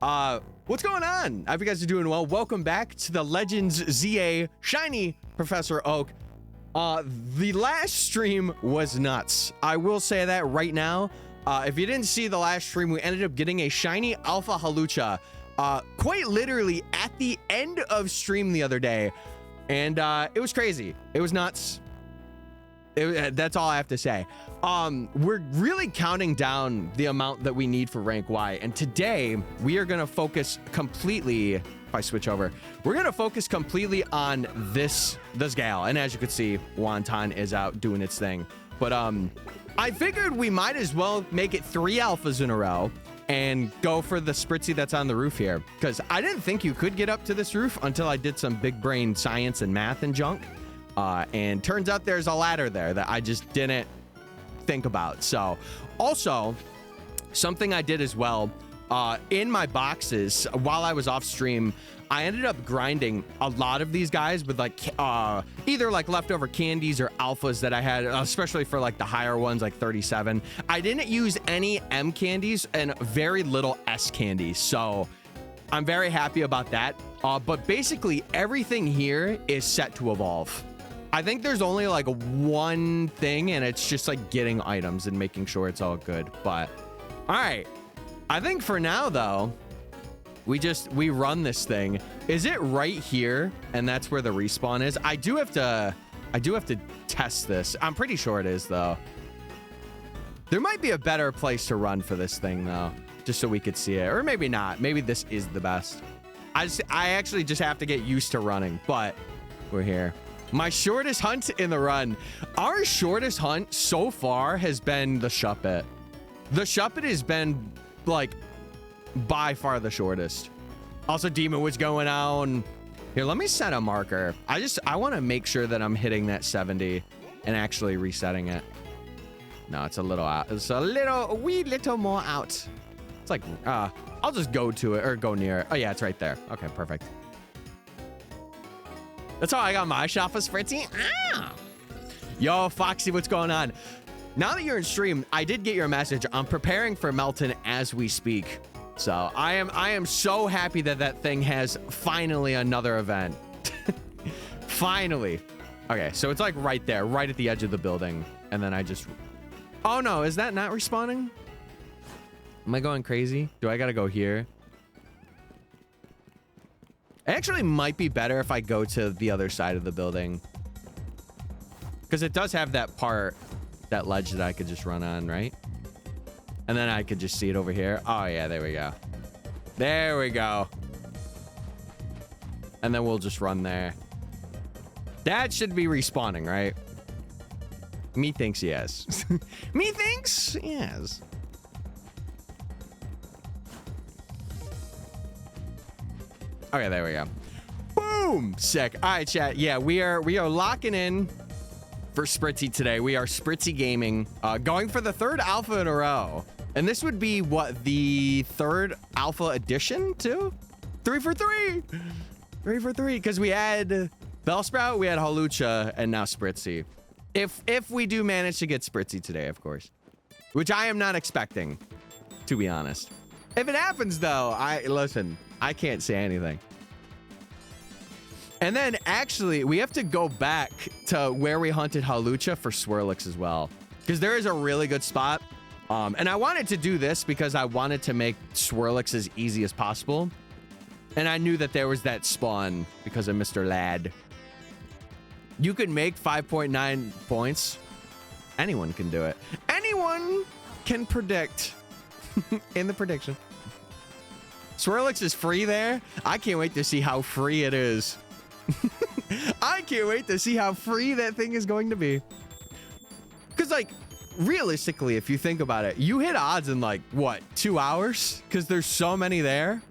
What's going on? I hope you guys are doing well. Welcome back to the Legends ZA Shiny Professor Oak. The last stream was nuts. I will say that right now. If you didn't see the last stream, we ended up getting a shiny Alpha Halucha, quite literally at the end of stream the other day. And it was crazy. It was nuts. That's all I have to say. We're really counting down the amount that we need for rank Y, and today we are going to focus completely, if I switch over, we're going to focus completely on this gal. And as you can see, Wonton is out doing its thing. But I figured we might as well make it 3 alphas in a row and go for the Spritzee that's on the roof here, because I didn't think you could get up to this roof until I did some big brain science and math and junk. And turns out there's a ladder there that I just didn't think about. So also something I did as well, in my boxes while I was off stream, I ended up grinding a lot of these guys with like either like leftover candies or alphas that I had, especially for like the higher ones, like 37. I didn't use any M candies and very little S candies. So I'm very happy about that. But basically everything here is set to evolve. I think there's only like one thing, and it's just like getting items and making sure it's all good. But all right, I think for now though, we run this thing. Is it right here? And that's where the respawn is. I do have to test this. I'm pretty sure it is though. There might be a better place to run for this thing though, just so we could see it, or maybe not. Maybe this is the best. I actually just have to get used to running, but we're here. My shortest hunt in the run. Our shortest hunt so far has been the Shuppet. The Shuppet has been like by far the shortest. Also, Demon was going on. Here, let me set a marker. I want to make sure that I'm hitting that 70 and actually resetting it. No, it's a little out. It's a wee little more out. It's like, I'll just go to it or go near it. Oh yeah, it's right there. Okay, perfect. That's how I got my shot for Spritzee. Ah! Yo, Foxy, what's going on? Now that you're in stream, I did get your message. I'm preparing for Melton as we speak. So I am so happy that that thing has finally another event. Finally. Okay, so it's like right there, right at the edge of the building. And then I just... Oh no, is that not respawning? Am I going crazy? Do I gotta go here? It actually might be better if I go to the other side of the building, because it does have that part, that ledge that I could just run on, right? And then I could just see it over here. Oh yeah, there we go. There we go. And then we'll just run there. That should be respawning, right? Me thinks yes. Me thinks yes. Okay, there we go. Boom! Sick. All right, chat. Yeah, we are locking in for Spritzee today. We are Spritzee gaming, going for the 3rd alpha in a row. And this would be what, the 3rd alpha edition too? 3 for 3. 3 for 3, because we had Bellsprout, we had Halucha, and now Spritzee. If we do manage to get Spritzee today, of course, which I am not expecting, to be honest. If it happens though, listen. I can't say anything. And then actually, we have to go back to where we hunted Halucha for Swirlix as well, because there is a really good spot. And I wanted to do this because I wanted to make Swirlix as easy as possible. And I knew that there was that spawn because of Mr. Ladd. You could make 5.9 points. Anyone can do it. Anyone can predict in the prediction. Swirlix is free there. I can't wait to see how free it is. I can't wait to see how free that thing is going to be. Because, like, realistically, if you think about it, you hit odds in, like, what, 2 hours? Because there's so many there.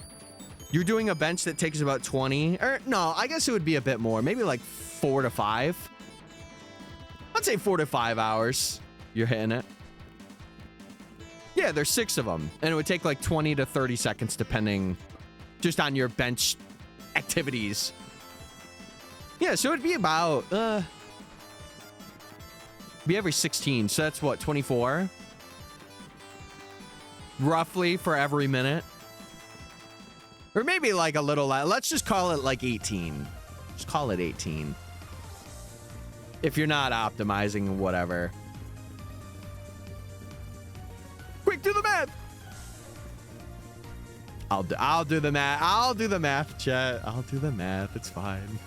You're doing a bench that takes about 20. Or, no, I guess it would be a bit more. Maybe, like, 4 to 5. I'd say 4 to 5 hours you're hitting it. Yeah, there's 6 of them, and it would take like 20 to 30 seconds depending just on your bench activities. Yeah, so it'd be about be every 16, so that's what, 24 roughly for every minute. Or maybe like a little, let's just call it like 18. Just call it 18. If you're not optimizing, whatever. Quick, do the math. I'll do the math. I'll do the math, chat. I'll do the math. It's fine.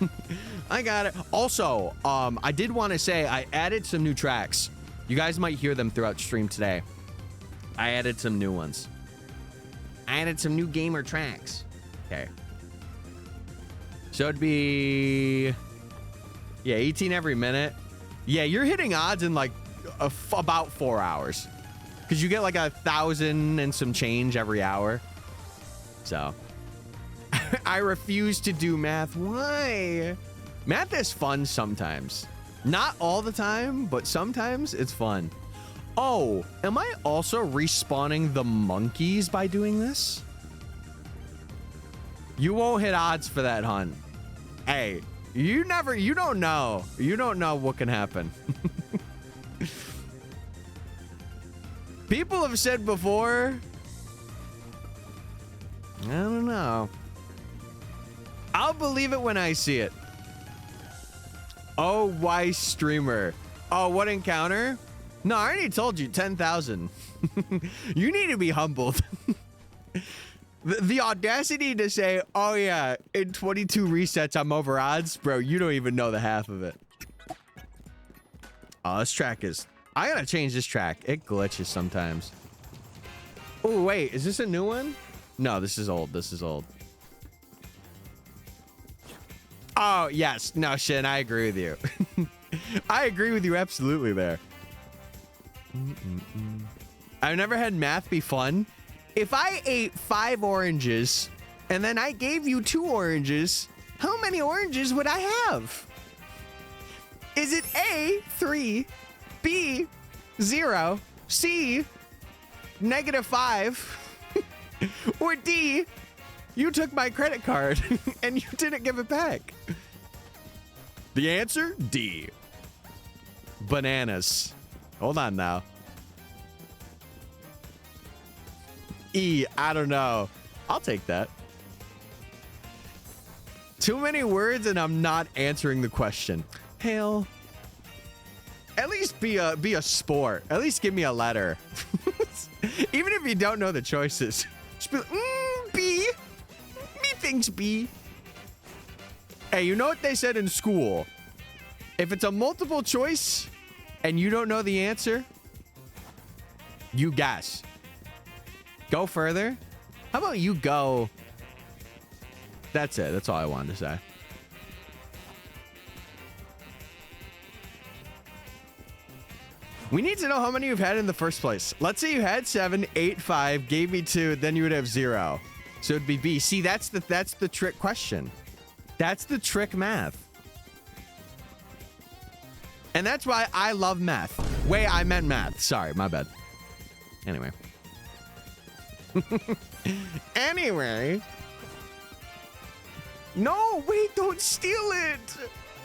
I got it. Also, I did want to say I added some new tracks. You guys might hear them throughout stream today. I added some new ones. I added some new gamer tracks. Okay. So it'd be, yeah, 18 every minute. Yeah, you're hitting odds in like about 4 hours. Because you get like 1,000 and some change every hour. So I refuse to do math. Why? Math is fun sometimes. Not all the time, but sometimes it's fun. Oh, am I also respawning the monkeys by doing this? You won't hit odds for that hunt. Hey, you don't know. You don't know what can happen. People have said before, I don't know. I'll believe it when I see it. Oh, why streamer? Oh, what encounter? No, I already told you, 10,000. You need to be humbled. The audacity to say, oh yeah, in 22 resets, I'm over odds. Bro, you don't even know the half of it. Oh, this track is... I gotta change this track. It glitches sometimes. Oh, wait, is this a new one? No, this is old. This is old. Oh, yes. No, Shin, I agree with you. I agree with you absolutely there. I've never had math be fun. If I ate 5 oranges and then I gave you 2 oranges, how many oranges would I have? Is it A, 3, B, 0, C, -5, or D, you took my credit card and you didn't give it back? The answer, D. Bananas. Hold on now. E, I don't know. I'll take that. Too many words and I'm not answering the question. Hell. At least be a sport. At least give me a letter. Even if you don't know the choices. Just be like, B. B thinks B. Hey, you know what they said in school? If it's a multiple choice and you don't know the answer, you guess. Go further. How about you go? That's it. That's all I wanted to say. We need to know how many you've had in the first place. Let's say you had 7, 8, 5, gave me 2, then you would have 0. So it'd be B. See, that's the trick question. That's the trick math. And that's why I love math. Wait, I meant math. Sorry, my bad. Anyway. Anyway. No, wait, don't steal it.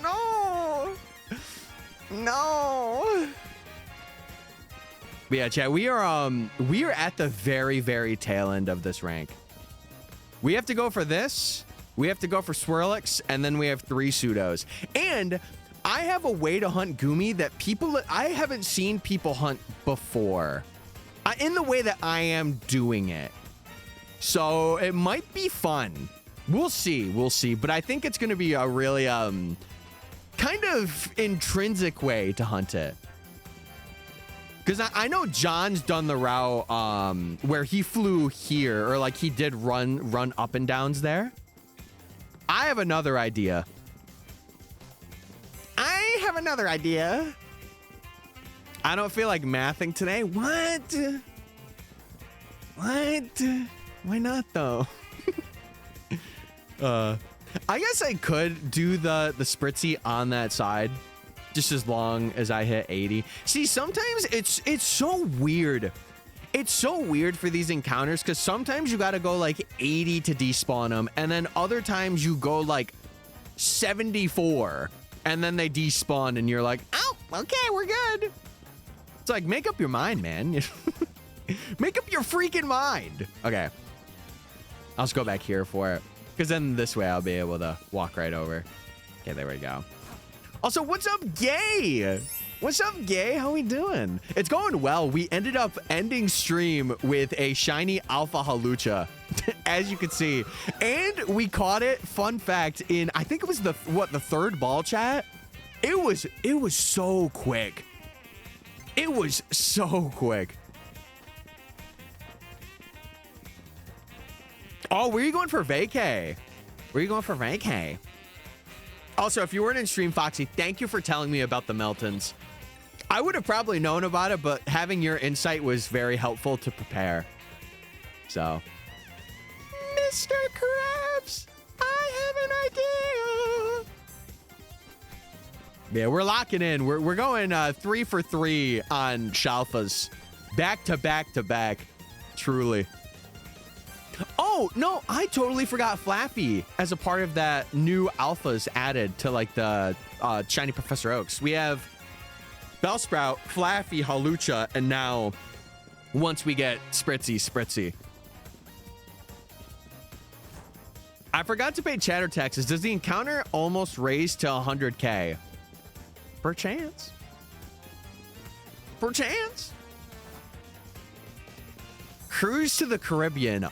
No. No. But yeah, chat, we are at the very, very tail end of this rank. We have to go for this. We have to go for Swirlix, and then we have 3 pseudos. And I have a way to hunt Gumi that I haven't seen people hunt before. In the way that I am doing it. So it might be fun. We'll see. We'll see. But I think it's going to be a really kind of intrinsic way to hunt it. Because I know John's done the route where he flew here, or like he did run up and downs there. I have another idea. I don't feel like mathing today. What? Why not though? I guess I could do the Spritzee on that side. Just as long as I hit 80. See, sometimes it's so weird. It's so weird for these encounters because sometimes you got to go like 80 to despawn them. And then other times you go like 74 and then they despawn and you're like, oh, okay, we're good. It's like, make up your mind, man. Make up your freaking mind. Okay. I'll just go back here for it, because then this way I'll be able to walk right over. Okay, there we go. Also, what's up, Gay? What's up, Gay? How we doing? It's going well. We ended up ending stream with a shiny Alpha Halucha, as you can see. And we caught it, fun fact, in, I think it was the third ball chat? It was so quick. It was so quick. Oh, where are you going for vacay? Where are you going for vacay? Also, if you weren't in stream, Foxy, thank you for telling me about the Meltons. I would have probably known about it, but having your insight was very helpful to prepare. So, Mr. Krabs, I have an idea. Yeah, we're locking in. We're going 3 for 3 on Shalfas. Back to back to back. Truly. Oh, no, I totally forgot Flaffy as a part of that new alphas added to like the Shiny Professor Oaks. We have Bellsprout, Flaffy, Halucha, and now once we get Spritzee. I forgot to pay chatter taxes. Does the encounter almost raise to 100K? Perchance. Perchance. Cruise to the Caribbean.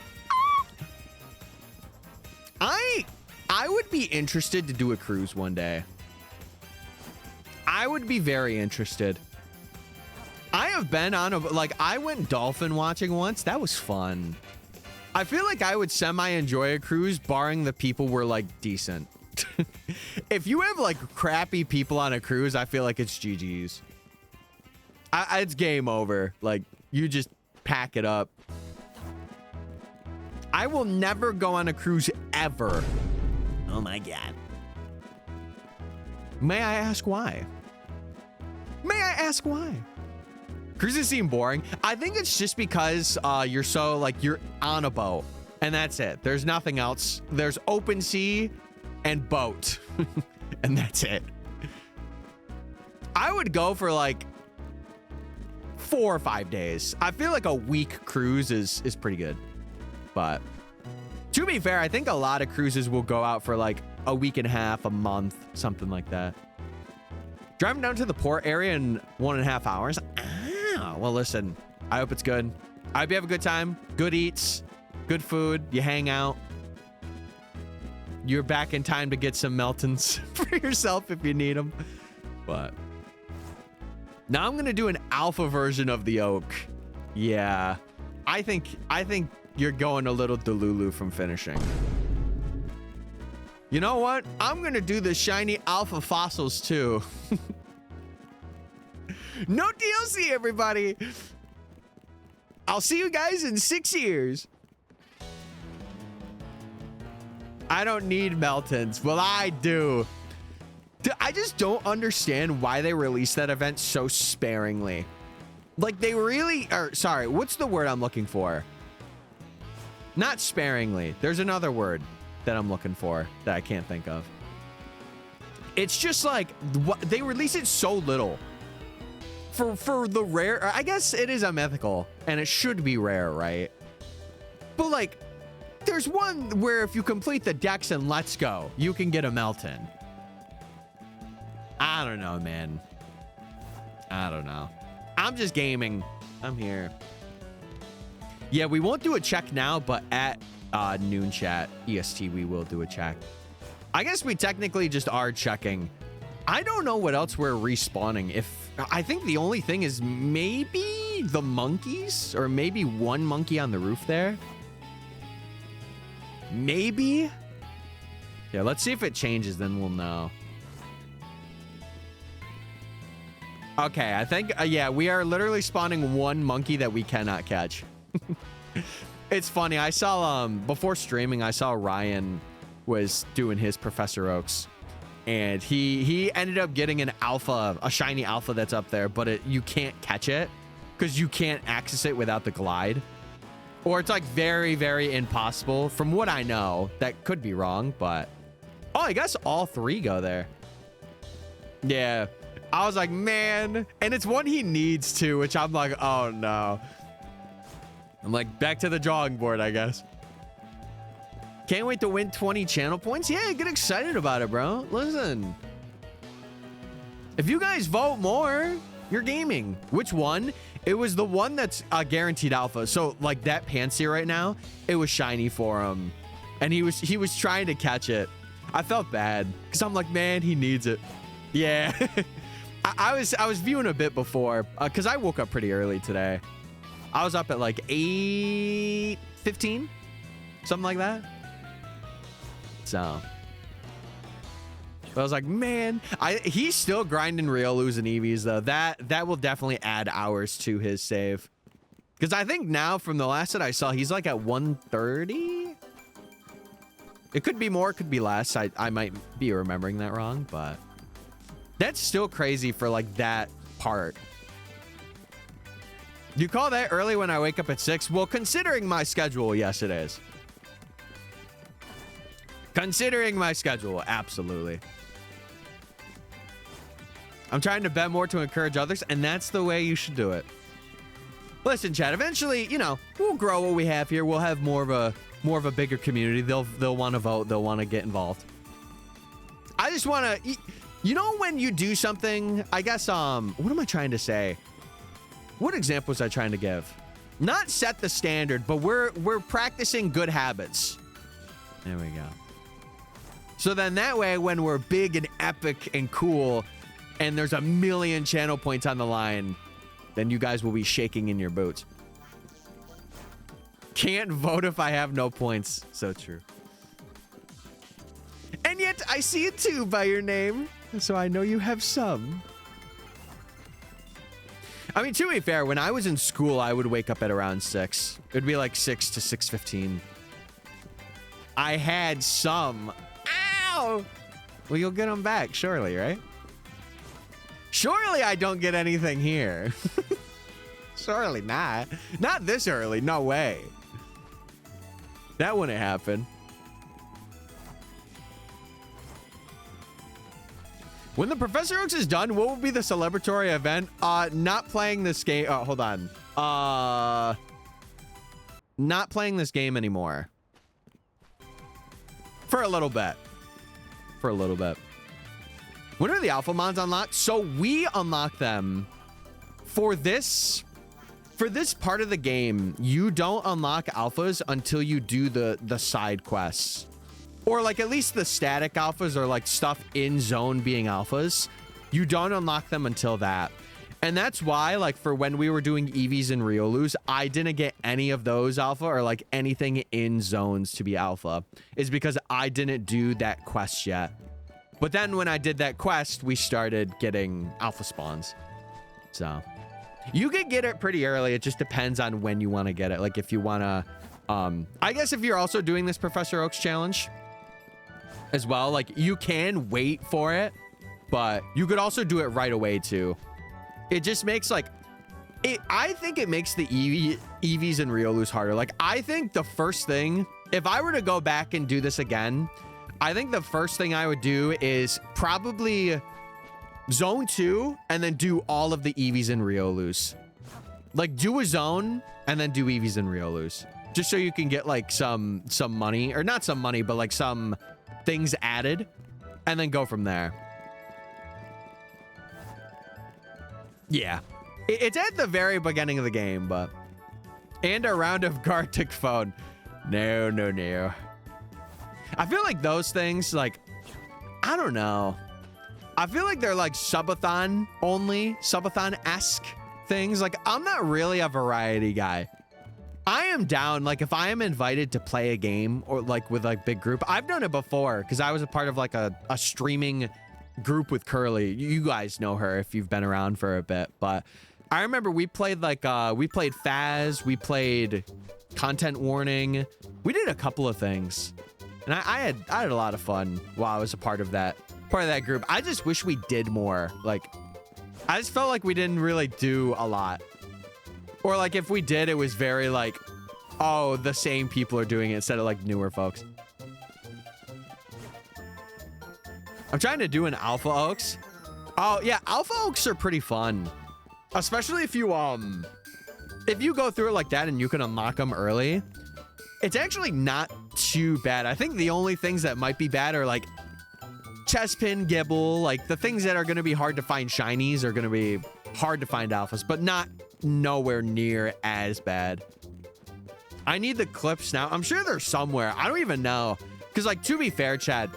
I would be interested to do a cruise one day. I would be very interested. I have been on a, like, I went dolphin watching once. That was fun. I feel like I would semi-enjoy a cruise, barring the people were, like, decent. If you have, like, crappy people on a cruise, I feel like it's GG's. It's game over. Like, you just pack it up. I will never go on a cruise ever. Oh my God. May I ask why? May I ask why? Cruises seem boring. I think it's just because you're so, like, you're on a boat and that's it. There's nothing else. There's open sea and boat and that's it. I would go for like 4 or 5 days. I feel like a week cruise is pretty good. But to be fair, I think a lot of cruises will go out for like a week and a half, a month, something like that. Driving down to the port area in 1.5 hours. Ah, well, listen, I hope it's good. I hope you have a good time. Good eats, good food. You hang out. You're back in time to get some Meltons for yourself if you need them. But now I'm going to do an alpha version of the Oak. Yeah, I think you're going a little Delulu from finishing. You know what? I'm gonna do the shiny alpha fossils too. No DLC, everybody. I'll see you guys in 6 years. I don't need Meltons. Well, I do. I just don't understand why they released that event so sparingly. Like, they really are. Sorry, what's the word I'm looking for? Not sparingly. There's another word that I'm looking for that I can't think of. It's just like they release it so little for the rare. I guess it is a mythical and it should be rare, right? But like, there's one where if you complete the Dex and Let's Go, you can get a Melton. I don't know, man. I don't know. I'm just gaming. I'm here. Yeah, we won't do a check now, but at noon chat EST, we will do a check. I guess we technically just are checking. I don't know what else we're respawning. I think the only thing is maybe the monkeys, or maybe one monkey on the roof there. Maybe. Yeah, let's see if it changes, then we'll know. Okay, I think, yeah, we are literally spawning one monkey that we cannot catch. It's funny. I saw, before streaming, I saw Ryan was doing his Professor Oaks. And he ended up getting an alpha, a shiny alpha that's up there, but you can't catch it because you can't access it without the glide. Or it's like very, very impossible. From what I know, that could be wrong, but... Oh, I guess all 3 go there. Yeah. I was like, man. And it's one he needs to, which I'm like, oh no. I'm like, back to the drawing board, I guess. Can't wait to win 20 channel points. Yeah, get excited about it, bro. Listen. If you guys vote more, you're gaming. Which one? It was the one that's guaranteed alpha. So like that Pantsy right now, it was shiny for him. And he was trying to catch it. I felt bad because I'm like, man, he needs it. Yeah. I was viewing a bit before because I woke up pretty early today. I was up at like 8:15, something like that. So I was like, man, he's still grinding Riolus and Eevees though. That will definitely add hours to his save. Because I think now from the last that I saw, he's like at 130. It could be more, it could be less. I might be remembering that wrong, but that's still crazy for like that part. You call that early when I wake up at 6? Well, considering my schedule, yes, it is. Considering my schedule, absolutely. I'm trying to bet more to encourage others, and that's the way you should do it. Listen, chat, eventually, you know, we'll grow what we have here. We'll have more of a bigger community. They'll want to vote. They'll want to get involved. I just want to, you know, when you do something, I guess, what am I trying to say? What example was I trying to give? Not set the standard, but we're practicing good habits. There we go. So then that way, when we're big and epic and cool, and there's a million channel points on the line, then you guys will be shaking in your boots. Can't vote if I have no points. So true. And yet I see it too by your name, so I know you have some. I mean, to be fair, when I was in school, I would wake up at around 6. It would be like 6 to 6:15. I had some. Ow! Well, you'll get them back, surely, right? Surely I don't get anything here. Surely not. Not this early. No way. That wouldn't happen. When the Professor Oaks is done, what will be the celebratory event? Not playing this game. Oh, hold on. Not playing this game anymore. For a little bit. For a little bit. When are the alpha mons unlocked? So we unlock them for this part of the game. You don't unlock alphas until you do the side quests. Or like at least the static alphas or like stuff in zone being alphas. You don't unlock them until that. And that's why like for when we were doing Eevees and Riolus, I didn't get any of those alpha or like anything in zones to be alpha. Is because I didn't do that quest yet. But then when I did that quest, we started getting alpha spawns. So you could get it pretty early. It just depends on when you want to get it. Like if you want to, I guess if you're also doing this Professor Oaks challenge as well, like you can wait for it, but you could also do it right away too. It just makes like, I think it makes the Eevees and Riolus harder. Like I think the first thing, if I were to go back and do this again, I think the first thing I would do is probably zone 2 and then do all of the Eevees and Riolus. Like do a zone and then do Eevees and Riolus. Just so you can get like some money, or not some money, but like some things added and then go from there. Yeah. It's at the very beginning of the game, but... And a round of Gartic phone. No, no, no. I feel like those things, like... I don't know. I feel like they're like subathon only, subathon-esque things. Like, I'm not really a variety guy. I am down, like, if I am invited to play a game or like with like big group. I've done it before because I was a part of like a streaming group with Curly. You guys know her if you've been around for a bit, but I remember we played like we played Faz, we played Content Warning. We did a couple of things, and I had a lot of fun while I was a part of that group. I just wish we did more. Like, I just felt like we didn't really do a lot, or like if we did, it was very like, oh, the same people are doing it instead of like newer folks. I'm trying to do an Alpha Oaks. Oh yeah, Alpha Oaks are pretty fun, especially if you go through it like that and you can unlock them early. It's actually not too bad. I think the only things that might be bad are like Chespin, Gibble, like the things that are going to be hard to find shinies are going to be hard to find alphas, but not nowhere near as bad. I need the clips now. I'm sure they're somewhere. I don't even know. Because, like, to be fair, Chad,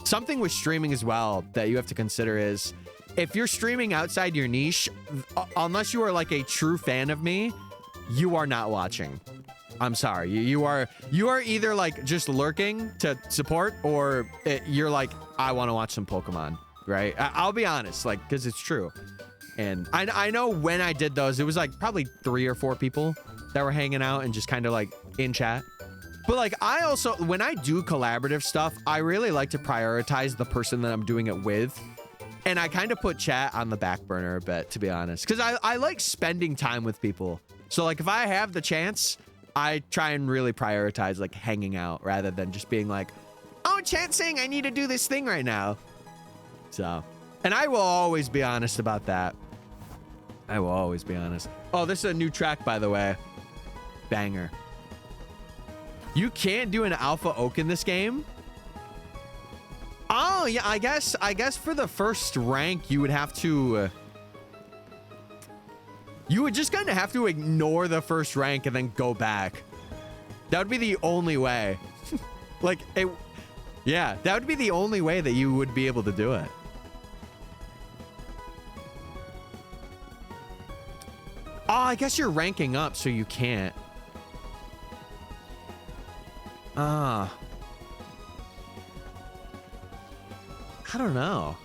something with streaming as well that you have to consider is if you're streaming outside your niche, unless you are like a true fan of me, you are not watching. I'm sorry. You are either like just lurking to support, or you're like, I want to watch some Pokemon, right? I'll be honest, like, because it's true. And I know when I did those, it was like probably 3 or 4 people that were hanging out and just kind of like in chat. But like, I also, when I do collaborative stuff, I really like to prioritize the person that I'm doing it with. And I kind of put chat on the back burner a bit, to be honest, because I like spending time with people. So like, if I have the chance, I try and really prioritize like hanging out rather than just being like, oh, chat's saying I need to do this thing right now. So, and I will always be honest about that. I will always be honest. Oh, this is a new track, by the way. Banger. You can't do an alpha oak in this game? Oh, yeah, I guess for the first rank, you would have to... you would just kind of have to ignore the first rank and then go back. That would be the only way. Like, yeah, that would be the only way that you would be able to do it. Oh, I guess you're ranking up, so you can't. I don't know.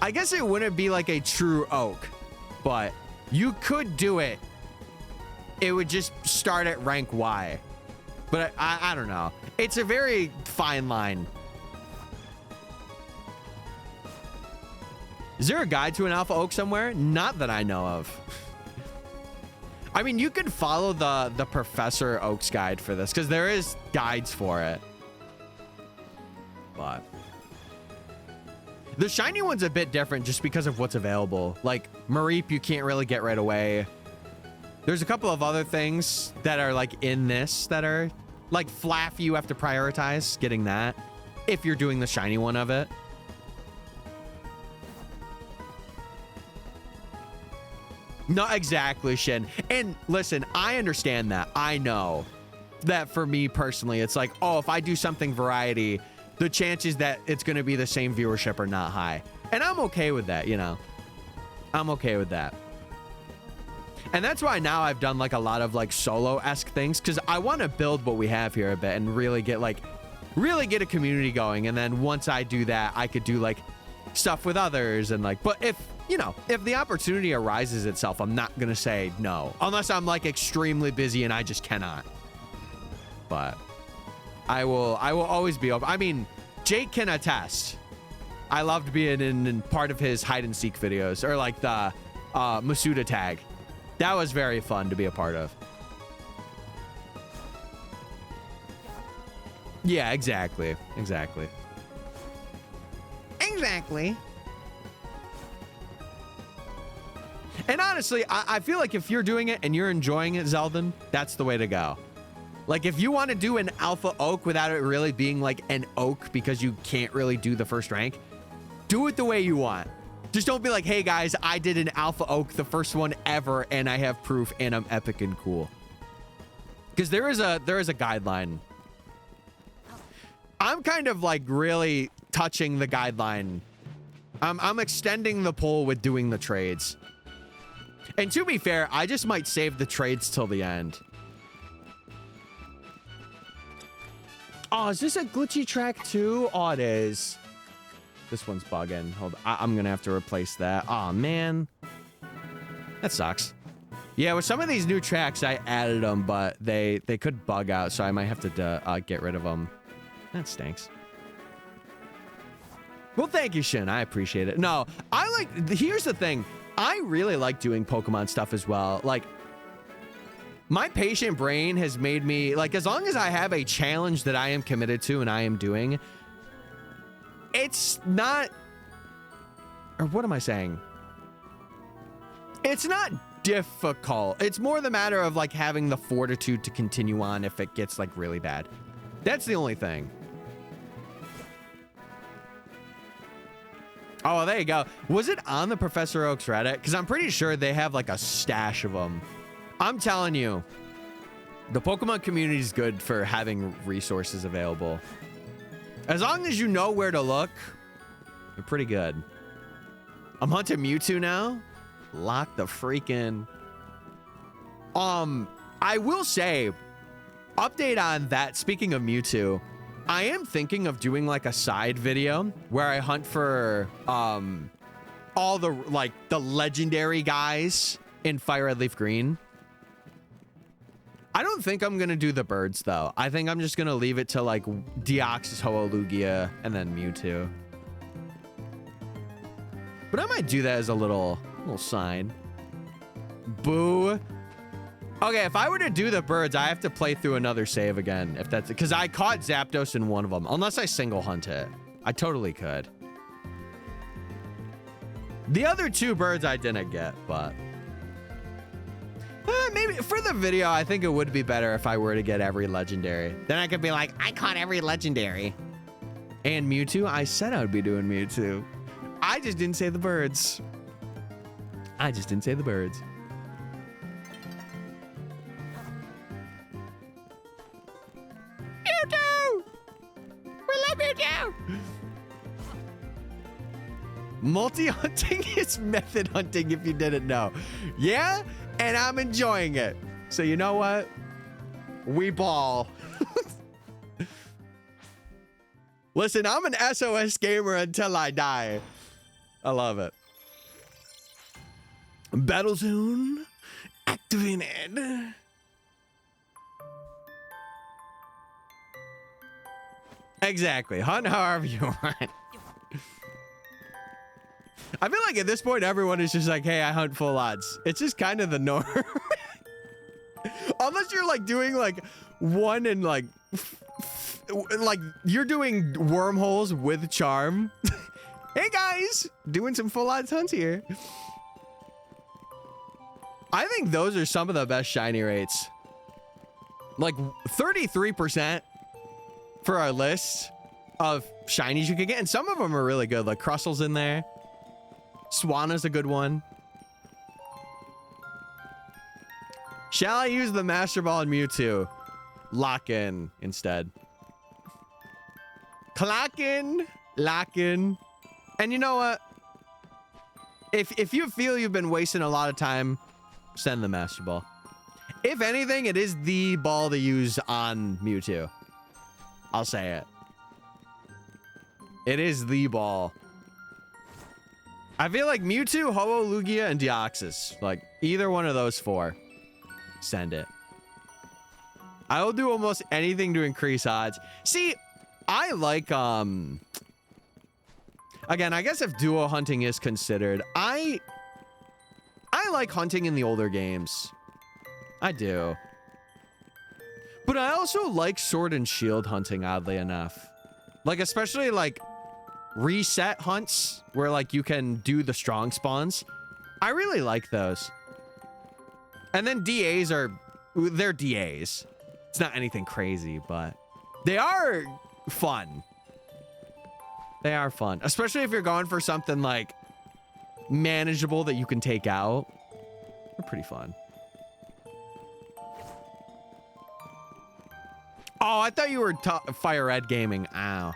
I guess it wouldn't be like a true oak, but you could do it. It would just start at rank Y. But I don't know. It's a very fine line. Is there a guide to an alpha oak somewhere? Not that I know of. I mean, you could follow the Professor Oak's guide for this, because there is guides for it. But the shiny one's a bit different just because of what's available. Like Mareep, you can't really get right away. There's a couple of other things that are like in this that are like Flaffy. You have to prioritize getting that if you're doing the shiny one of it. Not exactly, Shin. And listen, I understand that. I know that for me personally, it's like, oh, if I do something variety, the chances that it's going to be the same viewership are not high. And I'm okay with that, you know. I'm okay with that. And that's why now I've done like a lot of like solo-esque things, because I want to build what we have here a bit and really get a community going. And then once I do that, I could do like stuff with others and like, but if, you know, if the opportunity arises itself, I'm not going to say no, unless I'm like extremely busy and I just cannot. But I will always be open. I mean, Jake can attest. I loved being in part of his hide and seek videos, or like the Masuda tag. That was very fun to be a part of. Yeah, exactly. Exactly. And honestly, I feel like if you're doing it and you're enjoying it, Zeldin, that's the way to go. Like, if you want to do an alpha oak without it really being like an oak because you can't really do the first rank, do it the way you want. Just don't be like, hey guys, I did an alpha oak, the first one ever, and I have proof and I'm epic and cool. Because there is a guideline. I'm kind of like really touching the guideline. I'm extending the pole with doing the trades. And to be fair, I just might save the trades till the end. Oh, is this a glitchy track too? Oh, it is. This one's bugging. Hold on. I'm going to have to replace that. Oh, man. That sucks. Yeah, with some of these new tracks, I added them, but they could bug out, so I might have to get rid of them. That stinks. Well, thank you, Shin. I appreciate it. No, here's the thing. I really like doing Pokemon stuff as well. Like, my patient brain has made me, like, as long as I have a challenge that I am committed to and I am doing, it's not, or what am I saying? It's not difficult. It's more the matter of like having the fortitude to continue on if it gets like really bad. That's the only thing. Oh, well, there you go. Was it on the Professor Oaks Reddit? Because I'm pretty sure they have like a stash of them. I'm telling you, the Pokemon community is good for having resources available. As long as you know where to look, you're pretty good. I'm hunting Mewtwo now. Lock the freaking... I will say, update on that. Speaking of Mewtwo, I am thinking of doing like a side video where I hunt for all the like the legendary guys in Fire Red Leaf Green. I don't think I'm gonna do the birds though. I think I'm just gonna leave it to like Deoxys, Ho-Oh-Lugia, and then Mewtwo. But I might do that as a little sign. Boo. Okay, if I were to do the birds, I have to play through another save again. If that's because I caught Zapdos in one of them. Unless I single hunt it, I totally could. The other two birds I didn't get, but maybe for the video, I think it would be better if I were to get every legendary. Then I could be like, I caught every legendary. And Mewtwo, I said I would be doing Mewtwo. I just didn't say the birds. I just didn't say the birds. Mewtwo! We love Mewtwo! Multi-hunting is method hunting if you didn't know. Yeah, and I'm enjoying it. So you know what? We ball. Listen, I'm an SOS gamer until I die. I love it. Battle zone activated. Exactly. Hunt however you want. I feel like at this point, everyone is just like, hey, I hunt full odds. It's just kind of the norm. Unless you're like doing like one and like you're doing wormholes with charm. Hey guys, doing some full odds hunts here. I think those are some of the best shiny rates. Like 33% for our list of shinies you could get. And some of them are really good. Like Crustle's in there. Swana's a good one. Shall I use the Master Ball and Mewtwo? Lock in instead. Clock in, lock in. And you know what? If you feel you've been wasting a lot of time, send the Master Ball. If anything, it is the ball to use on Mewtwo. I'll say it. It is the ball. I feel like Mewtwo, Ho-Oh-Lugia, and Deoxys. Like, either one of those four. Send it. I will do almost anything to increase odds. See, I like, again, I guess if duo hunting is considered, I like hunting in the older games. I do. But I also like Sword and Shield hunting, oddly enough. Like, especially, like, reset hunts where like you can do the strong spawns. I really like those. And then DAs they're DAs. It's not anything crazy, but they are fun. They are fun, especially if you're going for something like manageable that you can take out. They're pretty fun. Oh, I thought you were Fire Red gaming. Ow.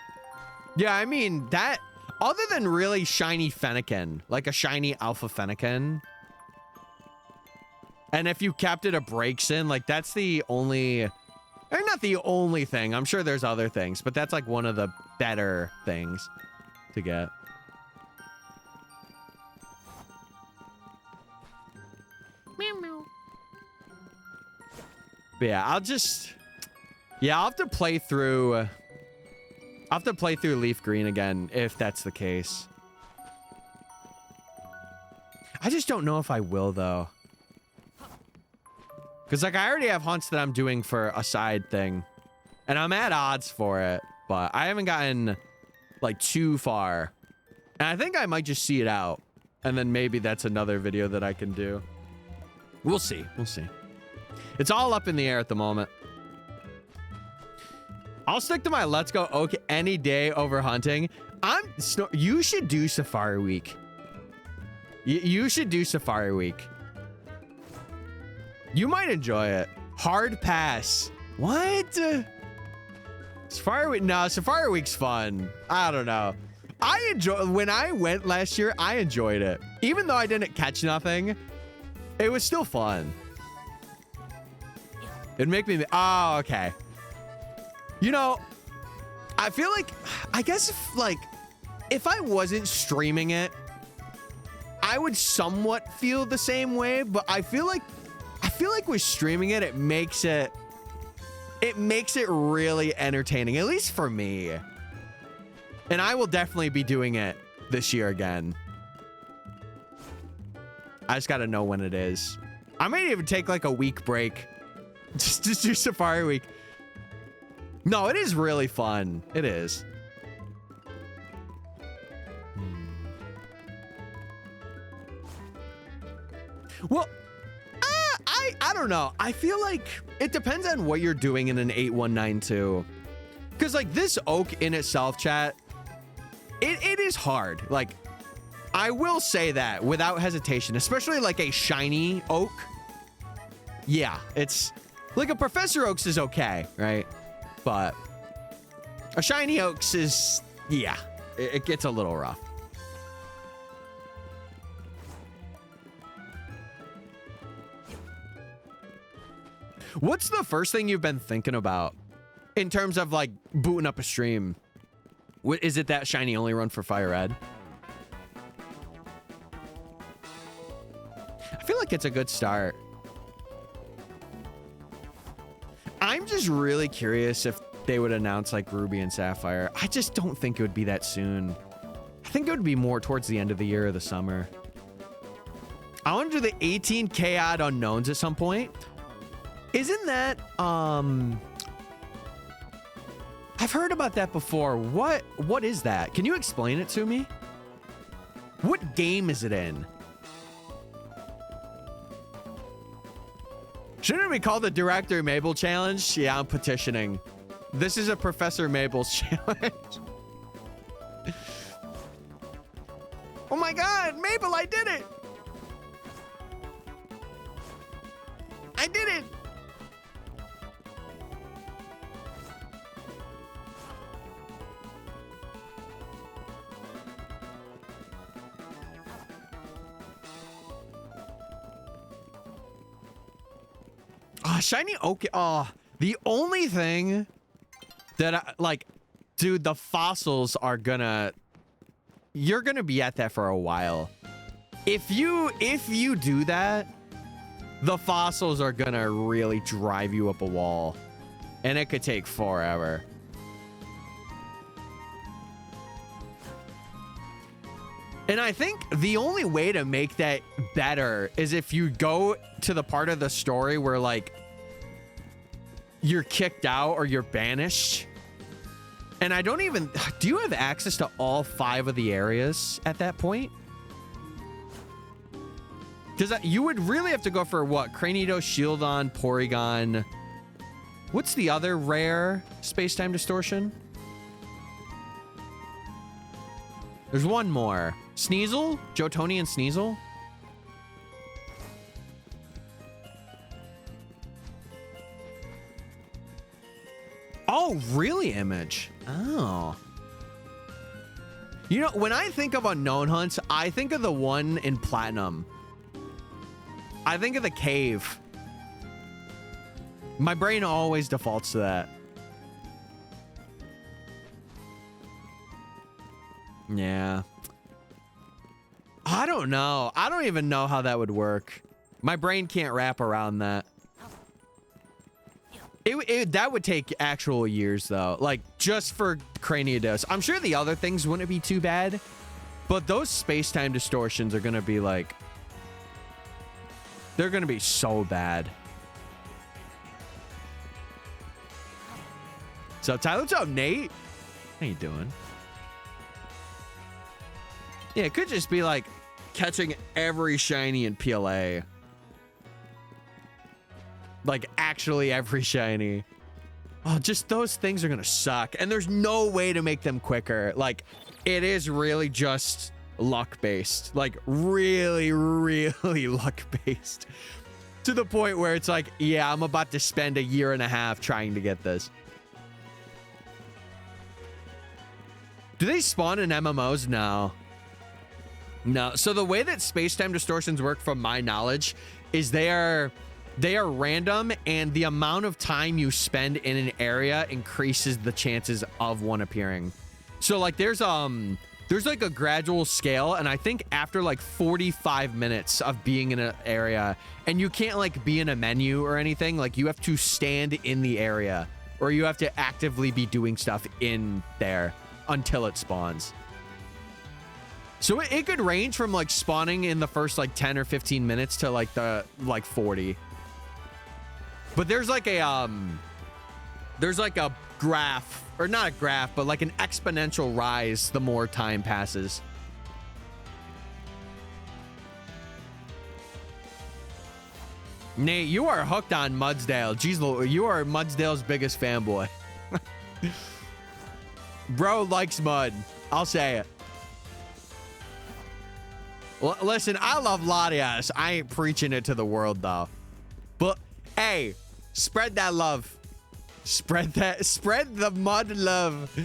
Yeah, I mean, that, other than really shiny Fennekin, like a shiny Alpha Fennekin, and if you kept it a breaks in, like that's the only, or not the only thing, I'm sure there's other things, but that's like one of the better things to get. Meow, meow. But yeah, I'll have to play through... I'll have to play through Leaf Green again, if that's the case. I just don't know if I will, though. Because, like, I already have hunts that I'm doing for a side thing. And I'm at odds for it, but I haven't gotten, like, too far. And I think I might just see it out. And then maybe that's another video that I can do. We'll see. We'll see. It's all up in the air at the moment. I'll stick to my let's go oak any day over hunting. You should do Safari Week. You should do Safari Week. You might enjoy it. Hard pass. What? Safari Week? No, Safari Week's fun. I don't know. When I went last year, I enjoyed it. Even though I didn't catch nothing, it was still fun. It'd make me, oh, okay. You know, I feel like, I guess if I wasn't streaming it, I would somewhat feel the same way, but I feel like with streaming it, it makes it really entertaining, at least for me. And I will definitely be doing it this year again. I just got to know when it is. I might even take like a week break just to do Safari Week. No, it is really fun. It is. Well, I don't know. I feel like it depends on what you're doing in an 8192. Because like this oak in itself, chat, it is hard. Like, I will say that without hesitation, especially like a shiny oak. Yeah, it's like a Professor Oaks is okay, right? But a shiny oaks is, yeah, it gets a little rough. What's the first thing you've been thinking about in terms of like booting up a stream? Is it that shiny only run for Fire Red? I feel like it's a good start. I'm just really curious if they would announce like Ruby and Sapphire. I just don't think it would be that soon. I think it would be more towards the end of the year or the summer. I want to do the 18K odd unknowns at some point. Isn't that, I've heard about that before. What is that? Can you explain it to me? What game is it in? Shouldn't it be called the Director Mabel Challenge? Yeah, I'm petitioning. This is a Professor Mabel's challenge. Oh my God, Mabel, I did it. I did it. Oh, shiny oak. Oh, the only thing that I like, dude, the fossils are you're gonna be at that for a while. If you do that, the fossils are gonna really drive you up a wall, and it could take forever. And I think the only way to make that better is if you go to the part of the story where like you're kicked out or you're banished. And I don't even, do you have access to all 5 of the areas at that point? Because you would really have to go for what? Cranido, Shieldon, Porygon. What's the other rare space-time distortion? There's one more. Sneasel? Jotonian Sneasel? Oh, really, Image? Oh. You know, when I think of unknown hunts, I think of the one in Platinum. I think of the cave. My brain always defaults to that. Yeah. I don't know. I don't even know how that would work. My brain can't wrap around that. That would take actual years, though. Like, just for Cranidos. I'm sure the other things wouldn't be too bad. But those space-time distortions are going to be, like... They're going to be so bad. So, Tyler, what's up, Nate? How you doing? Yeah, it could just be, like, catching every shiny in PLA. actually every shiny. Oh, just those things are gonna suck. And there's no way to make them quicker. Like, it is really just luck-based. Like, really, really luck-based. To the point where it's like, yeah, I'm about to spend a year and a half trying to get this. Do they spawn in MMOs? No. No. So the way that space-time distortions work, from my knowledge, is they are random, and the amount of time you spend in an area increases the chances of one appearing. So like there's like a gradual scale, and I think after like 45 minutes of being in an area, and you can't like be in a menu or anything, like you have to stand in the area, or you have to actively be doing stuff in there until it spawns. So it could range from like spawning in the first like 10 or 15 minutes to like the 40. But there's like a graph, or not a graph, but like an exponential rise the more time passes. Nate, you are hooked on Mudsdale. Jeez, you are Mudsdale's biggest fanboy. Bro likes mud. I'll say it. Listen, I love Latias. I ain't preaching it to the world though. But hey, spread that love. Spread the mud love.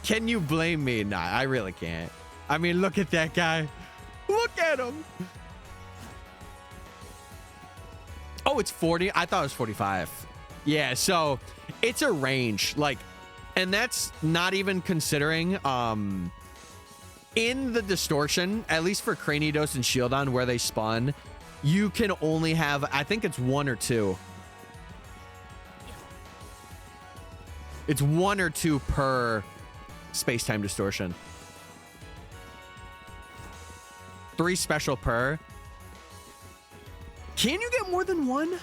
Can you blame me? Nah, I really can't. I mean, look at that guy. Look at him. Oh, it's 40. I thought it was 45. Yeah, so it's a range, like, and that's not even considering in the distortion, at least for Cranidos and Shieldon where they spawn, you can only have, I think it's 1 or 2. It's 1 or 2 per space-time distortion. 3 special per. Can you get more than 1?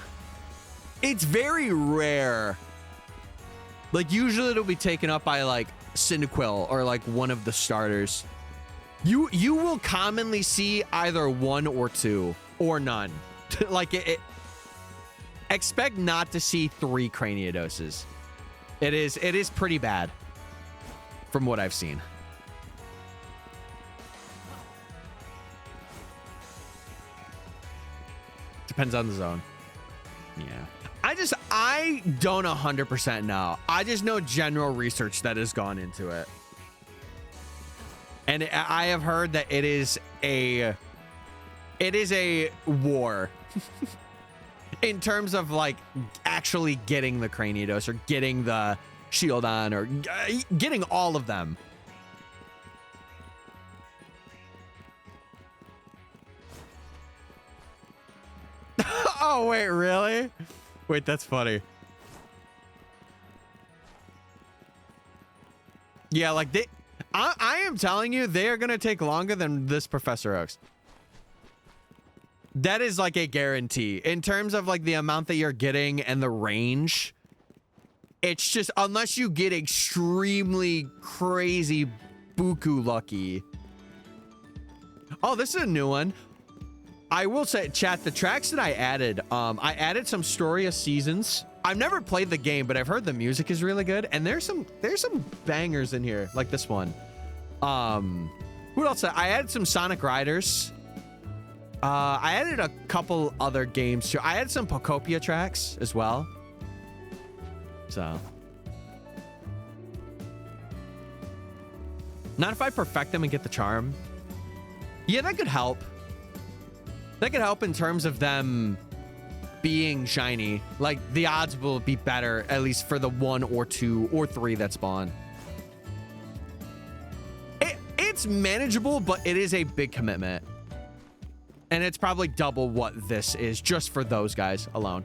It's very rare. Like, usually it'll be taken up by like Cyndaquil or like one of the starters. You will commonly see either 1 or 2 or none. Like expect not to see 3 Craniodoses. It is pretty bad from what I've seen. Depends on the zone. Yeah. I don't 100% know. I just know general research that has gone into it. And I have heard that it is a war in terms of like actually getting the Cranidos or getting the Shieldon or getting all of them. Oh, wait, really? Wait, that's funny. Yeah, like I am telling you, they are going to take longer than this Professor Oaks. That is like a guarantee. In terms of like the amount that you're getting and the range, it's just, unless you get extremely crazy buku lucky. Oh, this is a new one. I will say, chat, the tracks that I added some Storia Seasons. I've never played the game, but I've heard the music is really good, and there's some bangers in here, like this one. What else? I added some Sonic Riders. I added a couple other games too. I added some Pocopia tracks as well. So, not if I perfect them and get the charm. Yeah, that could help. That could help in terms of them being shiny. Like, the odds will be better, at least for the 1 or 2 or 3 that spawn. It's manageable, but it is a big commitment. And it's probably double what this is just for those guys alone.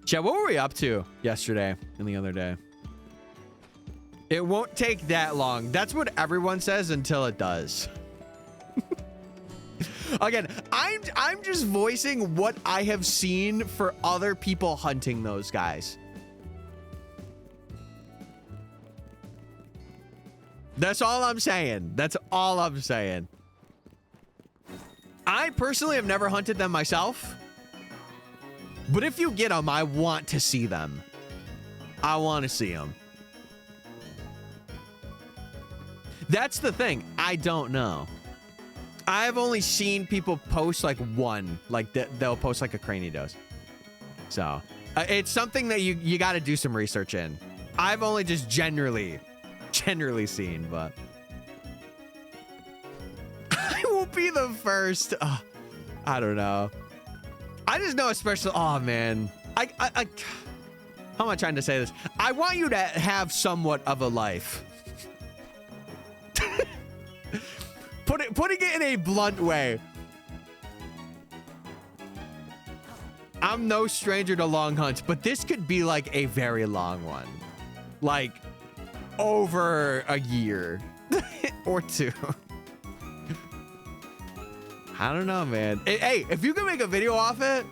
Chat, what were we up to yesterday and the other day? It won't take that long. That's what everyone says until it does. Again, I'm just voicing what I have seen for other people hunting those guys. That's all I'm saying. That's all I'm saying. I personally have never hunted them myself. But if you get them, I want to see them. I want to see them. That's the thing. I don't know. I've only seen people post like one. Like they'll post like a Cranidos. So it's something that you got to do some research in. I've only just generally seen, but I won't be the first. I don't know. I just know especially, oh man. How am I trying to say this? I want you to have somewhat of a life. Putting it in a blunt way. I'm no stranger to long hunts, but this could be like a very long one. Like over a year or two. I don't know, man. Hey, if you can make a video off it,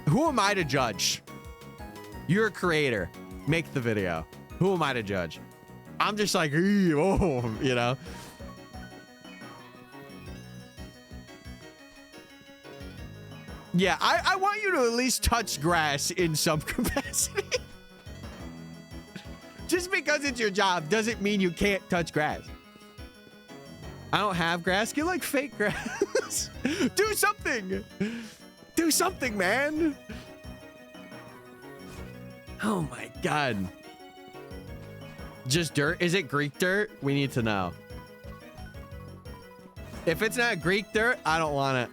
who am I to judge? You're a creator. Make the video. Who am I to judge? I'm just like, oh, you know? Yeah, I want you to at least touch grass in some capacity. Just because it's your job doesn't mean you can't touch grass. I don't have grass. Get like fake grass. Do something. Do something, man. Oh my God. Just dirt? Is it Greek dirt? We need to know. If it's not Greek dirt, I don't want it.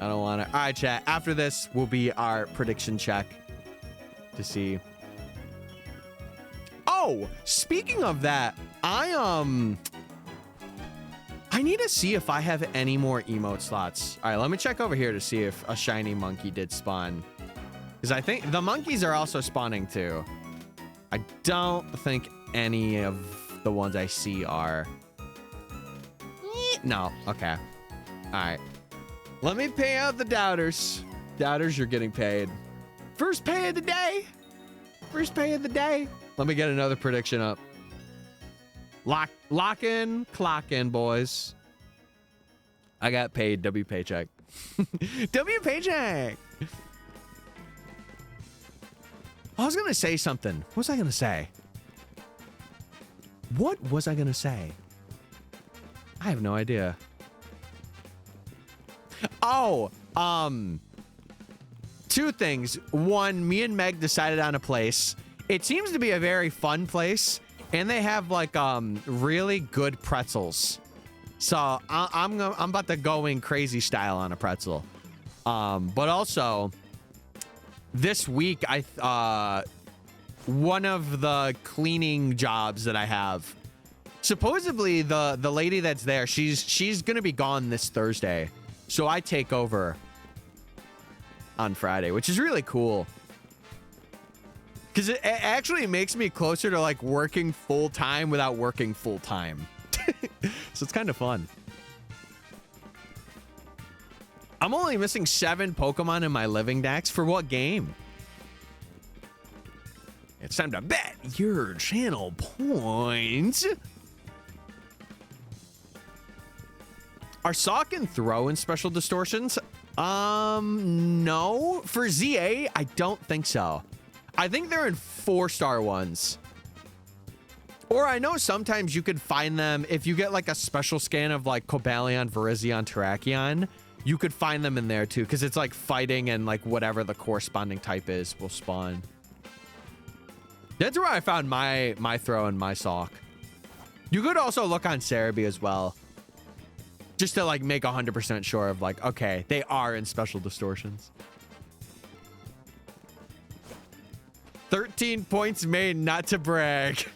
I don't want it. All right, chat. After this will be our prediction check to see. Oh, speaking of that, I need to see if I have any more emote slots. All right, let me check over here to see if a shiny monkey did spawn. Because I think the monkeys are also spawning too. I don't think any of the ones I see are. No, okay. All right. Let me pay out the doubters. Doubters, you're getting paid. First pay of the day. First pay of the day. Let me get another prediction up. Lock in, clock in, boys. I got paid. W paycheck. W paycheck. I was gonna say something. What was I gonna say? What was I gonna say? I have no idea. Oh, two things. One, me and Meg decided on a place. It seems to be a very fun place, and they have like really good pretzels. So I'm about to go in crazy style on a pretzel. But also this week one of the cleaning jobs that I have, supposedly the lady that's there, she's gonna be gone this Thursday. So I take over on Friday, which is really cool. Because it actually makes me closer to like working full time without working full time. So it's kind of fun. I'm only missing 7 Pokemon in my living dex. For what game? It's time to bet your channel points. Are Sock and Throw in special distortions? No. For ZA, I don't think so. I think they're in 4-star ones. Or I know sometimes you could find them if you get like a special scan of like Cobalion, Virizion, Terrakion. You could find them in there too, because it's like fighting and like whatever the corresponding type is will spawn. That's where I found my Throw and my Sock. You could also look on Cerebi as well. Just to like make 100% sure of like, okay, they are in special distortions. 13 points made, not to brag.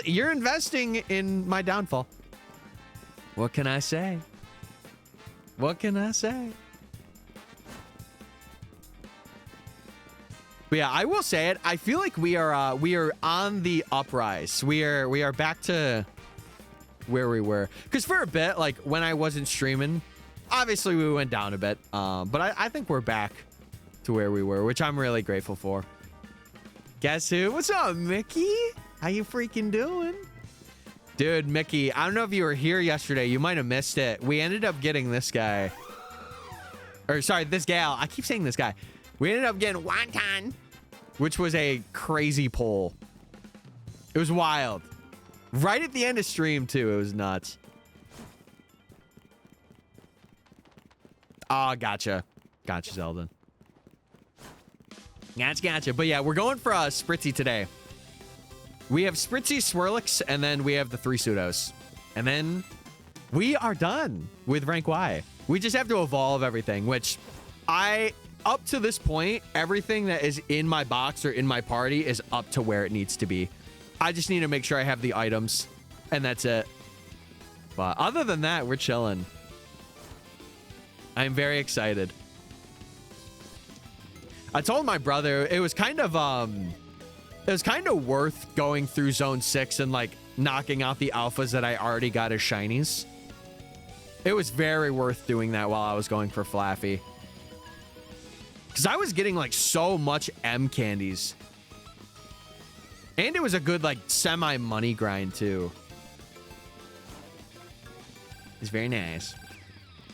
You're investing in my downfall. What can I say? What can I say? But yeah, I will say it. I feel like we are on the uprise. We are back to where we were. Because for a bit, like when I wasn't streaming, obviously we went down a bit. But I think we're back to where we were, which I'm really grateful for. Guess who? What's up, Mickey? How you freaking doing? Dude, Mickey, I don't know if you were here yesterday. You might have missed it. We ended up getting this guy. Or sorry, this gal. I keep saying this guy. We ended up getting Wonton, which was a crazy pull. It was wild. Right at the end of stream, too. It was nuts. Oh, gotcha. Gotcha, Zeldin. Gotcha. But yeah, we're going for Spritzee today. We have Spritzee, Swirlix, and then we have the 3 pseudos. And then we are done with rank Y. We just have to evolve everything, which up to this point, everything that is in my box or in my party is up to where it needs to be. I just need to make sure I have the items, and that's it. But other than that, we're chilling. I'm very excited. I told my brother it was kind of worth going through Zone 6 and like knocking out the alphas that I already got as shinies. It was very worth doing that while I was going for Flaffy. Because I was getting like so much M candies. And it was a good like semi-money grind too. It's very nice.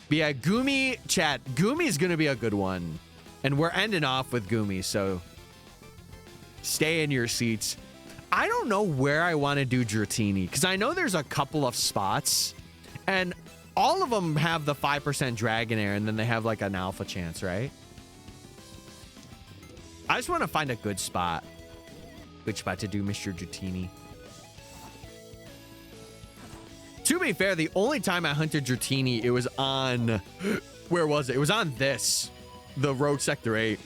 But yeah, Goomy, chat. Goomy is going to be a good one. And we're ending off with Goomy, so stay in your seats. I don't know where I want to do Dratini, because I know there's a couple of spots, and all of them have the 5% Dragonair, and then they have like an alpha chance, right? I just want to find a good spot. Which spot to do Mr. Dratini? To be fair, the only time I hunted Dratini, it was on... Where was it? It was on this. The Rogue Sector 8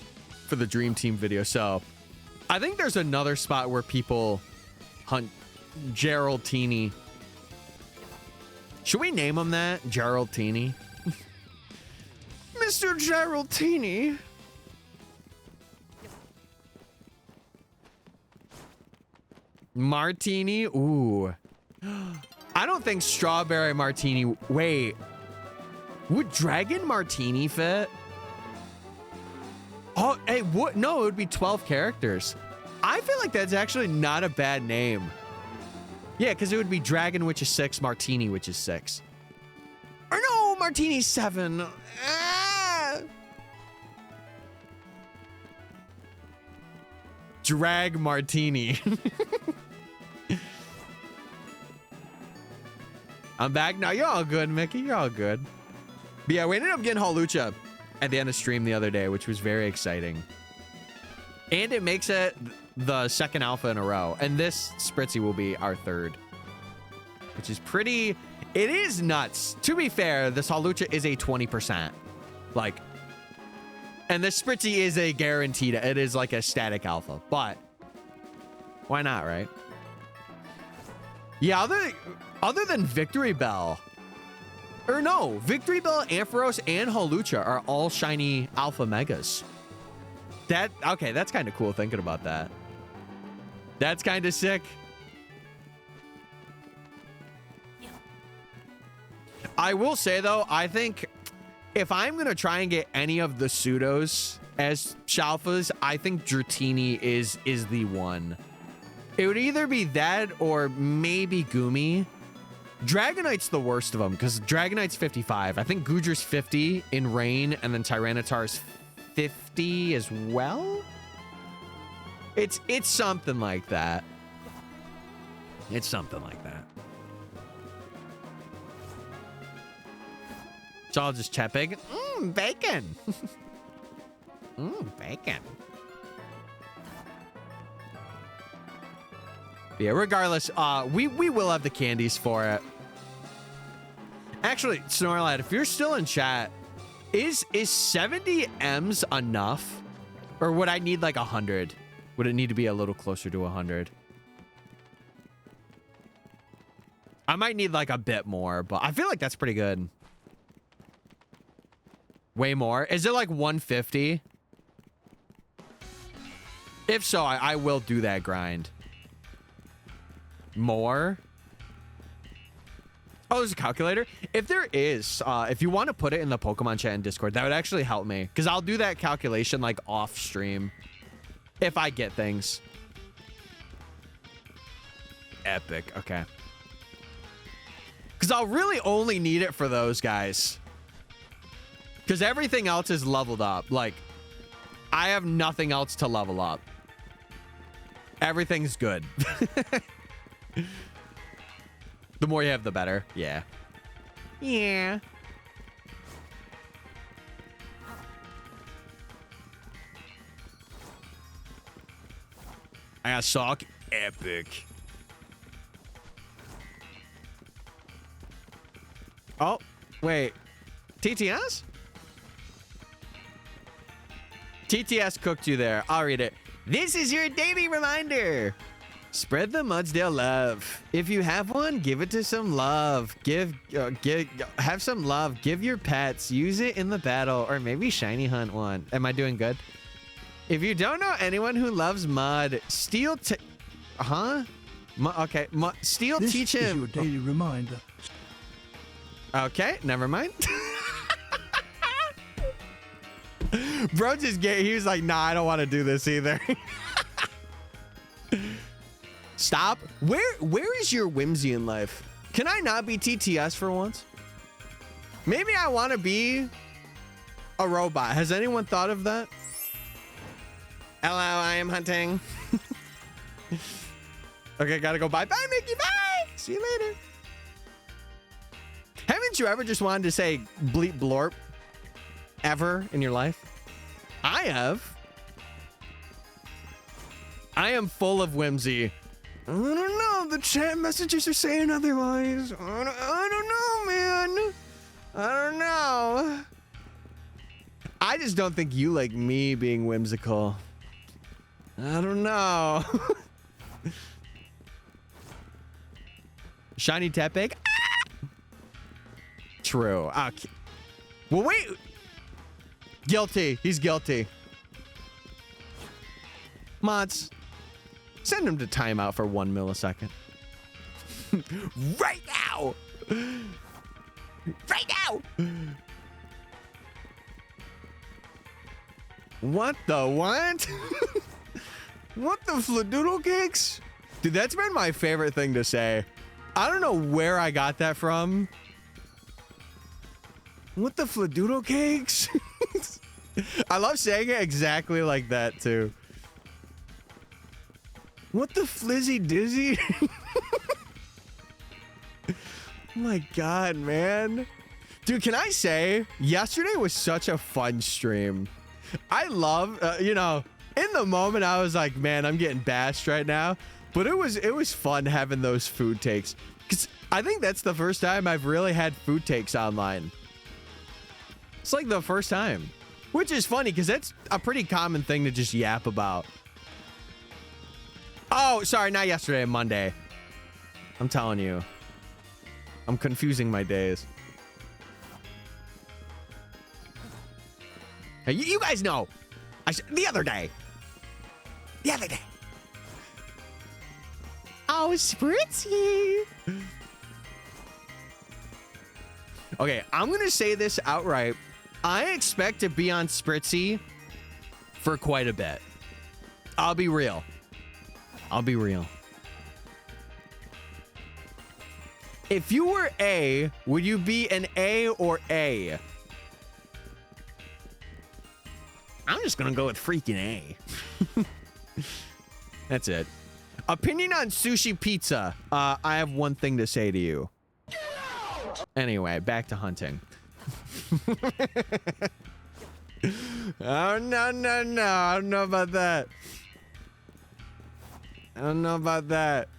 for the Dream Team video. So I think there's another spot where people hunt Geraldini. Should we name him that? Geraldini? Mr. Geraldini. Martini. Ooh. I don't think Strawberry Martini. Wait. Would Dragon Martini fit? Oh, hey, what? No, it would be 12 characters. I feel like that's actually not a bad name. Yeah, because it would be Dragon, which is 6, Martini, which is 6. Or no, Martini's 7. Ah! Drag Martini. I'm back now. You're all good, Mickey. You're all good. But yeah, we ended up getting Hawlucha at the end of stream the other day, which was very exciting. And it makes it the second alpha in a row. And this Spritzee will be our 3rd. Which is pretty... It is nuts. To be fair, this Hawlucha is a 20%. Like... And this Spritzee is a guaranteed... It is like a static alpha. But... Why not, right? Yeah, other than Victory Bell... Or no, Victory Bell, Ampharos, and Hawlucha are all shiny alpha megas. Okay, that's kind of cool thinking about that. That's kind of sick. I will say though, I think if I'm going to try and get any of the pseudos as Shalfas, I think Dratini is the one. It would either be that or maybe Goomy. Dragonite's the worst of them because Dragonite's 55. I think Gudra's 50 in Rain, and then Tyranitar's 50 as well. It's something like that. It's something like that. So I'll just chat big. Bacon. Bacon. Yeah, regardless, we will have the candies for it. Actually, Snorlad, if you're still in chat, is 70 M's enough? Or would I need like 100? Would it need to be a little closer to 100? I might need like a bit more, but I feel like that's pretty good. Way more? Is it like 150? If so, I will do that grind. More? Oh, there's a calculator? If there is, if you want to put it in the Pokemon chat and Discord, that would actually help me. Because I'll do that calculation like off stream. If I get things. epic. Okay. Because I'll really only need it for those guys. Because everything else is leveled up. Like, I have nothing else to level up. Everything's good. The more you have, the better. Yeah. Yeah. I got sock. Epic. Oh, wait. TTS? TTS cooked you there. I'll read it. This is your daily reminder. Spread the Mudsdale love. If you have one, give it to some love. Have some love. Give your pets. Use it in the battle, or maybe shiny hunt one. Am I doing good? If you don't know anyone who loves mud, Steel teach This him. is your daily reminder. Okay, never mind. Bro just he was like, nah, I don't want to do this either. Stop. Where is your whimsy in life? Can I not be TTS for once? Maybe I want to be a robot. Has anyone thought of that? Hello, I am hunting. Okay, gotta go. Bye, Mickey. Bye. See you later. Haven't you ever just wanted to say bleep blorp ever in your life? I have. I am full of whimsy. I don't know. The chat messages are saying otherwise. I don't know, man. I don't know. I just don't think you like me being whimsical. I don't know. Shiny tap egg. True. Okay. Well, wait. Guilty. He's guilty. Mods, send him to timeout for 1 millisecond. Right now. Right now. What the what? What the fladoodle cakes? Dude, that's been my favorite thing to say. I don't know where I got that from. What the fladoodle cakes? I love saying it exactly like that too. What the flizzy dizzy? Oh my god, man. Dude, can I say yesterday was such a fun stream. I love, you know, in the moment I was like, man, I'm getting bashed right now. But it was fun having those food takes. Because I think that's the first time I've really had food takes online. It's like the first time. Which is funny because that's a pretty common thing to just yap about. Oh, sorry, not yesterday, Monday. I'm telling you. I'm confusing my days. Hey, you guys know. The other day. The other day. Oh, Spritzee. Okay, I'm going to say this outright. I expect to be on Spritzee for quite a bit. I'll be real. I'll be real. If you were A, would you be an A or A? I'm just going to go with freaking A. That's it. Opinion on sushi pizza. I have one thing to say to you. Anyway, back to hunting. Oh, no, no, no. I don't know about that. I don't know about that.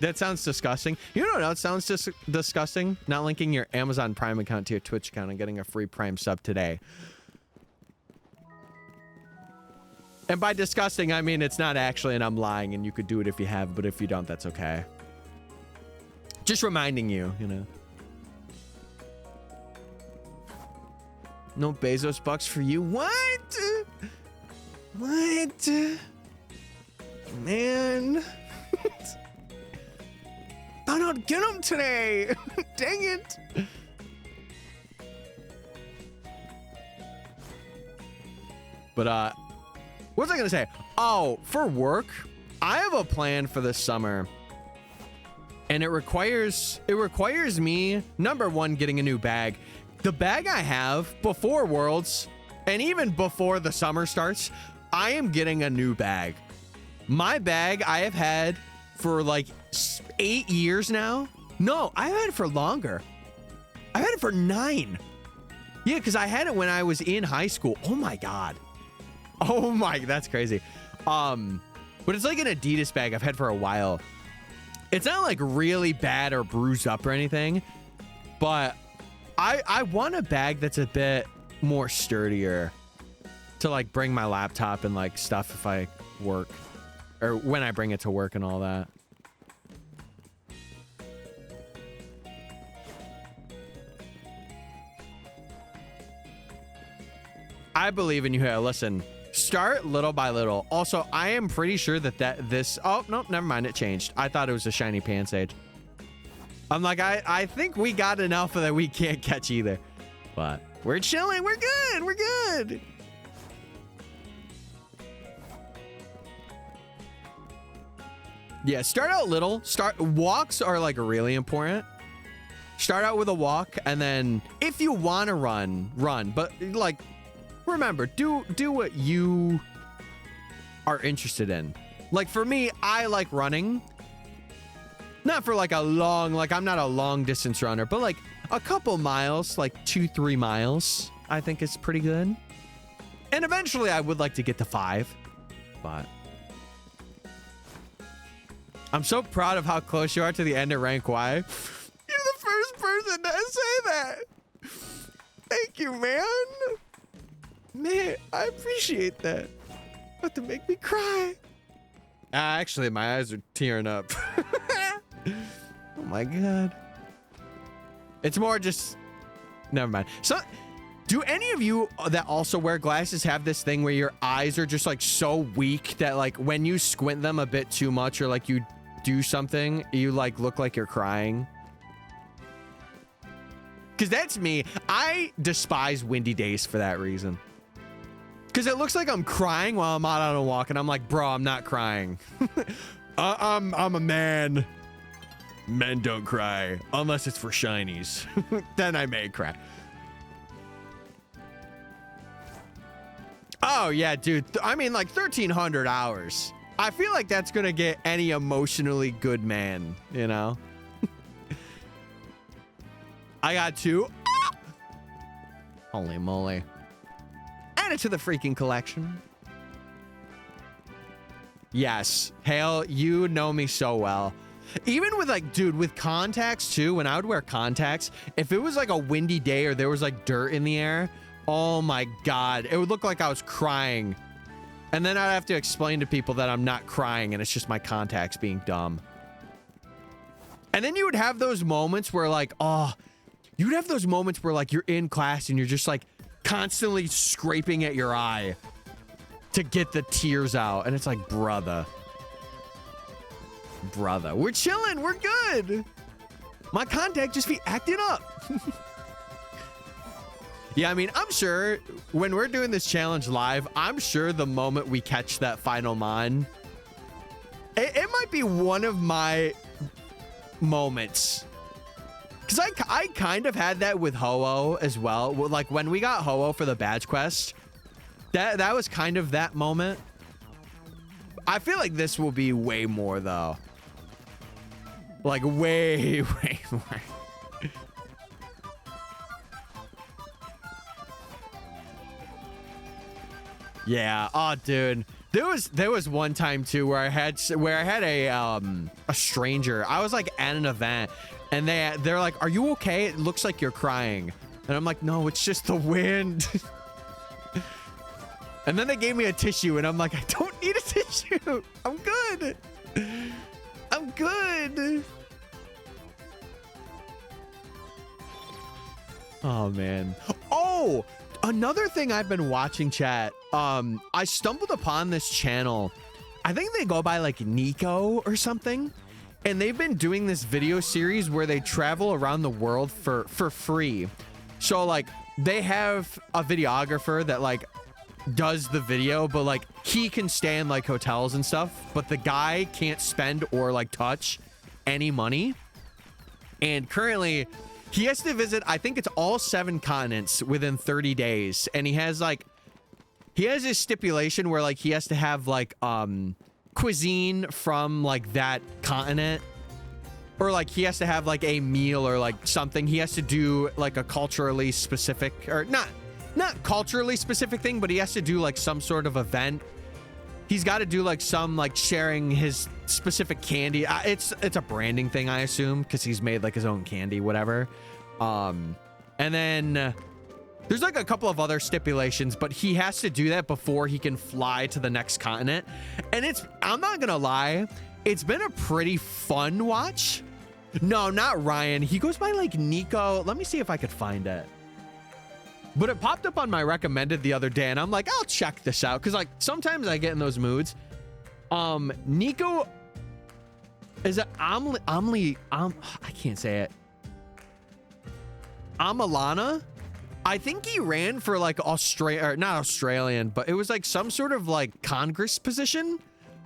That sounds disgusting. You know what else sounds disgusting? Not linking your Amazon Prime account to your Twitch account and getting a free Prime sub today. And by disgusting, I mean it's not actually, and I'm lying, and you could do it if you have, but if you don't, that's okay. Just reminding you, you know. No Bezos bucks for you. What? What? Man. I don't get them today. Dang it. But What was I gonna say? Oh, for work, I have a plan for this summer. And it requires me, number one, getting a new bag. The bag I have before Worlds, and even before the summer starts, I am getting a new bag. My bag I have had for like 8 years now. No, I've had it for longer. I've had it for 9. Yeah, because I had it when I was in high school. Oh my God. Oh my, that's crazy. But it's like an Adidas bag I've had for a while. It's not like really bad or bruised up or anything, but I want a bag that's a bit more sturdier to like bring my laptop and like stuff if I work, or when I bring it to work and all that. I believe in you here. Listen, start little by little. Also, I am pretty sure that this... Oh, no, never mind. It changed. I thought it was a shiny pan sage. I'm like, I think we got enough that we can't catch either. But we're chilling. We're good. We're good. Yeah, start out little. Walks are like really important. Start out with a walk, and then if you want to run. But like... Remember, do what you are interested in. Like for me, I like running. Not for like a long, like I'm not a long distance runner, but like a couple miles, like 2-3 miles, I think is pretty good. And eventually I would like to get to 5, but I'm so proud of how close you are to the end of rank Y. You're the first person to say that. Thank you, man. Man, I appreciate that. About to make me cry. Actually, my eyes are tearing up. Oh my God. It's more just... Never mind. So, do any of you that also wear glasses have this thing where your eyes are just like so weak that like when you squint them a bit too much or like you do something, you like look like you're crying? Because that's me. I despise windy days for that reason. Because it looks like I'm crying while I'm out on a walk, and I'm like, bro, I'm not crying. I'm a man. Men don't cry unless it's for shinies. Then I may cry. Oh yeah, dude. I mean, like 1,300 hours. I feel like that's gonna get any emotionally good man, you know? I got 2. Holy moly. Add it to the freaking collection. Yes. Hale, you know me so well. Even with like, dude, with contacts too, when I would wear contacts, if it was like a windy day or there was like dirt in the air, oh my God, it would look like I was crying. And then I'd have to explain to people that I'm not crying and it's just my contacts being dumb. And then you would have those moments where like, oh, you'd have those moments where like you're in class and you're just like, constantly scraping at your eye to get the tears out, and it's like, brother, we're chilling, we're good. My contact just be acting up. Yeah, I mean, I'm sure when we're doing this challenge live, I'm sure the moment we catch that final mon, it might be one of my moments. Because I kind of had that with Ho-Oh as well. Like when we got Ho-Oh for the badge quest, that was kind of that moment. I feel like this will be way more though. Like way more. Yeah. Oh, dude. There was one time too where I had a stranger. I was like at an event. And they're like, are you okay? It looks like you're crying. And I'm like, no, it's just the wind. And then they gave me a tissue and I'm like, I don't need a tissue. I'm good. I'm good. Oh, man. Oh, another thing I've been watching, chat. I stumbled upon this channel. I think they go by like Nico or something. And they've been doing this video series where they travel around the world for free. So like they have a videographer that like does the video, but like he can stay in like hotels and stuff, but the guy can't spend or like touch any money. And currently he has to visit, I think it's all 7 continents within 30 days. And he has his stipulation where like he has to have like cuisine from like that continent, or like he has to have like a meal or like something. He has to do like a culturally specific, or not culturally specific thing, but he has to do like some sort of event. He's got to do like some like sharing his specific candy. It's a branding thing, I assume, because he's made like his own candy, whatever. And then there's like a couple of other stipulations, but he has to do that before he can fly to the next continent. And I'm not gonna lie, it's been a pretty fun watch. No, not Ryan. He goes by like Nico. Let me see if I could find it. But it popped up on my recommended the other day, and I'm like, I'll check this out, because like sometimes I get in those moods. Nico, is it I can't say it. Amalana? I think he ran for like not Australian, but it was like some sort of like Congress position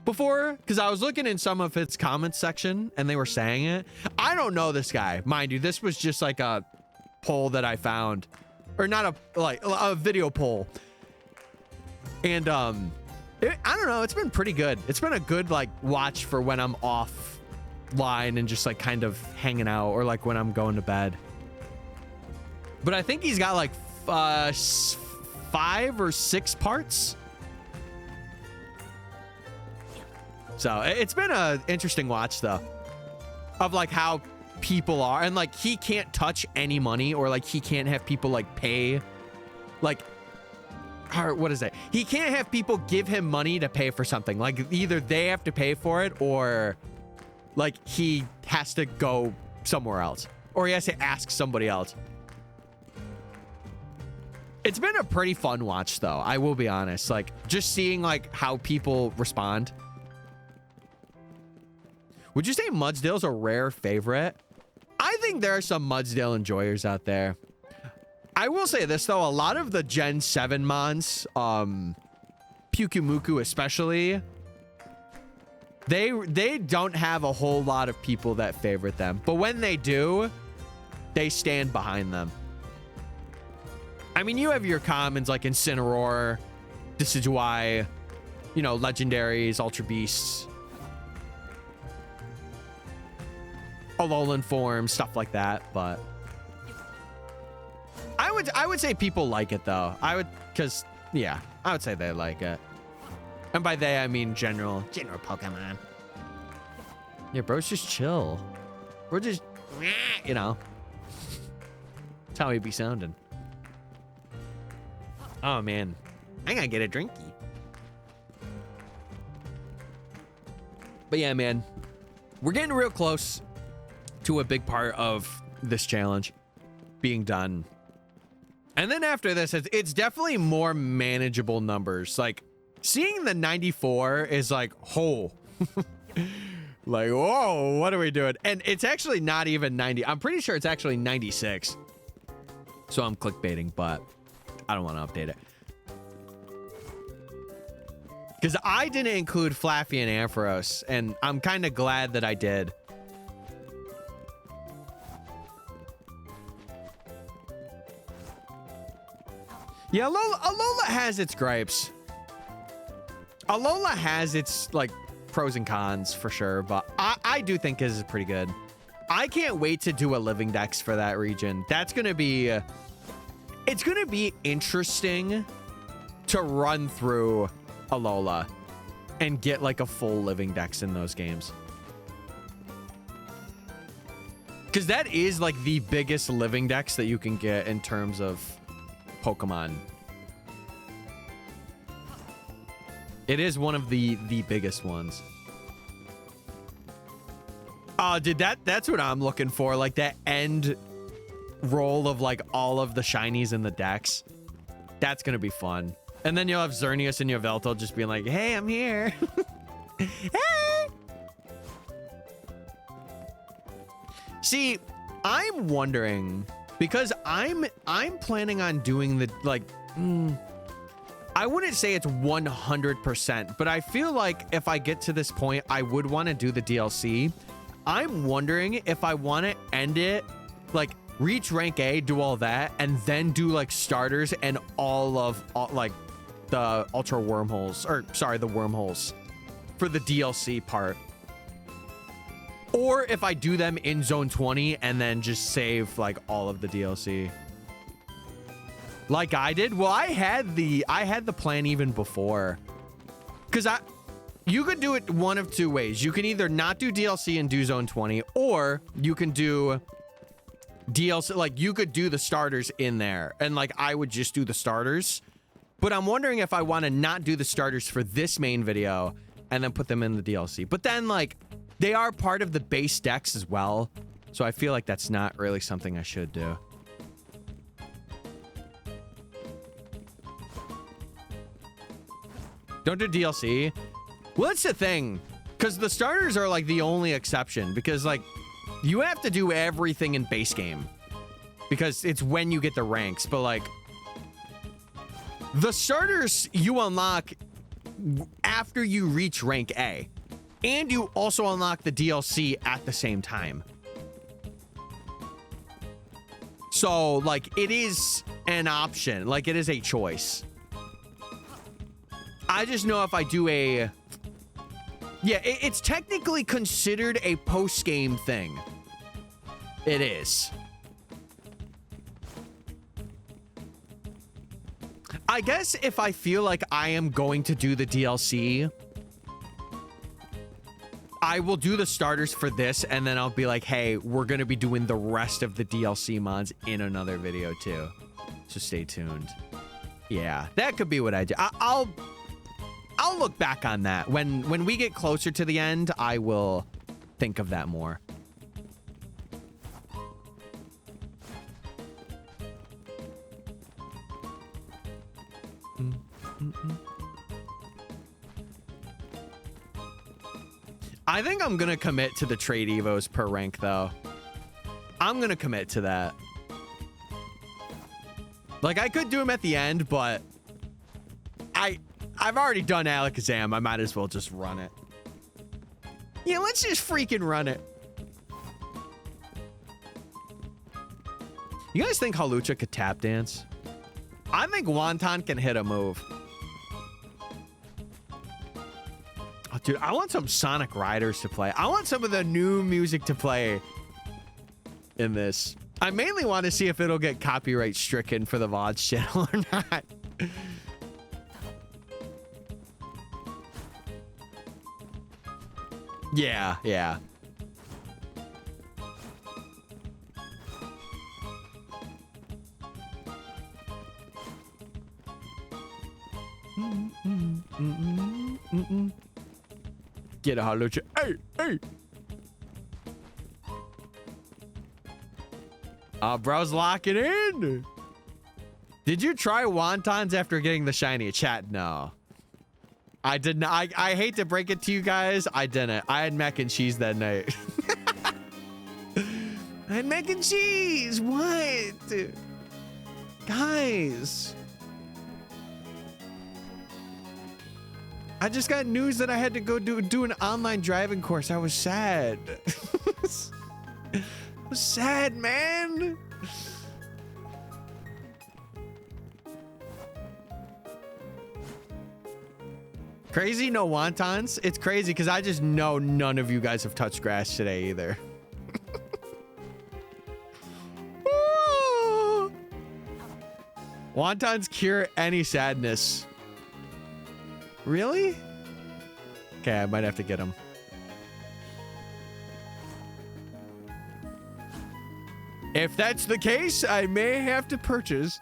before, because I was looking in some of its comments section and they were saying it. I don't know this guy, mind you. This was just like a poll that I found, or not a video poll. And I don't know, it's been pretty good. It's been a good like watch for when I'm offline and just like kind of hanging out, or like when I'm going to bed. But I think he's got like 5 or 6 parts. So it's been an interesting watch though, of like how people are, and like he can't touch any money, or like he can't have people like pay, like, or what is it? He can't have people give him money to pay for something. Like either they have to pay for it, or like he has to go somewhere else, or he has to ask somebody else. It's been a pretty fun watch though, I will be honest. Like just seeing like how people respond. Would you say Mudsdale's a rare favorite? I think there are some Mudsdale enjoyers out there. I will say this though, a lot of the Gen 7 mons, Pyukumuku especially, they don't have a whole lot of people that favorite them. But when they do, they stand behind them. I mean, you have your commons like Incineroar, Decidueye, you know, legendaries, Ultra Beasts, Alolan forms, stuff like that. But I would say people like it though. Because yeah, I would say they like it. And by they, I mean general Pokemon. Yeah, bro's just chill. We're just, you know, that's how he be sounding. Oh man, I gotta get a drinky. But yeah, man, we're getting real close to a big part of this challenge being done. And then after this, it's definitely more manageable numbers. Like seeing the 94 is like, oh, like, whoa, what are we doing? And it's actually not even 90. I'm pretty sure it's actually 96. So I'm clickbaiting, but I don't want to update it. Because I didn't include Flaffy and Ampharos, and I'm kind of glad that I did. Yeah, Alola has its gripes. Alola has its, like, pros and cons for sure, but I do think his is pretty good. I can't wait to do a living dex for that region. That's going to be... it's going to be interesting to run through Alola and get, like, a full living dex in those games. Because that is, like, the biggest living dex that you can get in terms of Pokemon. It is one of the biggest ones. Oh, dude, that's what I'm looking for. Like that end roll of like all of the shinies in the decks. That's gonna be fun. And then you'll have Xerneas and Yveltal just being like, hey, I'm here. Hey. See, I'm wondering, because I'm planning on doing the like I wouldn't say it's 100%, but I feel like if I get to this point, I would want to do the DLC. I'm wondering if I want to end it, like reach rank A, do all that, and then do like starters and all like the ultra wormholes, or sorry, the wormholes for the DLC part. Or if I do them in zone 20 and then just save like all of the DLC. Like I did. Well, I had the plan even before. Cause you could do it one of two ways. You can either not do DLC and do zone 20, or you can do DLC, like you could do the starters in there. And like I would just do the starters. But I'm wondering if I want to not do the starters for this main video and then put them in the DLC. But then like they are part of the base decks as well. So I feel like that's not really something I should do. Don't do DLC. Well, that's the thing. Because the starters are like the only exception. Because like you have to do everything in base game. Because it's when you get the ranks. But like the starters you unlock after you reach rank A. And you also unlock the DLC at the same time. So, like, it is an option. Like, it is a choice. I just know if I do a... Yeah, it's technically considered a post-game thing. It is. I guess if I feel like I am going to do the DLC... I will do the starters for this, and then I'll be like, hey, we're going to be doing the rest of the DLC mods in another video, too. So stay tuned. Yeah, that could be what I do. I'll look back on that. When we get closer to the end, I will think of that more. I think I'm going to commit to the trade evos per rank, though. I'm going to commit to that. Like, I could do them at the end, but I've already done Alakazam. I might as well just run it. Yeah, let's just freaking run it. You guys think Halucha could tap dance? I think Wonton can hit a move. Oh, dude, I want some Sonic Riders to play. I want some of the new music to play in this. I mainly want to see if it'll get copyright stricken for the VODs channel or not. Yeah, yeah. Get a Halucha. Hey, hey. Bro's locking in. Did you try wontons after getting the shiny? Chat, no. I didn't. I hate to break it to you guys. I didn't. I had mac and cheese that night. I had mac and cheese. What? Guys. I just got news that I had to go do an online driving course. I was sad. I was sad, man. Crazy, no wontons? It's crazy because I just know none of you guys have touched grass today either. Wontons cure any sadness. Really? Okay, I might have to get them. If that's the case, I may have to purchase.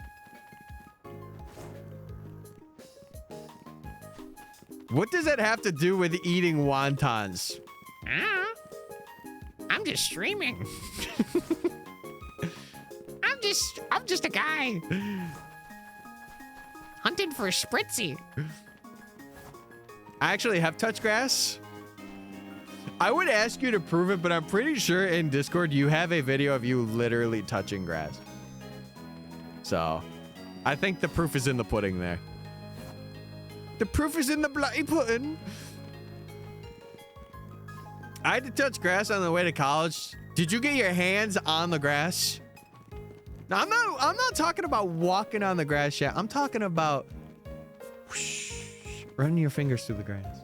What does that have to do with eating wontons? I'm just streaming. I'm just a guy hunting for a Spritzee. I actually have touched grass. I would ask you to prove it, but I'm pretty sure in Discord you have a video of you literally touching grass. So, I think the proof is in the pudding there. The proof is in the bloody pudding. I had to touch grass on the way to college. Did you get your hands on the grass? Now, I'm not talking about walking on the grass yet. I'm talking about whoosh, running your fingers through the grass.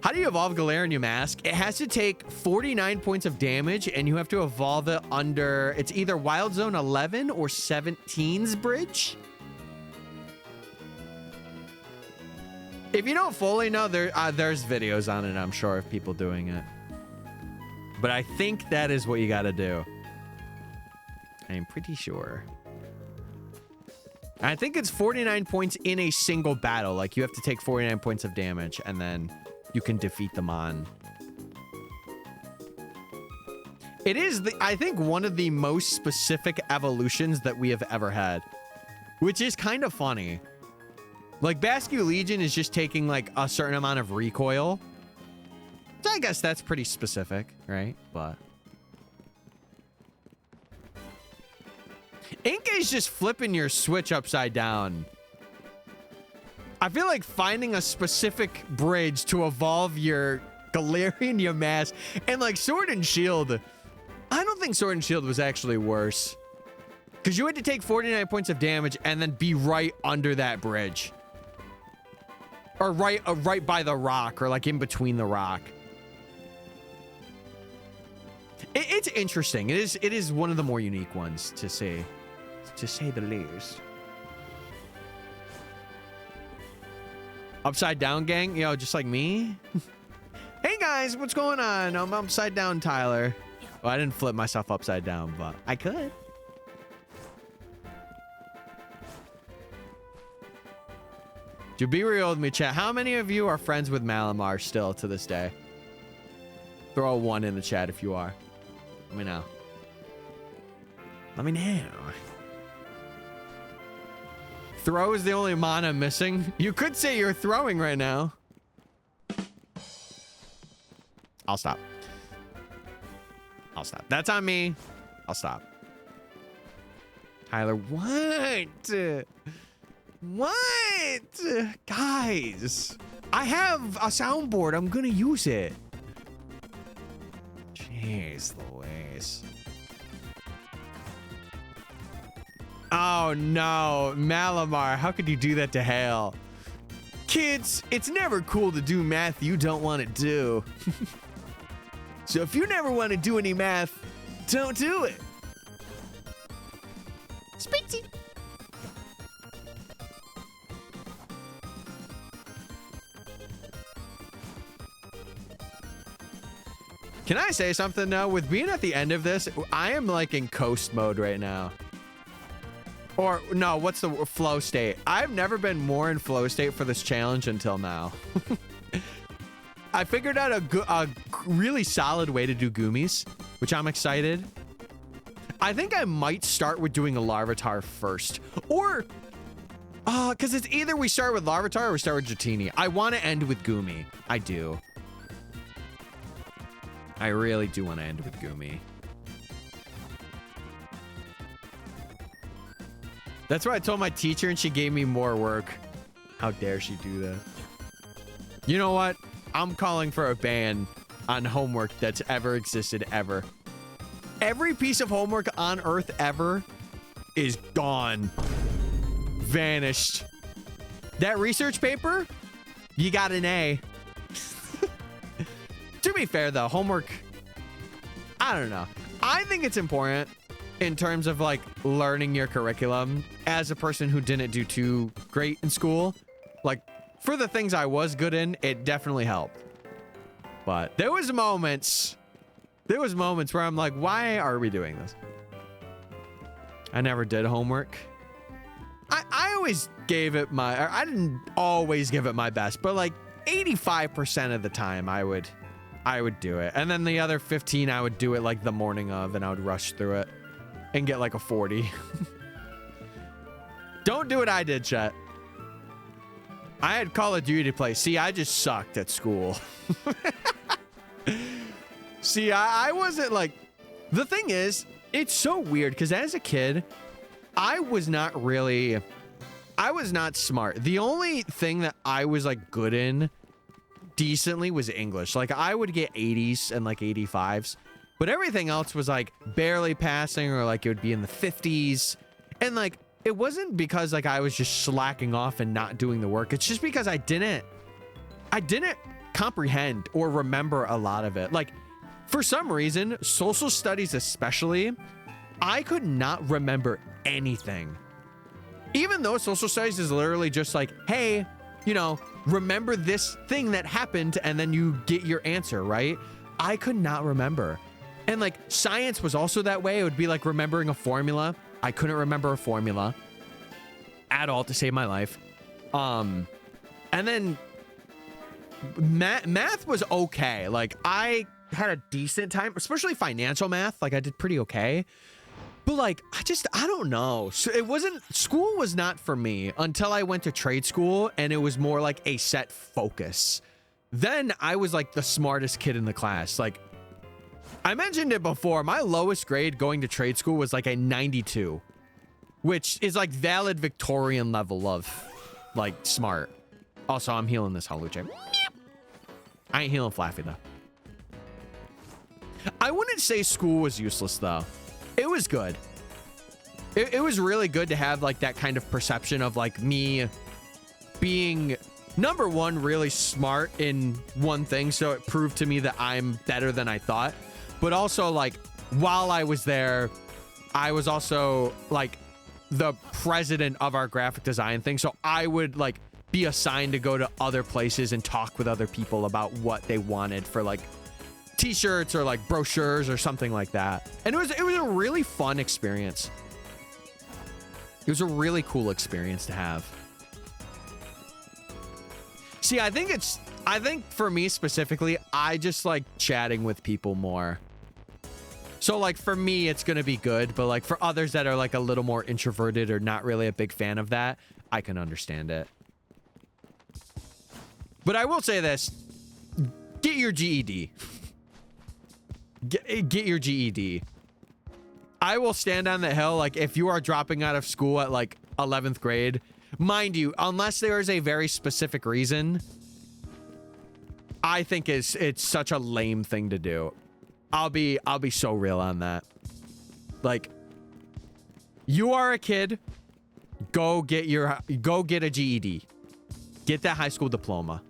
How do you evolve Galarian Mask? It has to take 49 points of damage, and you have to evolve it under, it's either Wild Zone 11 or 17's Bridge. If you don't fully know, there's videos on it, I'm sure, of people doing it. But I think that is what you got to do. I'm pretty sure. I think it's 49 points in a single battle. Like, you have to take 49 points of damage, and then you can defeat them on. It is, I think, one of the most specific evolutions that we have ever had, which is kind of funny. Like, Basque Legion is just taking, like, a certain amount of recoil. So I guess that's pretty specific, right? But Inca is just flipping your switch upside down. I feel like finding a specific bridge to evolve your Galarian Yamask and like Sword and Shield. I don't think Sword and Shield was actually worse, because you had to take 49 points of damage and then be right under that bridge, or right by the rock, or like in between the rock. It's interesting. It is one of the more unique ones, to say the least. Upside down gang, you know, just like me. Hey guys, what's going on? I'm upside down, Tyler. Well, I didn't flip myself upside down, but I could. To be real with me, chat, how many of you are friends with Malamar still to this day? Throw a 1 in the chat if you are. Let me know. Let me know. Throw is the only mana missing. You could say you're throwing right now. I'll stop. I'll stop. That's on me. I'll stop. Tyler, what? What? Guys, I have a soundboard. I'm gonna use it. Jeez Louise. Oh no, Malamar, how could you do that to Hale? Kids, it's never cool to do math you don't want to do. So if you never want to do any math, don't do it. Spritzee. Can I say something now? With being at the end of this, I am like in coast mode right now. Or no, what's the flow state? I've never been more in flow state for this challenge until now. I figured out a really solid way to do Goomies, which I'm excited. I think I might start with doing a Larvitar first, or because it's either we start with Larvitar or we start with Dratini. I want to end with Goomy. I do. I really do want to end with Goomy. That's what I told my teacher, and she gave me more work. How dare she do that? You know what? I'm calling for a ban on homework that's ever existed ever. Every piece of homework on Earth ever is gone. Vanished. That research paper, you got an A. To be fair, though, homework, I don't know. I think it's important in terms of like learning your curriculum as a person who didn't do too great in school. Like, for the things I was good in, it definitely helped. But there was moments where I'm like, why are we doing this? I never did homework. I always gave it I didn't always give it my best, but like 85% of the time I would do it. And then the other 15, I would do it like the morning of, and I would rush through it and get like a 40. Don't do what I did, chat. I had Call of Duty to play. See, I just sucked at school. See, I wasn't like... The thing is, it's so weird, because as a kid, I was not really I was not smart. The only thing that I was like good in decently was English. Like I would get 80s and like 85s, but everything else was like barely passing, or like it would be in the 50s. And like it wasn't because like I was just slacking off and not doing the work. It's just because I didn't comprehend or remember a lot of it. Like for some reason, social studies especially, I could not remember anything. Even though social studies is literally just like, hey, you know, remember this thing that happened and then you get your answer, right? I could not remember. And like science was also that way. It would be like remembering a formula. I couldn't remember a formula at all to save my life. And then math was okay. Like I had a decent time, especially financial math. Like I did pretty okay. But like, I don't know. So school was not for me until I went to trade school and it was more like a set focus. Then I was like the smartest kid in the class. Like I mentioned it before, my lowest grade going to trade school was like a 92, which is like valid Victorian level of like smart. Also, I'm healing this Hollow Chip. I ain't healing Flaffy though. I wouldn't say school was useless though. It was good. It was really good to have like that kind of perception of like me being number one, really smart in one thing. So it proved to me that I'm better than I thought. But also like while I was there, I was also like the president of our graphic design thing. So I would like be assigned to go to other places and talk with other people about what they wanted for like t-shirts or like brochures or something like that. And it was a really fun experience. It was a really cool experience to have. See, I think for me specifically, I just like chatting with people more. So like for me, it's going to be good, but like for others that are like a little more introverted or not really a big fan of that, I can understand it. But I will say this, get your GED. Get your GED. I will stand on the hill. Like if you are dropping out of school at like 11th grade, mind you, unless there is a very specific reason, I think it's such a lame thing to do. I'll be so real on that. Like you are a kid, go get a GED. Get that high school diploma.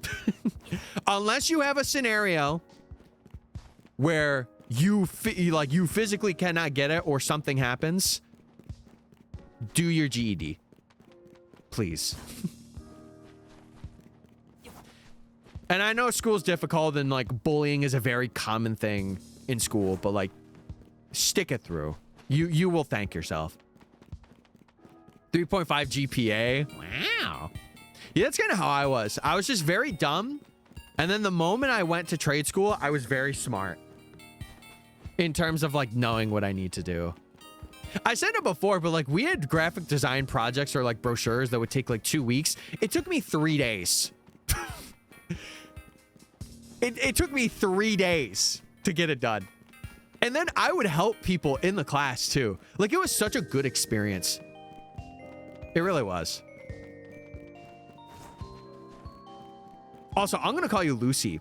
Unless you have a scenario where you physically cannot get it or something happens, do your GED, please. And I know school's difficult and like bullying is a very common thing in school, but like stick it through. You will thank yourself. 3.5 GPA. Wow. Yeah, that's kind of how I was. I was just very dumb. And then the moment I went to trade school, I was very smart in terms of like knowing what I need to do. I said it before, but like we had graphic design projects or like brochures that would take like 2 weeks. It took me 3 days. It took me 3 days to get it done. And then I would help people in the class too. Like it was such a good experience. It really was. Also, I'm going to call you Lucy.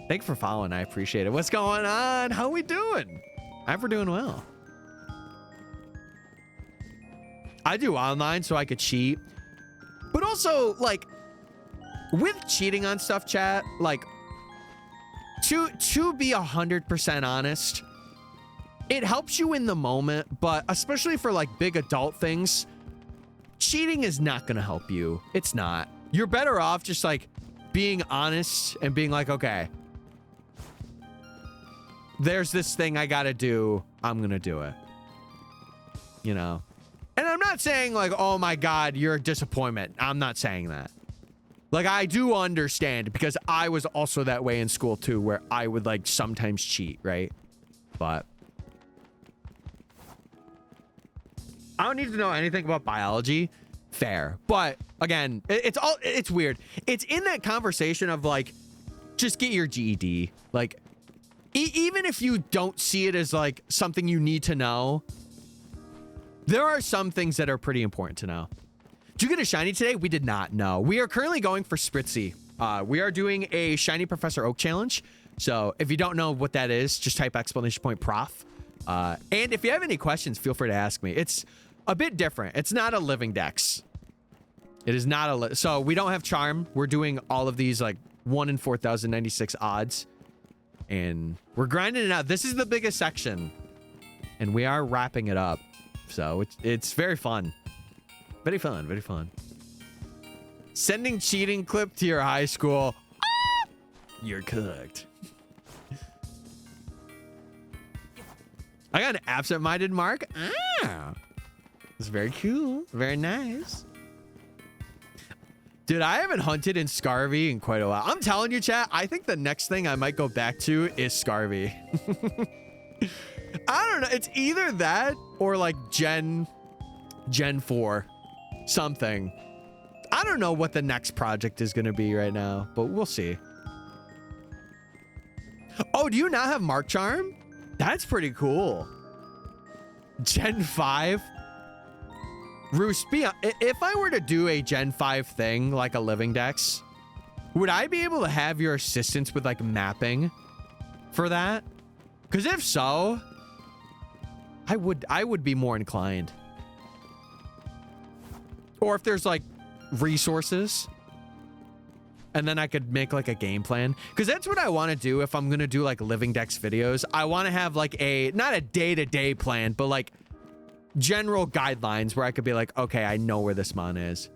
Thanks for following. I appreciate it. What's going on? How we doing? I hope we're doing well. I do online so I could cheat. But also, like, with cheating on stuff, chat, like, to be 100% honest, it helps you in the moment, but especially for, like, big adult things, cheating is not going to help you. It's not. You're better off just, like, being honest and being like, okay, there's this thing I gotta do. I'm gonna do it. You know? And I'm not saying like, oh my God, you're a disappointment. I'm not saying that. Like, I do understand because I was also that way in school too, where I would like sometimes cheat, right? But I don't need to know anything about biology. Fair. But again, it's weird. It's in that conversation of like, just get your GED. Like, even if you don't see it as like something you need to know, there are some things that are pretty important to know. Did you get a shiny today? We did not. No, we are currently going for Spritzee. We are doing a shiny Professor Oak challenge. So if you don't know what that is, just type !prof. And if you have any questions, feel free to ask me. It's a bit different. It's not a living dex. It is not a so we don't have charm. We're doing all of these like 1 in 4,096 odds, and we're grinding it out. This is the biggest section, and we are wrapping it up. So it's very fun. Very fun. Very fun. Sending cheating clip to your high school. Ah! You're cooked. I got an absent-minded mark. Ah, it's very cool. Very nice. Dude, I haven't hunted in Scarvy in quite a while. I'm telling you, chat, I think the next thing I might go back to is Scarvy. I don't know. It's either that or like Gen 4. Something. I don't know what the next project is going to be right now, but we'll see. Oh, do you not have Mark Charm? That's pretty cool. Gen 5. Roos, if I were to do a Gen 5 thing, like a living dex, would I be able to have your assistance with like mapping for that? Because if so, I would be more inclined. Or if there's like resources, and then I could make like a game plan, because that's what I want to do if I'm gonna do like living dex videos. I want to have like not a day-to-day plan, but like general guidelines where I could be like, okay, I know where this mon is.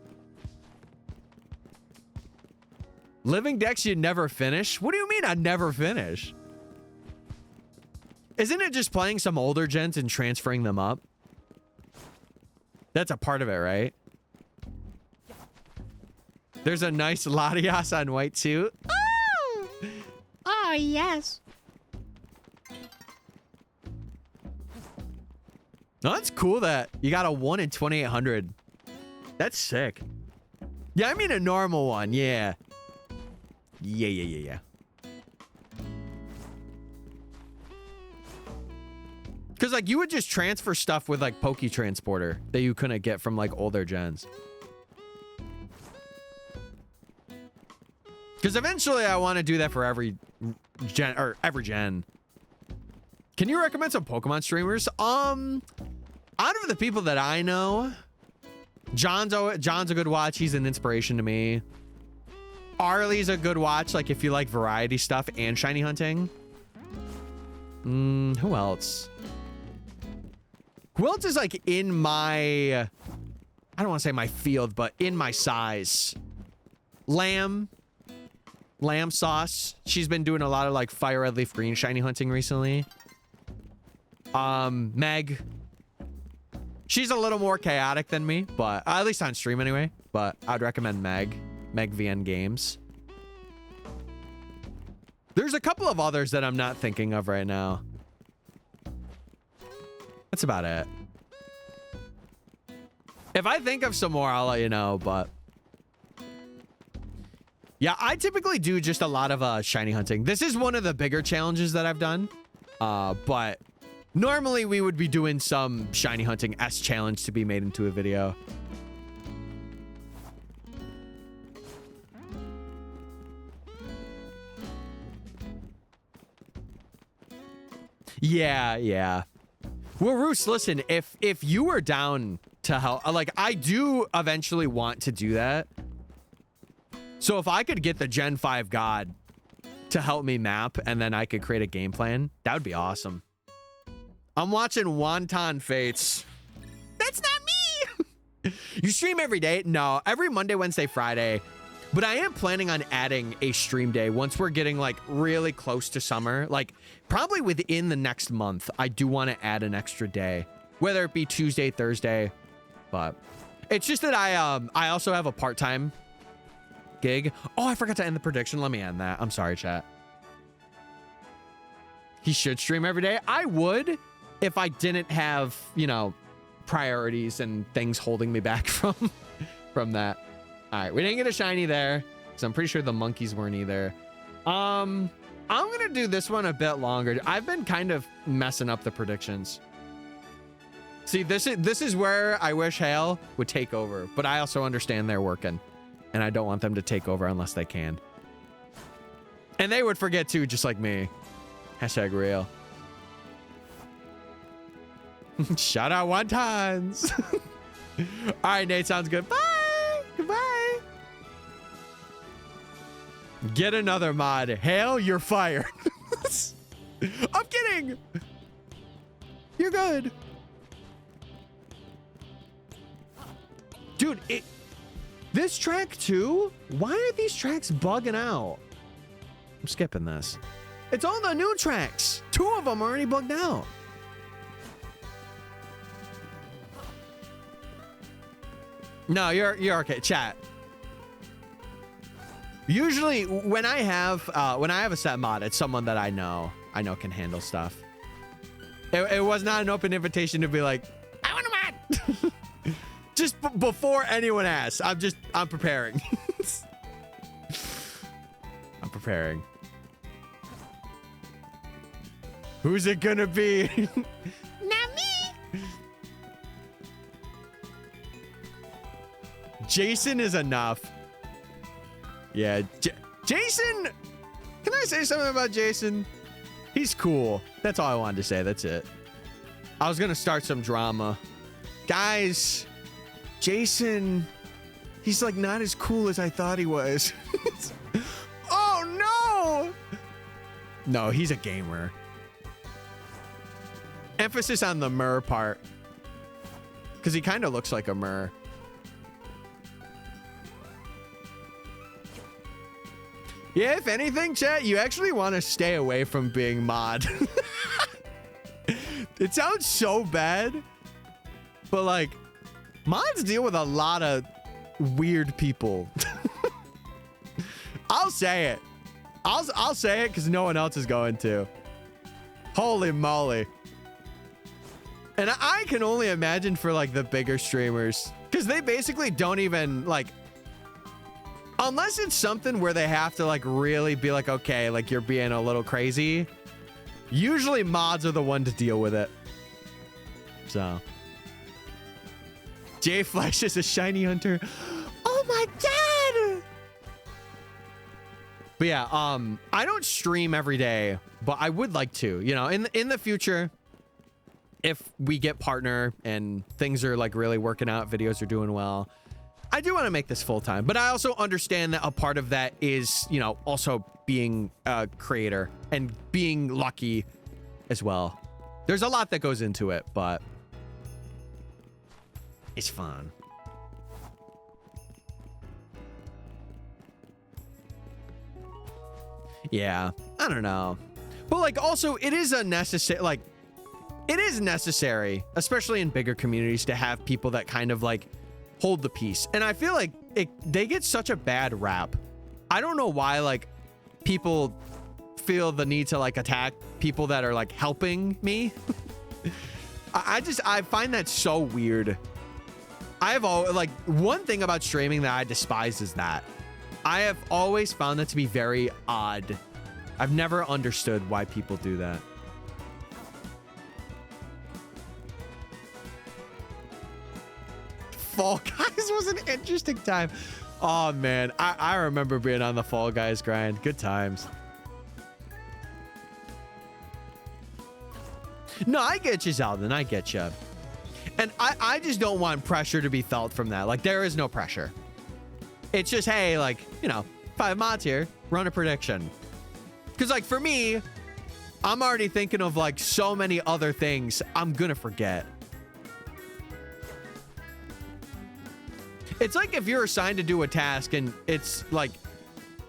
Living dex you never finish? What do you mean I never finish? Isn't it just playing some older gens and transferring them up? That's a part of it, right? There's a nice Latias on white too. Oh, oh yes. No, that's cool that you got a 1 in 2,800. That's sick. Yeah, I mean a normal one. Yeah. Yeah. Because like you would just transfer stuff with like Poke Transporter that you couldn't get from like older gens. Because eventually I want to do that for every gen or every gen. Can you recommend some Pokemon streamers? Out of the people that I know, John's a good watch. He's an inspiration to me. Arlie's a good watch, like if you like variety stuff and shiny hunting. Who else? Who else is like in my, I don't want to say my field, but in my size? Lamb Sauce. She's been doing a lot of like Fire Red Leaf Green shiny hunting recently. Meg. She's a little more chaotic than me, but at least on stream anyway. But I'd recommend Meg VN Games. There's a couple of others that I'm not thinking of right now. That's about it. If I think of some more, I'll let you know, but yeah, I typically do just a lot of shiny hunting. This is one of the bigger challenges that I've done. But normally we would be doing some shiny hunting S challenge to be made into a video. Yeah. Well, Roos, listen, if you were down to help, like I do eventually want to do that. So if I could get the Gen 5 God to help me map and then I could create a game plan, that would be awesome. I'm watching Wonton Fates. That's not me. You stream every day? No, every Monday, Wednesday, Friday. But I am planning on adding a stream day once we're getting like really close to summer. Like probably within the next month, I do want to add an extra day, whether it be Tuesday, Thursday. But it's just that I also have a part-time gig. Oh, I forgot to end the prediction. Let me end that. I'm sorry, chat. He should stream every day. I would if I didn't have, you know, priorities and things holding me back from that. All right, we didn't get a shiny there, so I'm pretty sure the monkeys weren't either. I'm gonna do this one a bit longer. I've been kind of messing up the predictions. See, this is where I wish Hale would take over, but I also understand they're working, and I don't want them to take over unless they can. And they would forget too, just like me. Hashtag real. Shout out wontons. All right, Nate, sounds good. Bye. Goodbye. Get another mod. Hale, you're fired. I'm kidding. You're good. Dude, this track too? Why are these tracks bugging out? I'm skipping this. It's all the new tracks. 2 of them already bugged out. No, you're okay. Chat. Usually when I have a set mod, it's someone that I know can handle stuff. It was not an open invitation to be like, I want a mod. Just before anyone asks, I'm preparing. I'm preparing. Who's it gonna be? Not me. Jason is enough. Yeah, Jason. Can I say something about Jason? He's cool. That's all I wanted to say. That's it. I was gonna start some drama, guys. Jason, he's like not as cool as I thought he was. Oh no! No, he's a gamer. Emphasis on the mer part, because he kind of looks like a mer. Yeah, if anything, chat, you actually want to stay away from being mod. It sounds so bad, but like, mods deal with a lot of weird people. I'll say it. I'll say it because no one else is going to. Holy moly. And I can only imagine for like the bigger streamers, because they basically don't even like, unless it's something where they have to like really be like, okay, like you're being a little crazy. Usually mods are the one to deal with it. So. J Flash is a shiny hunter. Oh my god. But yeah, I don't stream every day, but I would like to, you know, in the future, if we get partner and things are like really working out, videos are doing well, I do want to make this full time, but I also understand that a part of that is, you know, also being a creator and being lucky as well. There's a lot that goes into it, but it's fun. Yeah, I don't know. But like also it is a necessary, like it is necessary, especially in bigger communities, to have people that kind of like hold the peace. And I feel like they get such a bad rap. I don't know why like people feel the need to like attack people that are like helping me. I find that so weird. I have like one thing about streaming that I despise is that I have always found that to be very odd. I've never understood why people do that. Fall Guys was an interesting time. Oh man, I remember being on the Fall Guys grind. Good times. No, I get you, Zeldin. I get you. And I just don't want pressure to be felt from that. Like, there is no pressure. It's just, hey, like, you know, 5 mods here, run a prediction. Because, like, for me, I'm already thinking of, like, so many other things I'm gonna forget. It's like if you're assigned to do a task and it's, like,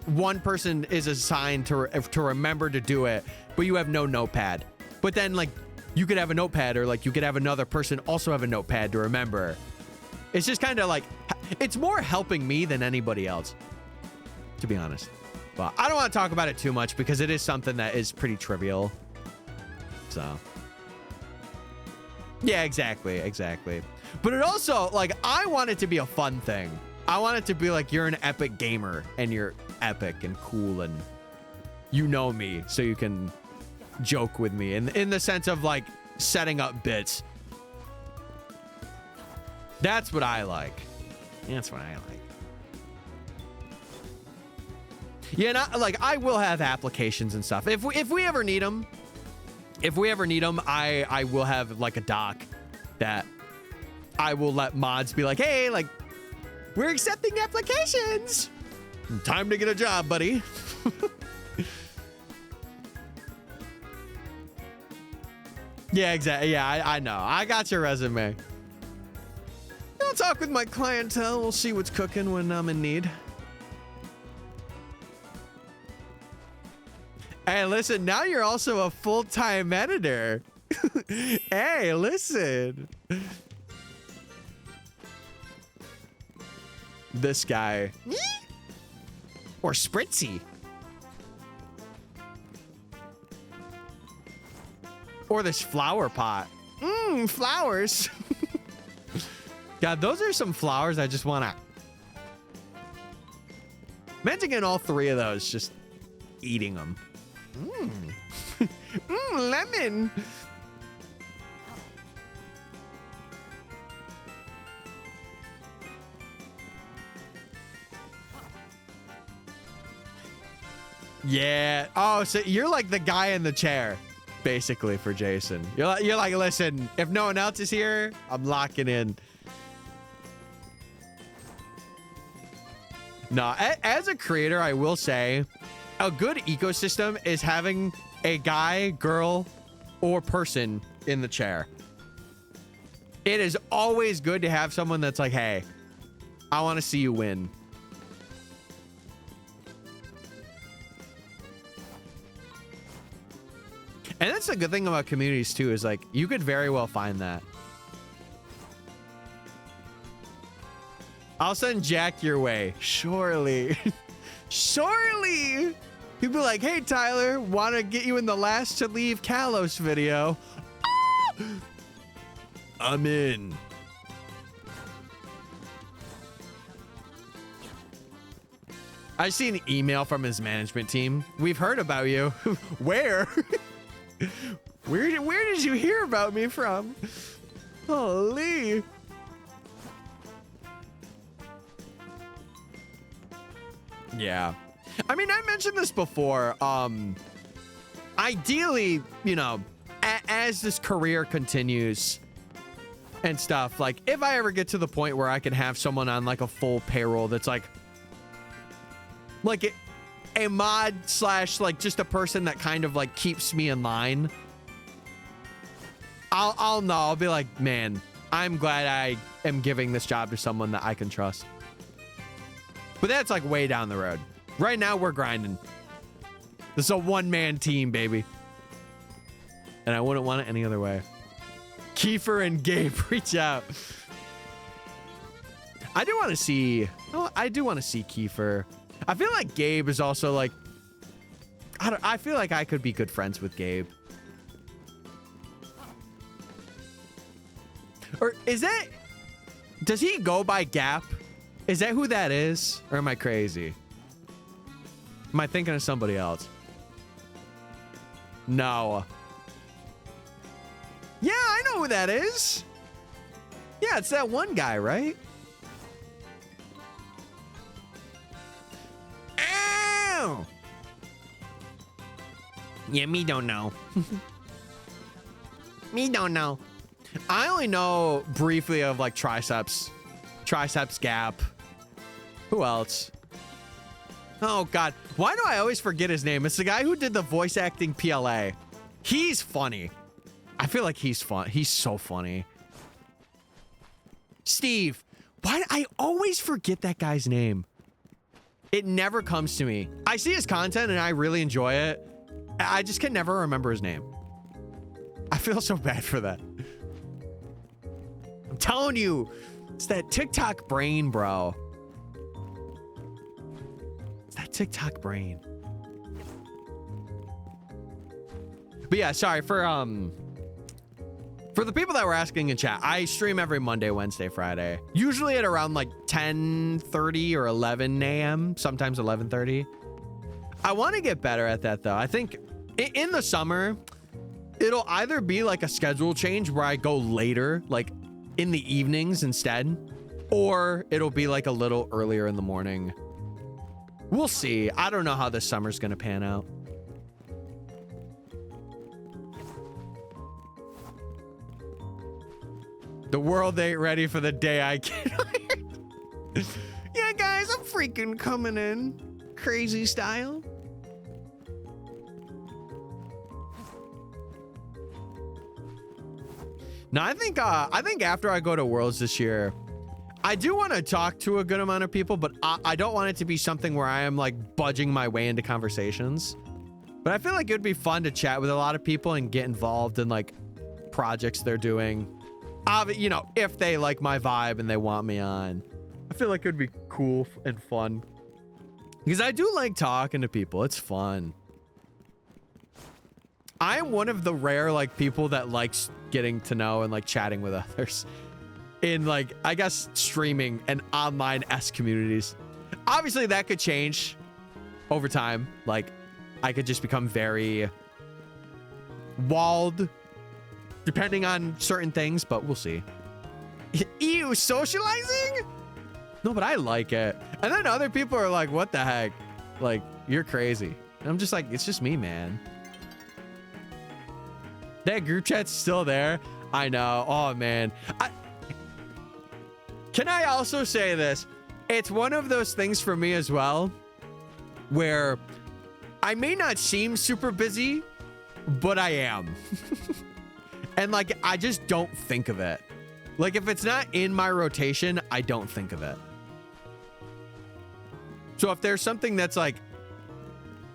one person is assigned to remember to do it, but you have no notepad. But then, like, you could have a notepad, or like you could have another person also have a notepad to remember. It's just kind of like, it's more helping me than anybody else, to be honest. But I don't want to talk about it too much because it is something that is pretty trivial. So yeah, exactly. But it also, like, I want it to be a fun thing. I want it to be like you're an epic gamer and you're epic and cool and you know me, so you can joke with me in the sense of like setting up bits. That's what I like. That's what I like. Yeah, not like I will have applications and stuff. If we ever need them, I will have like a doc that I will let mods be like, hey, like we're accepting applications. Time to get a job, buddy. Yeah, exactly. Yeah, I know. I got your resume. I'll talk with my clientele. We'll see what's cooking when I'm in need. Hey, listen, now you're also a full-time editor. Hey, listen. This guy. Or Spritzee. Or this flower pot. Mmm, flowers. God, those are some flowers I just want to... Imagine getting all three of those, just eating them. Mmm. Mmm, lemon. Yeah. Oh, so you're like the guy in the chair, basically, for Jason. You're like, listen, if no one else is here, I'm locking in. No, as a creator, I will say a good ecosystem is having a guy, girl, or person in the chair. It is always good to have someone that's like, hey, I want to see you win. And that's the good thing about communities too, is like you could very well find that. I'll send Jack your way. Surely. Surely. He'd be like, hey, Tyler, want to get you in the last to leave Kalos video. Ah! I'm in. I see an email from his management team. We've heard about you. Where? Where did you hear about me from? Holy. Yeah. I mean, I mentioned this before. Ideally, you know, as this career continues and stuff, like if I ever get to the point where I can have someone on like a full payroll that's like a mod slash like just a person that kind of like keeps me in line, I'll know. I'll be like, man, I'm glad I am giving this job to someone that I can trust. But that's like way down the road. Right now we're grinding. This is a one-man team, baby. And I wouldn't want it any other way. Kiefer and Gabe, reach out. I do want to see Kiefer. I feel like Gabe is also like, I feel like I could be good friends with Gabe. Or is that, does he go by Gap? Is that who that is? Or am I crazy? Am I thinking of somebody else? No. Yeah, I know who that is. Yeah, it's that one guy, right? Ow! Yeah, me don't know. Me don't know. I only know briefly of like Triceps Gap. Who else? Oh God, why do I always forget his name? It's the guy who did the voice acting PLA. He's funny. I feel like he's fun. He's so funny. Steve. Why do I always forget that guy's name? It never comes to me. I see his content and I really enjoy it. I just can never remember his name. I feel so bad for that. I'm telling you, it's that TikTok brain, bro. It's that TikTok brain. But yeah, sorry for the people that were asking in chat. I stream every Monday, Wednesday, Friday. Usually at around like 10:30 or 11 a.m. Sometimes 11:30. I want to get better at that though. I think in the summer, it'll either be like a schedule change where I go later, like in the evenings instead, or it'll be like a little earlier in the morning. We'll see. I don't know how this summer's gonna pan out. The world ain't ready for the day I get hired. Yeah, guys, I'm freaking coming in crazy style. No, I think after I go to Worlds this year, I do want to talk to a good amount of people, but I don't want it to be something where I am like budging my way into conversations. But I feel like it would be fun to chat with a lot of people and get involved in like projects they're doing. You know, if they like my vibe and they want me on. I feel like it would be cool and fun. Because I do like talking to people. It's fun. I am one of the rare like people that likes getting to know and like chatting with others in like, I guess, streaming and online-esque communities. Obviously that could change over time. Like I could just become very walled depending on certain things, but we'll see. Ew, socializing? No, but I like it. And then other people are like, what the heck? Like, you're crazy. And I'm just like, it's just me, man. That group chat's still there. I know. Oh, man. Can I also say this? It's one of those things for me as well, where I may not seem super busy, but I am. And like, I just don't think of it. Like if it's not in my rotation, I don't think of it. So if there's something that's like,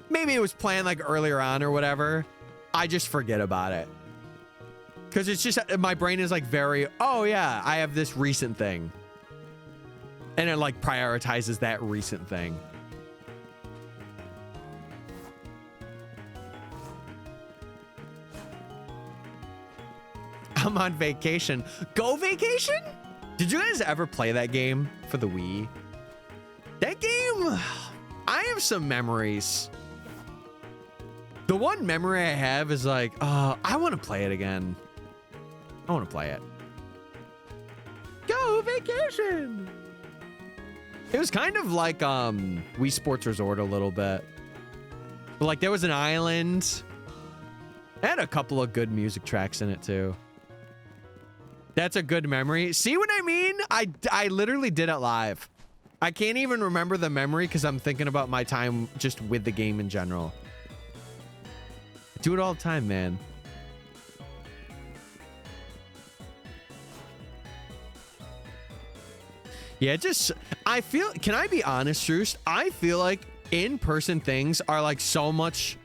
maybe it was planned like earlier on or whatever, I just forget about it. Cause it's just, my brain is like very, oh yeah, I have this recent thing. And it like prioritizes that recent thing. I'm on vacation. Go vacation? Did you guys ever play that game for the Wii? That game, I have some memories. The one memory I have is like, I want to play it again. I want to play it. Go vacation. It was kind of like Wii Sports Resort a little bit. But like there was an island. It had a couple of good music tracks in it too. That's a good memory. See what I mean? I literally did it live. I can't even remember the memory because I'm thinking about my time just with the game in general. I do it all the time, man. Yeah, just, I feel, can I be honest, Roost? I feel like in-person things are like so much,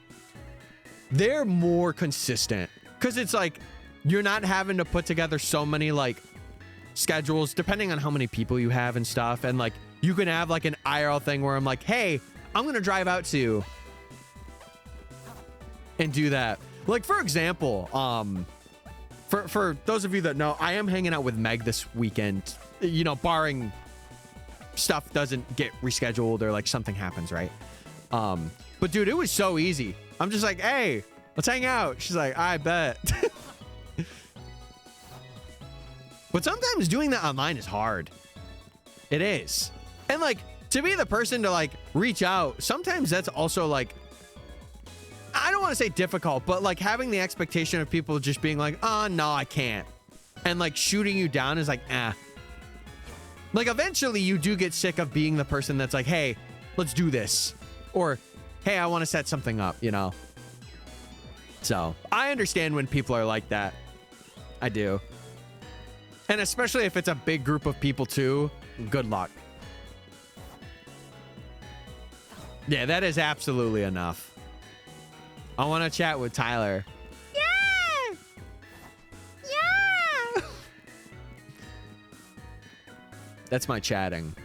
they're more consistent. Because it's like, you're not having to put together so many like schedules depending on how many people you have and stuff. And like, you can have like an IRL thing where I'm like, hey, I'm going to drive out to you and do that. Like, for example, for those of you that know, I am hanging out with Meg this weekend, you know, barring stuff doesn't get rescheduled or like something happens, right? But dude, it was so easy. I'm just like, hey, let's hang out. She's like, I bet. But sometimes doing that online is hard. It is. And like, to be the person to like reach out, sometimes that's also like, I don't want to say difficult, but like having the expectation of people just being like, oh, no, I can't. And like shooting you down is like, Like eventually you do get sick of being the person that's like, hey, let's do this. Or, hey, I want to set something up, you know? So I understand when people are like that. I do. And especially if it's a big group of people too, good luck. Yeah, that is absolutely enough. I want to chat with Tyler. Yeah! Yeah! That's my chatting.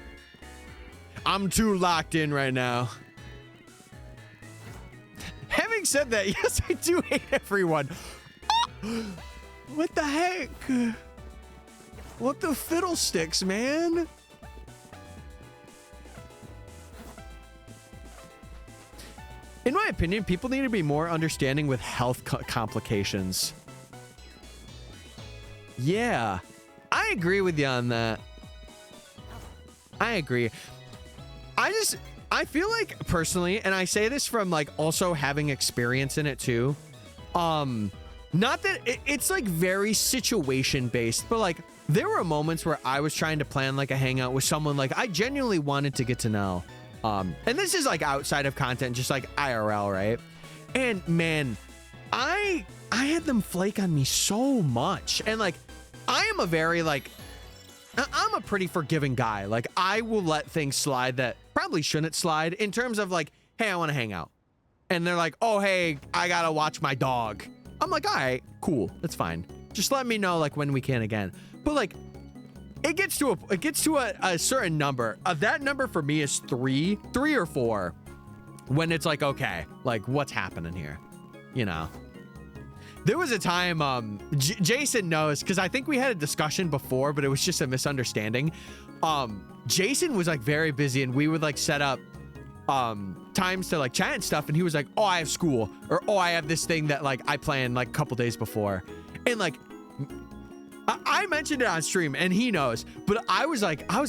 I'm too locked in right now. Having said that, yes, I do hate everyone. What the heck? What the fiddlesticks, man? In my opinion, people need to be more understanding with health complications. Yeah. I agree with you on that. I agree. I feel like personally, and I say this from like also having experience in it too. Not that it's like very situation based, but like there were moments where I was trying to plan like a hangout with someone like I genuinely wanted to get to know. And this is like outside of content, just like IRL, right? And man, I had them flake on me so much. And like I am a very like I'm a pretty forgiving guy. Like I will let things slide that probably shouldn't slide in terms of like, hey, I want to hang out. And they're like, oh, hey, I gotta watch my dog. I'm like, all right, cool, that's fine. Just let me know like when we can again. But like, it gets to a certain number. That number for me is three or four. When it's like, okay, like what's happening here, you know? There was a time, Jason knows, because I think we had a discussion before, but it was just a misunderstanding. Jason was like very busy, and we would like set up times to like chat and stuff, and he was like, oh, I have school, or oh, I have this thing that like I planned like a couple days before. And like I mentioned it on stream and he knows, but I was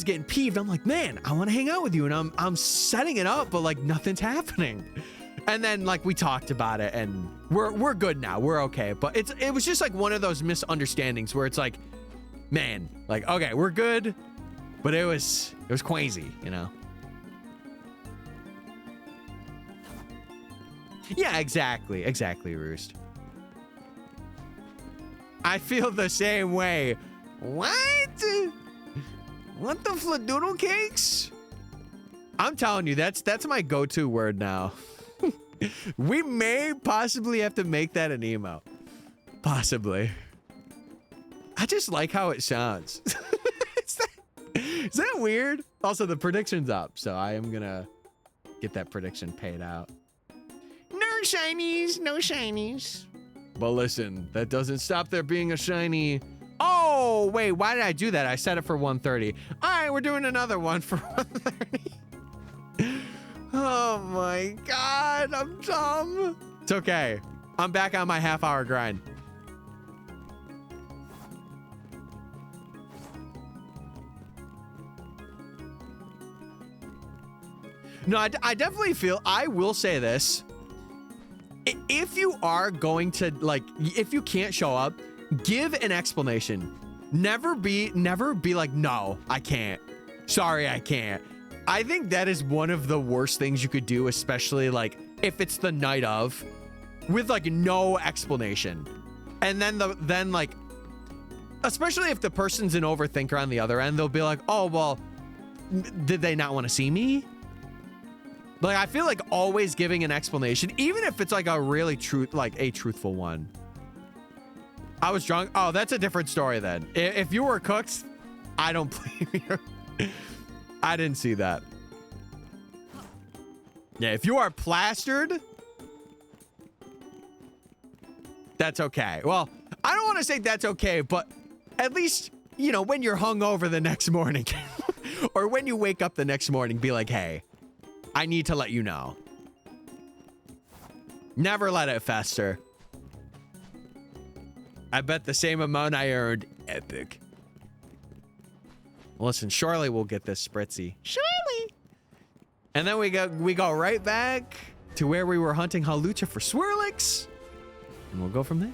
getting peeved. I'm like, man, I want to hang out with you, and I'm setting it up, but like nothing's happening. And then like we talked about it, and we're good now, we're okay. But it was just like one of those misunderstandings where it's like, man, like, okay, we're good, but it was crazy, you know? Yeah, exactly, Roost. I feel the same way. What? What the fladoodle cakes? I'm telling you, that's my go-to word now. We may possibly have to make that an emo. Possibly. I just like how it sounds. Is that weird? Also, the prediction's up, so I am gonna get that prediction paid out. No shinies, no shinies. But listen, that doesn't stop there being a shiny. Oh, wait, why did I do that? I set it for 130. All right, we're doing another one for 130. Oh my God, I'm dumb. It's okay. I'm back on my half-hour grind. No, I definitely feel, I will say this. If you are going to, like, if you can't show up, give an explanation. Never be like, no, I can't. Sorry, I can't. I think that is one of the worst things you could do, especially like if it's the night of, with like no explanation. And then like, especially if the person's an overthinker on the other end, they'll be like, oh, well, did they not want to see me? Like, I feel like always giving an explanation, even if it's like a really truthful one. I was drunk. Oh, that's a different story then. If you were cooked, I don't blame you. I didn't see that. Yeah, if you are plastered, that's okay. Well, I don't want to say that's okay, but at least, you know, when you're hungover the next morning or when you wake up the next morning, be like, hey, I need to let you know. Never let it fester. I bet the same amount I earned. Epic. Listen, surely we'll get this Spritzee. Surely. And then we go right back to where we were hunting Halucha for Swirlix. And we'll go from there.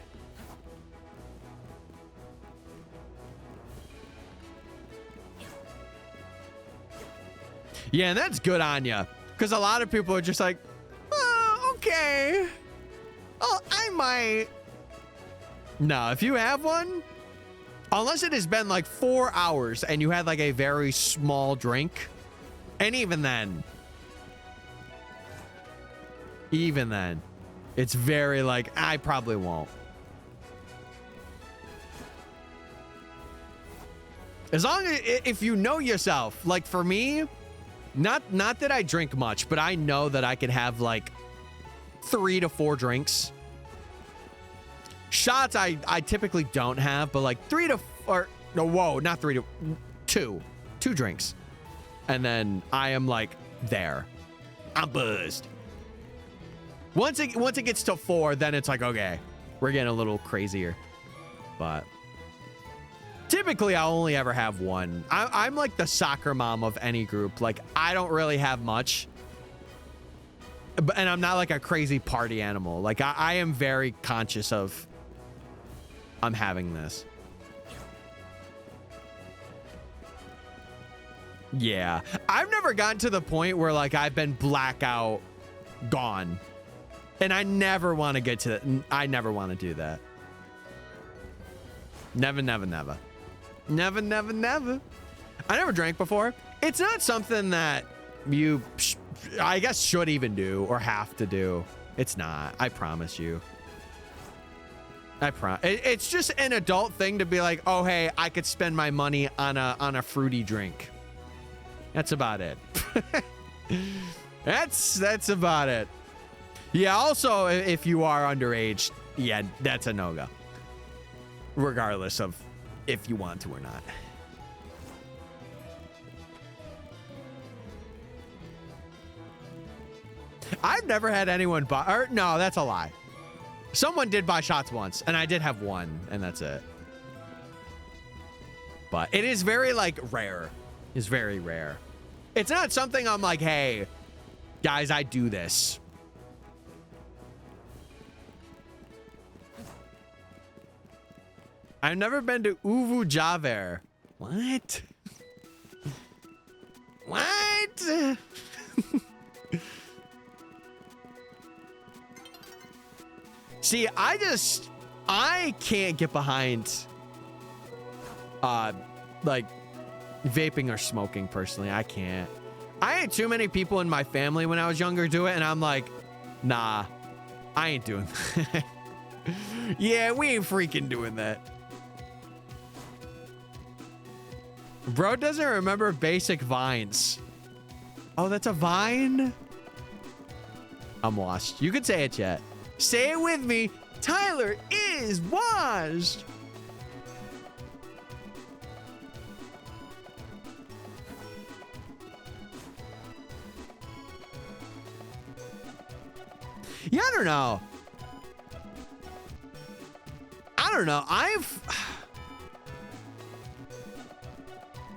Yeah, and that's good on ya. Because a lot of people are just like, oh, okay. Oh, I might. No, if you have one, unless it has been like 4 hours and you had like a very small drink, and even then, it's very like, I probably won't. As long as, if you know yourself, like for me, not that I drink much, but I know that I can have like 3 to 4 drinks. Shots I typically don't have, but like 3 to 4, no, whoa, not 3 to 2 drinks. And then I am like there. I'm buzzed. Once it gets to 4, then it's like, okay, we're getting a little crazier. But Typically, I'll only ever have one. I'm like the soccer mom of any group. Like, I don't really have much. And I'm not like a crazy party animal. Like, I am very conscious of I'm having this. Yeah. I've never gotten to the point where, like, I've been blackout gone. And I never want to get to that. I never want to do that. Never, never, never. Never, never, never. I never drank before. It's not something that you, I guess, should even do or have to do. It's not. I promise you. It's just an adult thing to be like, oh, hey, I could spend my money on a fruity drink. That's about it. That's about it. Yeah. Also, if you are underage, yeah, that's a no-go. Regardless of if you want to or not. I've never had anyone buy, or no, that's a lie. Someone did buy shots once, and I did have one, and that's it. But it is very, like, rare. It's very rare. It's not something I'm like, hey, guys, I do this. I've never been to Uvu Javer. What? What? See, I can't get behind, like, vaping or smoking personally. I can't. I had too many people in my family when I was younger do it, and I'm like, nah, I ain't doing that. Yeah, we ain't freaking doing that. Bro doesn't remember basic vines. Oh, that's a vine? I'm lost. You could say it yet. Say it with me. Tyler is washed. Yeah, I don't know.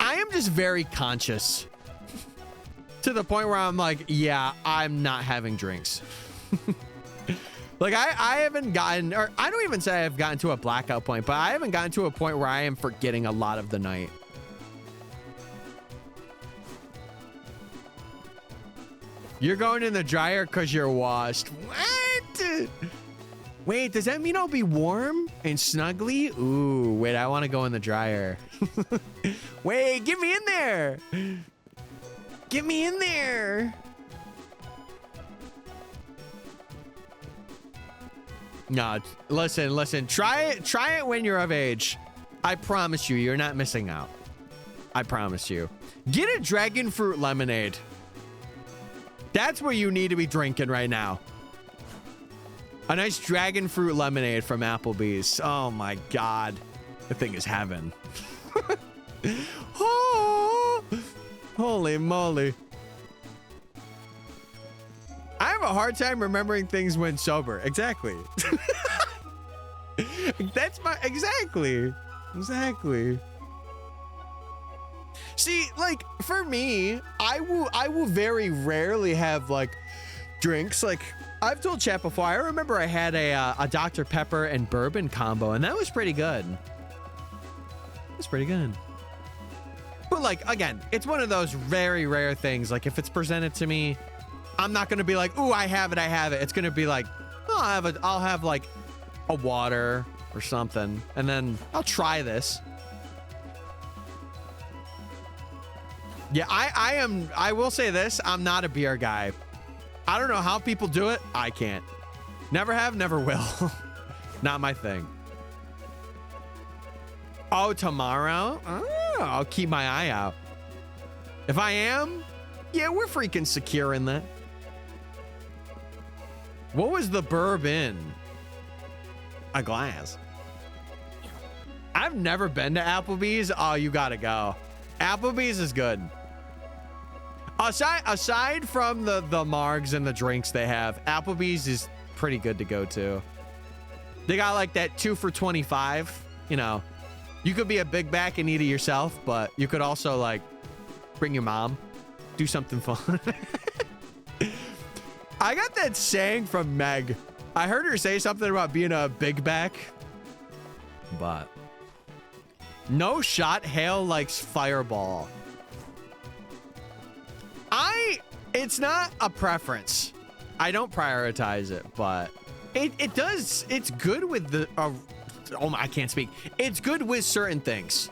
I am just very conscious to the point where I'm like, yeah, I'm not having drinks. Like, I haven't gotten, or I don't even say I've gotten to a blackout point, but I haven't gotten to a point where I am forgetting a lot of the night. You're going in the dryer because you're washed. What? Wait, does that mean I'll be warm and snuggly? Ooh, wait, I want to go in the dryer. Wait, get me in there. Get me in there. No, listen. Try it when you're of age. I promise you, you're not missing out. I promise you. Get a dragon fruit lemonade. That's what you need to be drinking right now. A nice dragon fruit lemonade from Applebee's. Oh my God. The thing is heaven. Oh, holy moly. I have a hard time remembering things when sober. Exactly. That's my, exactly. See, like, for me, I will very rarely have, like, drinks. Like, I've told chat before, I remember I had a Dr. Pepper and bourbon combo, and that was pretty good. It's pretty good. But, like, again, it's one of those very rare things. Like, if it's presented to me, I'm not going to be like, ooh, I have it. It's going to be like, oh, I'll have, like, a water or something, and then I'll try this. Yeah, I will say this. I'm not a beer guy. I don't know how people do it. I can't. Never have, never will. Not my thing. Oh, tomorrow? Oh, I'll keep my eye out. If I am, yeah, we're freaking secure in that. What was the bourbon? A glass. I've never been to Applebee's. Oh, you gotta go. Applebee's is good. Aside from the margs and the drinks they have, Applebee's is pretty good to go to. They got like that 2 for $25, you know, You could be a big back and eat it yourself, but you could also like bring your mom, do something fun. I got that saying from Meg. I heard her say something about being a big back, but no shot hail likes fireball. It's not a preference. I don't prioritize it, but it does. It's good with the, oh, I can't speak. It's good with certain things.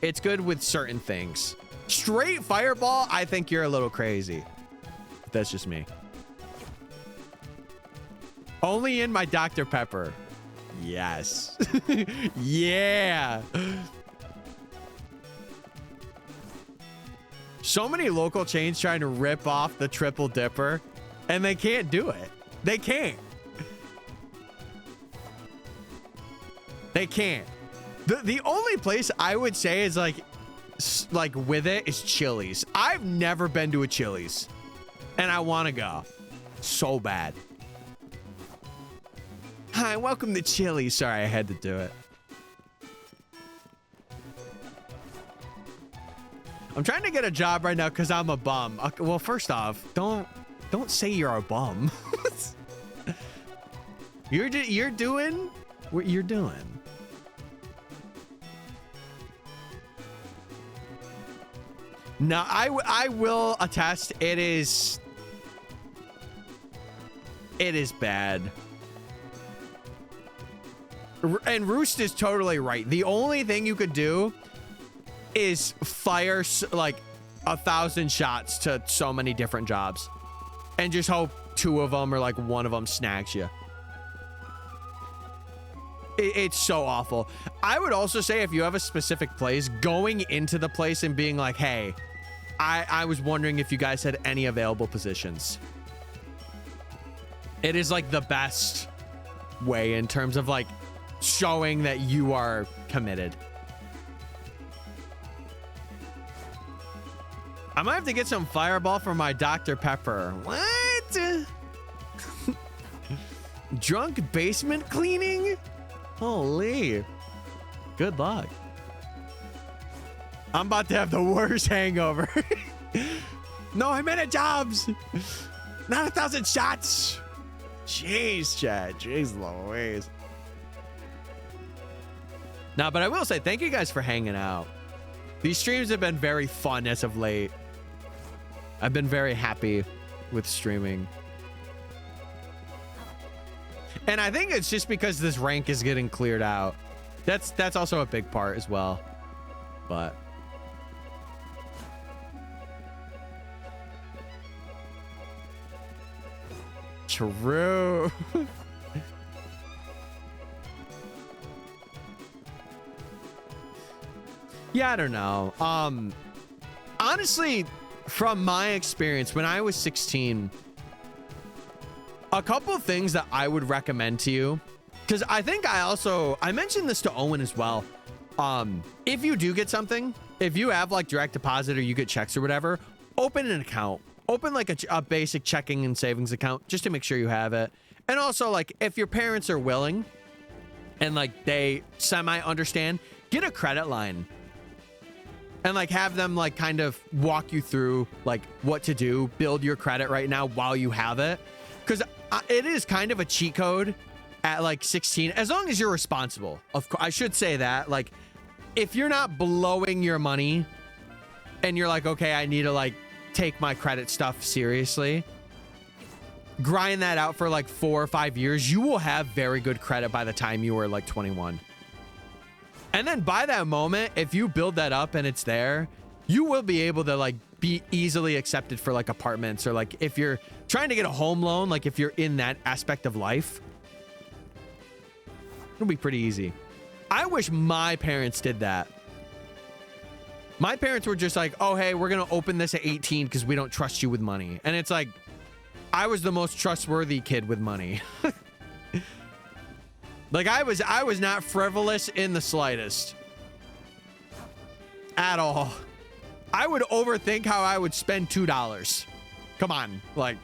It's good with certain things. Straight fireball, I think you're a little crazy. That's just me. Only in my Dr. Pepper. Yes. Yeah. So many local chains trying to rip off the triple dipper, and they can't do it. They can't. They can't. The only place I would say is like with it is Chili's. I've never been to a Chili's, and I want to go so bad. Hi, welcome to Chili's. Sorry, I had to do it. I'm trying to get a job right now because I'm a bum. Well, first off, don't say you're a bum. You're doing what you're doing. No, I will attest. It is bad. And Roost is totally right. The only thing you could do is fire like 1,000 shots to so many different jobs and just hope 2 of them or like 1 of them snags you. It's so awful. I would also say if you have a specific place, going into the place and being like, hey, I was wondering if you guys had any available positions. It is like the best way in terms of like showing that you are committed. I might have to get some fireball for my Dr. Pepper. What? Drunk basement cleaning? Holy. Good luck. I'm about to have the worst hangover. No, I'm in a jobs. Not 1,000 shots. Jeez, Chad. Jeez Louise. Nah, but I will say thank you guys for hanging out. These streams have been very fun as of late. I've been very happy with streaming. And I think it's just because this rank is getting cleared out. That's also a big part as well. But true. Yeah, I don't know. Honestly, from my experience, when I was 16, a couple of things that I would recommend to you, because I think I mentioned this to Owen as well. If you do get something, if you have like direct deposit or you get checks or whatever, open an account. Open like a basic checking and savings account just to make sure you have it. And also, like, if your parents are willing and like they semi understand, get a credit line. And like have them like kind of walk you through like what to do, build your credit right now while you have it. Because it is kind of a cheat code at like 16, as long as you're responsible. Of course, I should say that, like, if you're not blowing your money and you're like, okay, I need to like take my credit stuff seriously, grind that out for like 4 or 5 years, you will have very good credit by the time you are like 21. And then by that moment, if you build that up and it's there, you will be able to like be easily accepted for like apartments, or like if you're trying to get a home loan, like if you're in that aspect of life, it'll be pretty easy. I wish my parents did that. My parents were just like, oh, hey, we're going to open this at 18 because we don't trust you with money. And it's like, I was the most trustworthy kid with money. Like I was not frivolous in the slightest. At all. I would overthink how I would spend $2. Come on, like.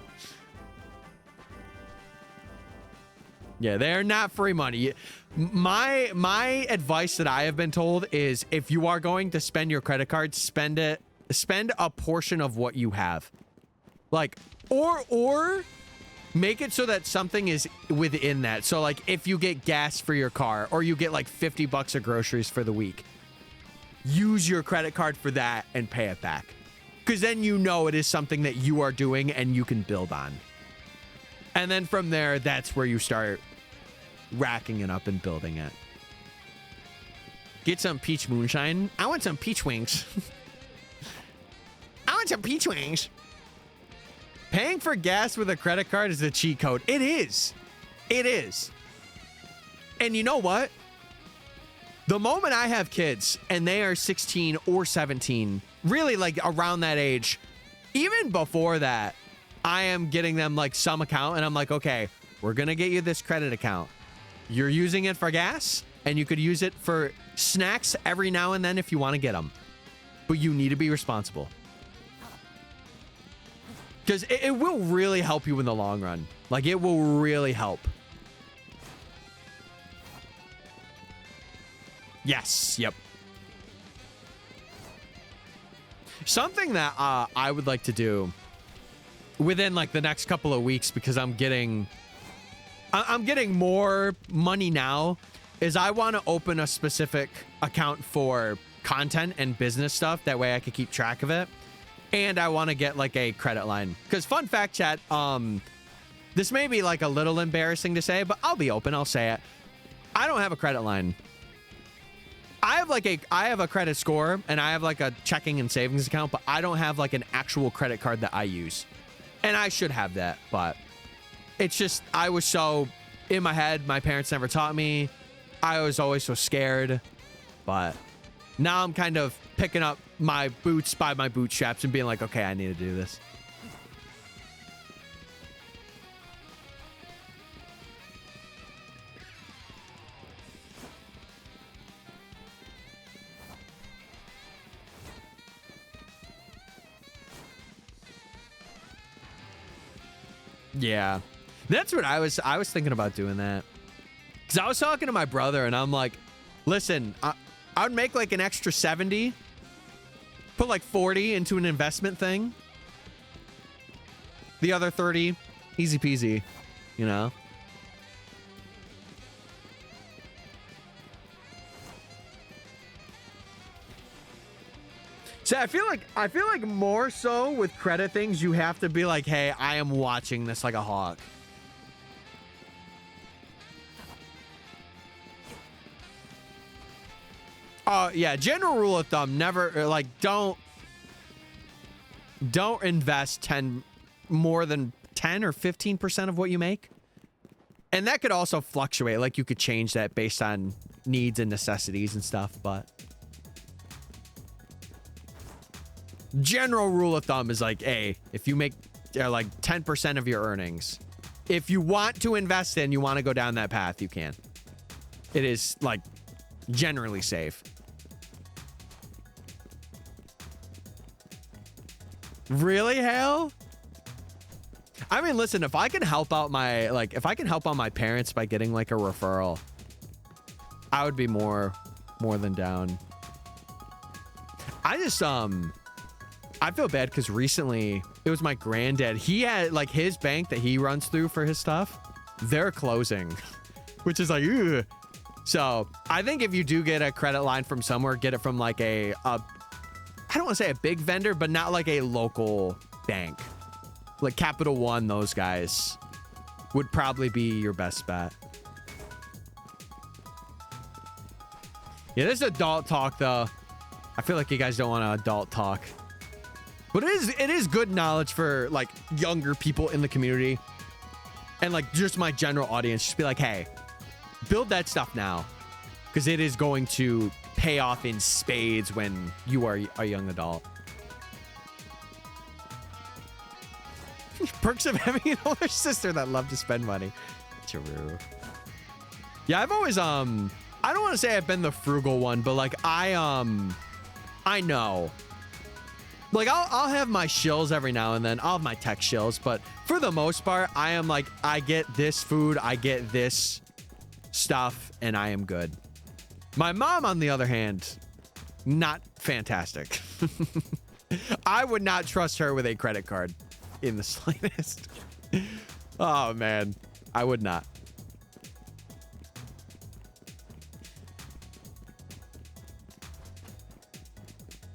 Yeah, they're not free money. My advice that I have been told is if you are going to spend your credit card, spend a portion of what you have. Like, or make it so that something is within that. So like if you get gas for your car or you get like 50 bucks of groceries for the week, use your credit card for that and pay it back. Because then you know it is something that you are doing and you can build on. And then from there, that's where you start racking it up and building it. Get some peach moonshine. I want some peach wings. I want some peach wings. Paying for gas with a credit card is a cheat code. It is. It is. And you know what? The moment I have kids and they are 16 or 17, really like around that age, even before that, I am getting them like some account and I'm like, okay, we're going to get you this credit account. You're using it for gas and you could use it for snacks every now and then if you want to get them. But you need to be responsible. Because it will really help you in the long run. Like, it will really help. Yes. Yep. Something that I would like to do within, like, the next couple of weeks, because I'm getting more money now, is I want to open a specific account for content and business stuff. That way I can keep track of it. And I want to get like a credit line. Because fun fact, chat, this may be like a little embarrassing to say, but I'll be open. I'll say it. I don't have a credit line. I have a credit score and I have like a checking and savings account, but I don't have like an actual credit card that I use. And I should have that, but it's just, I was so in my head. My parents never taught me. I was always so scared, but now I'm kind of picking up my boots by my bootstraps and being like, okay, I need to do this. Yeah, that's what I was thinking about doing that. Because I was talking to my brother and I'm like, listen, I would make like an extra 70, put like 40 into an investment thing. The other 30, easy peasy, you know? So I feel like more so with credit things, you have to be like, hey, I am watching this like a hawk. Yeah, general rule of thumb, never like don't invest more than 10 or 15% of what you make. And that could also fluctuate. Like you could change that based on needs and necessities and stuff, but general rule of thumb is like, hey, if you make like 10% of your earnings, if you want to invest in, you want to go down that path, you can. It is like generally safe. Really, Hale? I mean, listen, if I can help out my parents by getting like a referral, I would be more than down. I just I feel bad because recently it was my granddad. He had like his bank that he runs through for his stuff. They're closing, which is like, ugh. So I think if you do get a credit line from somewhere, get it from like I don't want to say a big vendor, but not like a local bank. Like Capital One, those guys would probably be your best bet. Yeah, this is adult talk though. I feel like you guys don't want to adult talk. But it is good knowledge for like younger people in the community. And like just my general audience. Just be like, hey, build that stuff now. Because it is going to pay off in spades when you are a young adult. Perks of having an older sister that loved to spend money. True. Yeah, I've always I don't want to say I've been the frugal one, but like I know Like I'll have my shills every now and then. I'll have my tech shills, but for the most part, I am like, I get this food, I get this stuff, and I am good. My mom, on the other hand, not fantastic. I would not trust her with a credit card in the slightest. Oh man, I would not.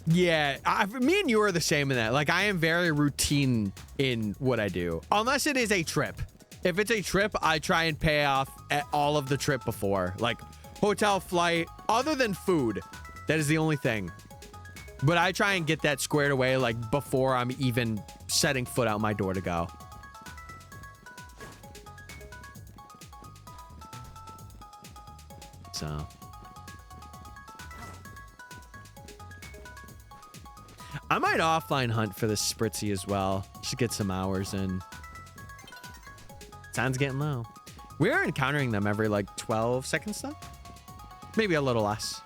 Yeah, me and you are the same in that. Like, I am very routine in what I do, unless it is a trip. If it's a trip, I try and pay off at all of the trip before, like hotel, flight, other than food. That is the only thing. But I try and get that squared away, like, before I'm even setting foot out my door to go. So... I might offline hunt for this Spritzee as well. Just get some hours in. Time's getting low. We are encountering them every like 12 seconds though. Maybe a little less.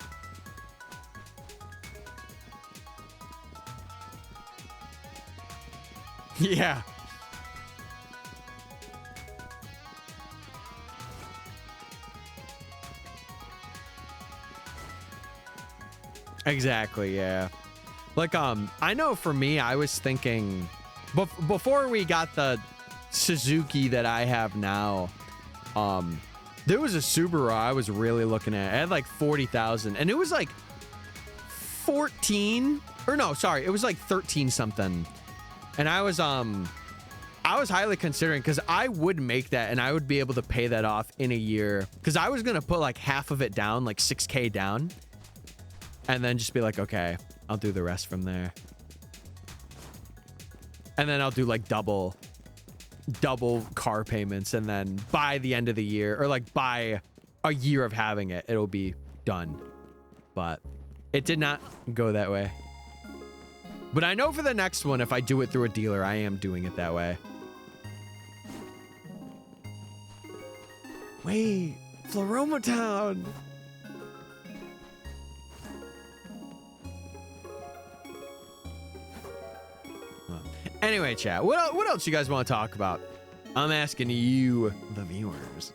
Yeah. Exactly, yeah. Like, I know for me, I was thinking, before we got the Suzuki that I have now, there was a Subaru I was really looking at. It had like 40,000, and it was like 14, or no, sorry, it was like 13 something. And I was highly considering, because I would make that, and I would be able to pay that off in a year, because I was gonna put like half of it down, like 6K down, and then just be like, okay, I'll do the rest from there. And then I'll do like double car payments. And then by the end of the year, or like by a year of having it, it'll be done. But it did not go that way. But I know for the next one, if I do it through a dealer, I am doing it that way. Wait, Floroma Town. Anyway, chat, what else you guys want to talk about? I'm asking you, the viewers.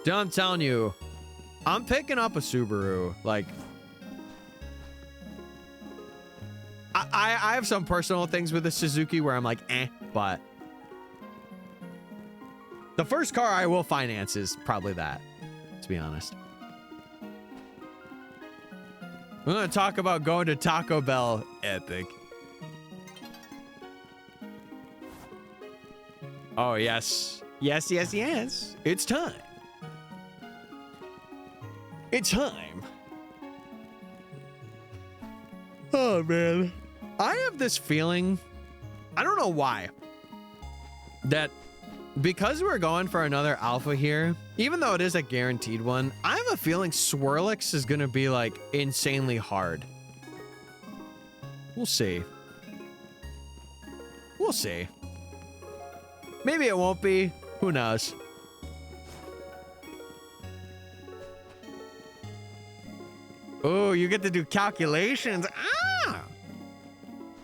Dude, I'm telling you, I'm picking up a Subaru. Like, I have some personal things with the Suzuki where I'm like, but the first car I will finance is probably that, to be honest. We're going to talk about going to Taco Bell. Epic. Oh, yes. Yes, yes, yes. It's time. It's time. Oh, man. I have this feeling, I don't know why, that because we're going for another alpha here, even though it is a guaranteed one, I have a feeling Swirlix is going to be like insanely hard. We'll see. We'll see. Maybe it won't be. Who knows? Oh, you get to do calculations. Ah!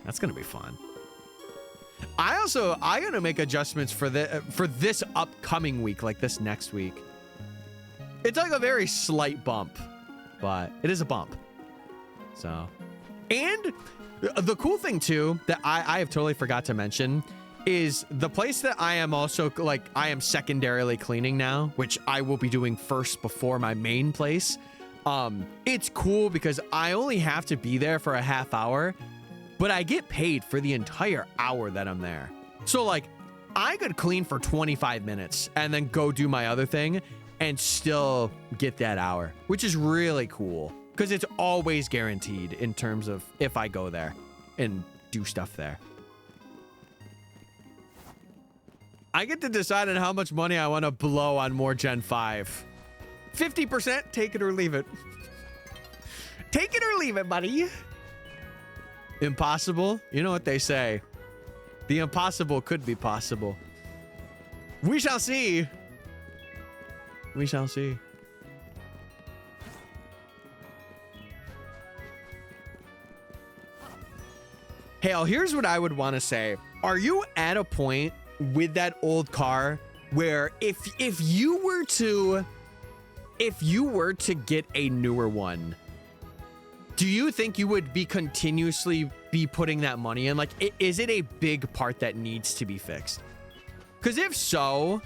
That's going to be fun. I gotta make adjustments for this upcoming week, like this next week. It's like a very slight bump, but it is a bump. So, and the cool thing too that I have totally forgot to mention is the place that I am also like I am secondarily cleaning now, which I will be doing first before my main place. It's cool because I only have to be there for a half hour, but I get paid for the entire hour that I'm there. So like I could clean for 25 minutes and then go do my other thing and still get that hour, which is really cool because it's always guaranteed in terms of if I go there and do stuff there. I get to decide on how much money I want to blow on more Gen 5. 50%, take it or leave it. Take it or leave it, buddy. Impossible? You know what they say. The impossible could be possible. We shall see. We shall see. Hale, here's what I would want to say. Are you at a point with that old car where if you were to get a newer one, do you think you would be continuously be putting that money in? Like, is it a big part that needs to be fixed? Because if so,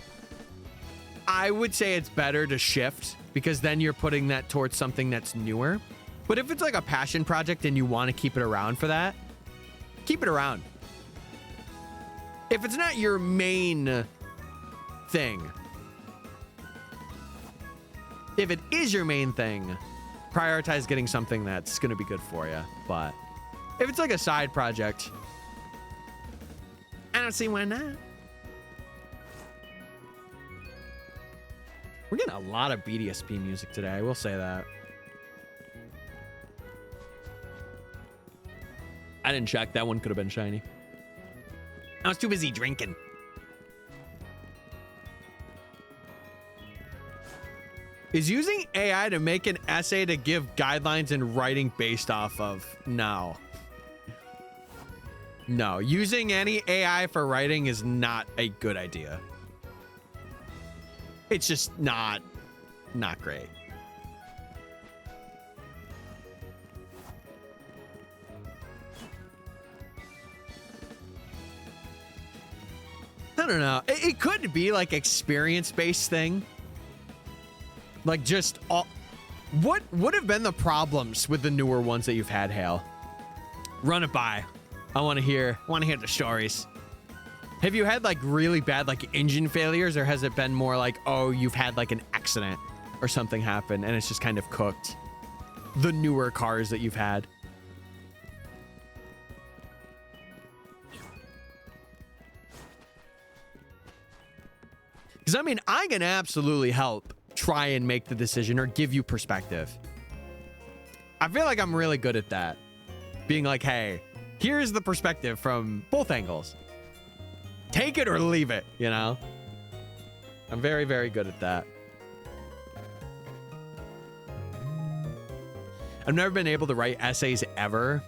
I would say it's better to shift, because then you're putting that towards something that's newer. But if it's like a passion project and you want to keep it around for that, keep it around. If it's not your main thing, if it is your main thing, prioritize getting something that's going to be good for you. But if it's like a side project, I don't see why not. we're getting a lot of BDSP music today. I will say that. I didn't check. That one could have been shiny. I was too busy drinking. Is using AI to make an essay to give guidelines and writing based off of? No. No, using any AI for writing is not a good idea. It's just not great. I don't know. It could be like experience-based thing. Like just all, what would have been the problems with the newer ones that you've had, Hale? Run it by. I want to hear the stories. Have you had like really bad like engine failures, or has it been more like, oh, you've had like an accident or something happen and it's just kind of cooked the newer cars that you've had? Because I mean, I can absolutely help try and make the decision or give you perspective. I feel like I'm really good at that. Being like, hey, here's the perspective from both angles. Take it or leave it, you know? I'm very, very good at that. I've never been able to write essays ever.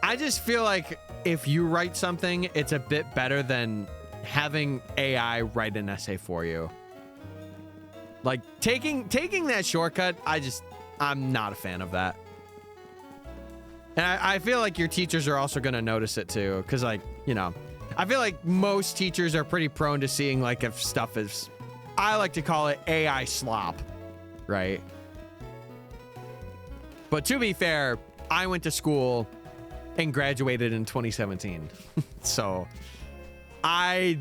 I just feel like if you write something, it's a bit better than having AI write an essay for you. Like taking that shortcut, I'm not a fan of that. And I feel like your teachers are also going to notice it too. Cause like, you know, I feel like most teachers are pretty prone to seeing like if stuff is, I like to call it AI slop, right? But to be fair, I went to school and graduated in 2017. So I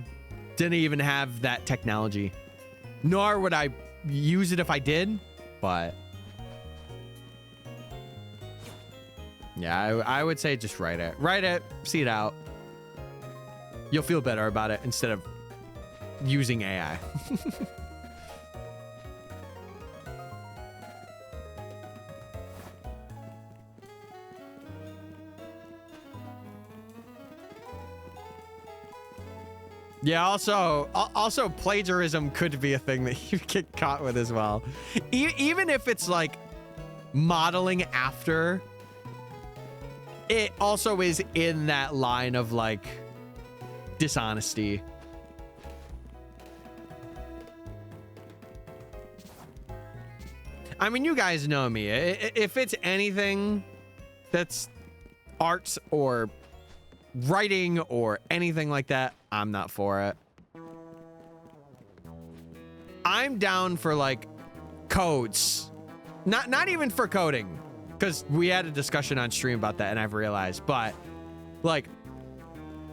didn't even have that technology, nor would I use it if I did, but yeah, I would say just write it, see it out. You'll feel better about it instead of using AI. Yeah, also plagiarism could be a thing that you get caught with as well. Even if it's like modeling after, it also is in that line of like dishonesty. I mean, you guys know me. If it's anything that's art or writing or anything like that, I'm not for it. I'm down for like codes, not even for coding, because we had a discussion on stream about that and I've realized, but like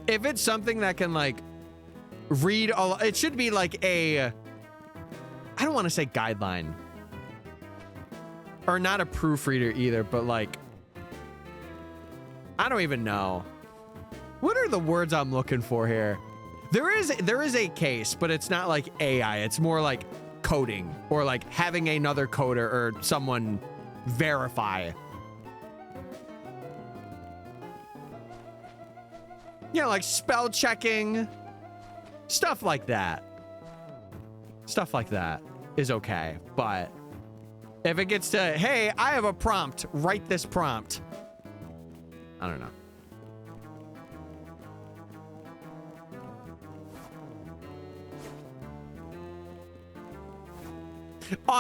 if it's something that can like read all, it should be like a, I don't want to say guideline or not a proofreader either, but like, I don't even know. What are the words I'm looking for here? There is a case, but it's not like AI. It's more like coding or like having another coder or someone verify. Yeah, like spell checking, stuff like that. Stuff like that is okay. But if it gets to, hey, I have a prompt, write this prompt, I don't know.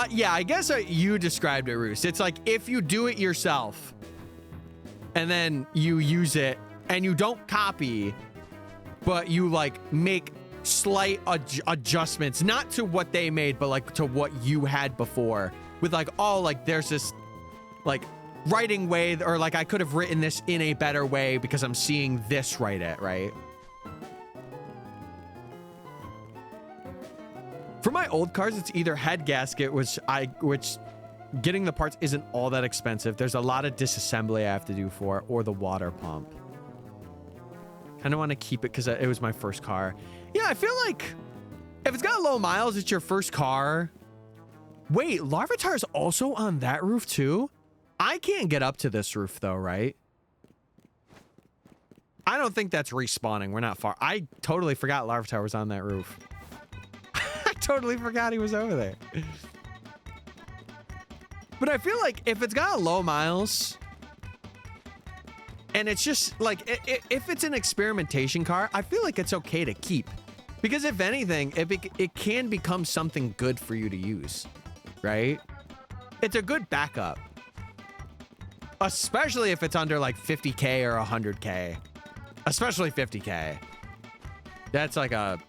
Yeah, I guess you described it, Roos. It's like if you do it yourself and then you use it and you don't copy, but you like make slight adjustments, not to what they made, but like to what you had before with like, oh, like there's this like writing way, or like I could have written this in a better way because I'm seeing this write it, right? For my old cars, it's either head gasket, which getting the parts isn't all that expensive. There's a lot of disassembly I have to do for it, or the water pump. Kind of want to keep it because it was my first car. Yeah, I feel like if it's got low miles, it's your first car. Wait, Larvitar's also on that roof too? I can't get up to this roof though, right? I don't think that's respawning. We're not far. I totally forgot Larvitar was on that roof. I totally forgot he was over there. But I feel like if it's got low miles and it's just like, if it's an experimentation car, I feel like it's okay to keep. Because if anything, it can become something good for you to use, right? It's a good backup. Especially if it's under like 50K or 100K. Especially 50K. That's like a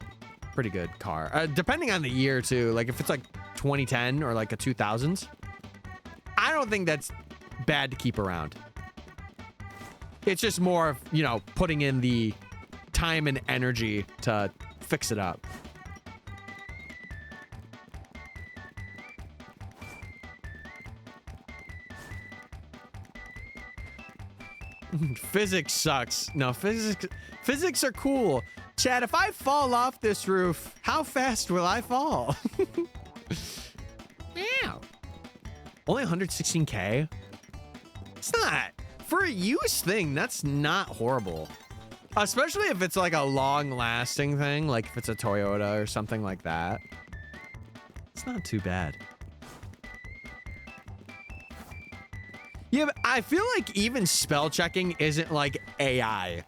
pretty good car. Depending on the year too. Like if it's like 2010 or like a 2000s, I don't think that's bad to keep around. It's just more of, you know, putting in the time and energy to fix it up. Physics sucks. No, physics are cool. Chad, if I fall off this roof, how fast will I fall? Yeah. Only 116K? It's not. For a used thing, that's not horrible. Especially if it's like a long-lasting thing, like if it's a Toyota or something like that. It's not too bad. Yeah, but I feel like even spell checking isn't like AI.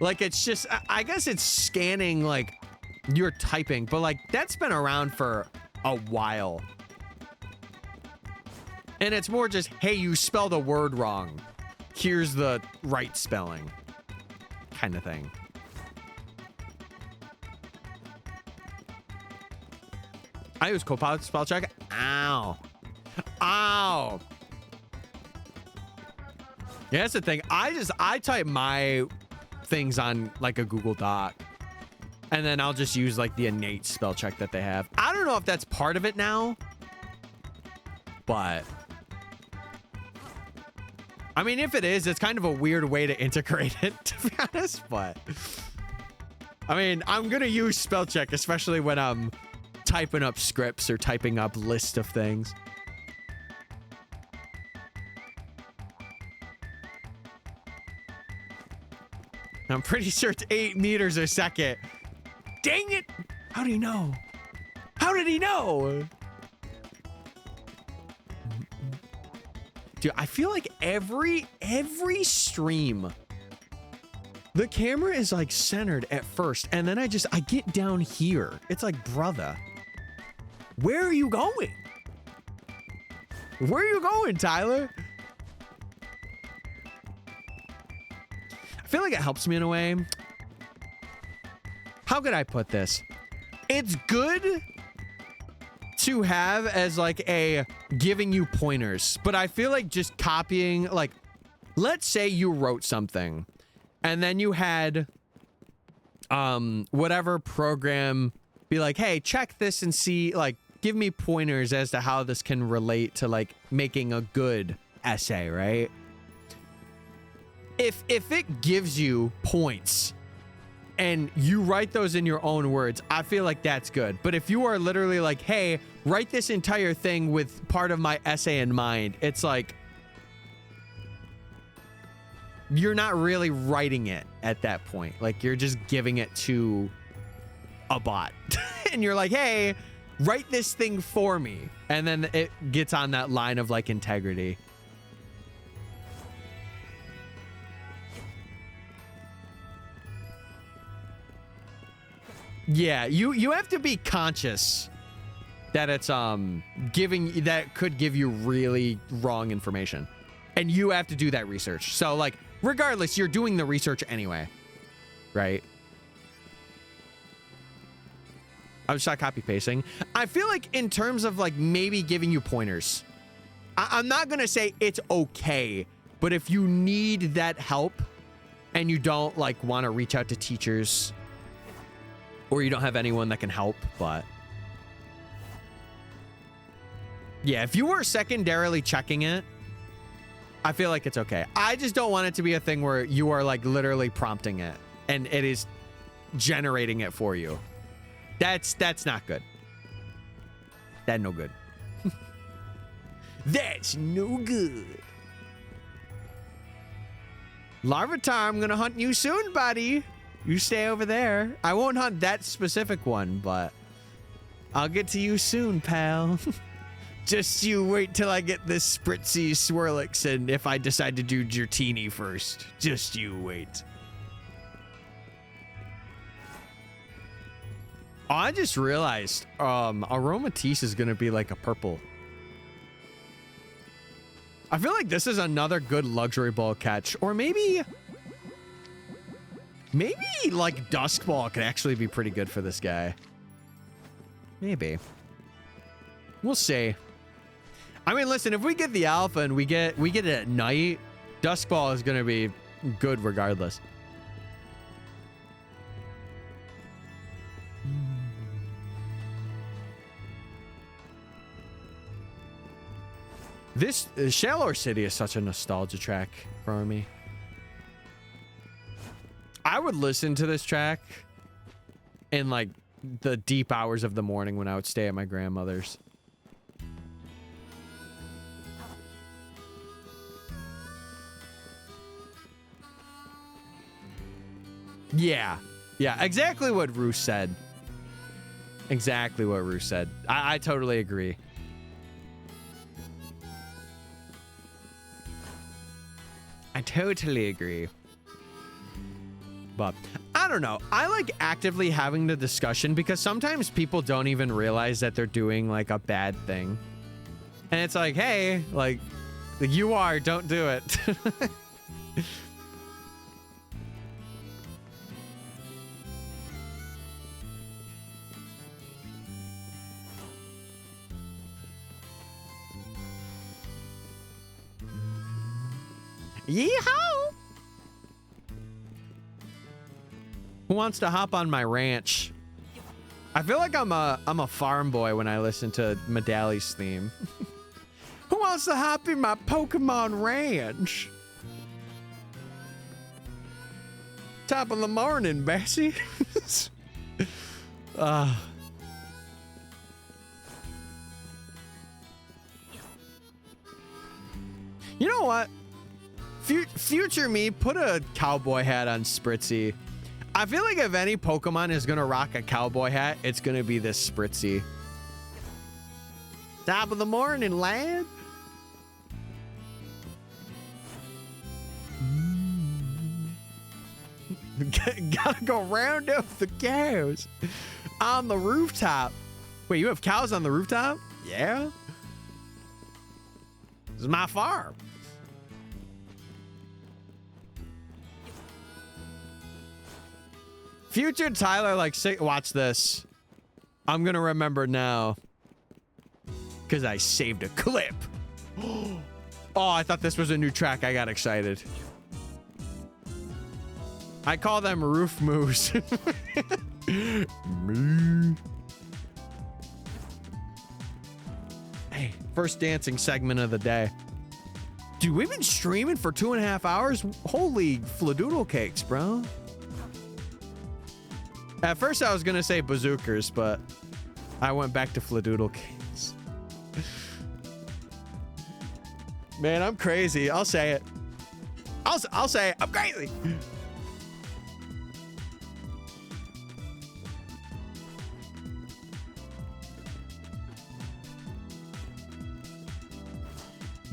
Like it's just, I guess it's scanning like your typing, but like that's been around for a while. And it's more just, hey, you spelled a word wrong. Here's the right spelling kind of thing. I use Copilot spell check. Ow. Ow. Yeah, that's the thing. I type my things on like a Google Doc, and then I'll just use like the innate spell check that they have. I don't know if that's part of it now, but I mean, if it is, it's kind of a weird way to integrate it, to be honest. But I mean, I'm gonna use spell check, especially when I'm typing up scripts or typing up lists of things. I'm pretty sure it's 8 meters a second. Dang it! How did he know? How did he know? Dude, I feel like every stream, the camera is like centered at first, and then I get down here. It's like, brother, where are you going? Where are you going, Tyler? I feel like it helps me in a way. How could I put this? It's good to have as like a giving you pointers, but I feel like just copying, like, let's say you wrote something and then you had whatever program be like, hey, check this and see, like, give me pointers as to how this can relate to like making a good essay, right? If it gives you points and you write those in your own words, I feel like that's good. But if you are literally like, hey, write this entire thing with part of my essay in mind, it's like you're not really writing it at that point. Like you're just giving it to a bot. And you're like, hey, write this thing for me. And then it gets on that line of like integrity. Yeah, you have to be conscious that it's giving, that could give you really wrong information, and you have to do that research. So like regardless, you're doing the research anyway, right? I'm just not copy pasting. I feel like in terms of like maybe giving you pointers, I'm not gonna say it's okay, but if you need that help and you don't like want to reach out to teachers, or you don't have anyone that can help, but yeah, if you were secondarily checking it, I feel like it's okay. I just don't want it to be a thing where you are like literally prompting it and it is generating it for you. That's not good. That's no good. That's no good. Larvitar, I'm gonna hunt you soon, buddy. You stay over there. I won't hunt that specific one, but I'll get to you soon, pal. Just you wait till I get this Spritzee Swirlix, and if I decide to do Gertini first, just you wait. Oh, I just realized Aromatisse is gonna be like a purple. I feel like this is another good luxury ball catch, or maybe like Dusk Ball could actually be pretty good for this guy. Maybe. We'll see. I mean, listen, if we get the alpha and we get it at night, Dusk Ball is gonna be good regardless. This Shallow City is such a nostalgia track for me. I would listen to this track in like the deep hours of the morning when I would stay at my grandmother's. Yeah, exactly what Roos said. Exactly what Roos said. I totally agree. I totally agree. But I don't know. I like actively having the discussion because sometimes people don't even realize that they're doing like a bad thing. And it's like, hey, like you are, don't do it. Yeehaw! Who wants to hop on my ranch? I feel like I'm a farm boy when I listen to Medalli's theme. Who wants to hop in my Pokemon ranch? Top of the morning, Bessie. You know what? Future me, put a cowboy hat on Spritzee. I feel like if any Pokemon is gonna rock a cowboy hat, it's gonna be this Spritzee. Top of the morning, lad. Gotta go round up the cows on the rooftop. Wait, you have cows on the rooftop? Yeah. This is my farm. Future Tyler, like, watch this. I'm gonna remember now. Because I saved a clip. Oh, I thought this was a new track. I got excited. I call them roof moves. Hey, first dancing segment of the day. Dude, we've been streaming for 2.5 hours. Holy fladoodle cakes, bro. At first, I was going to say bazookas, but I went back to Fladoodle Kings. Man, I'm crazy. I'll say it. I'll say it. I'm crazy.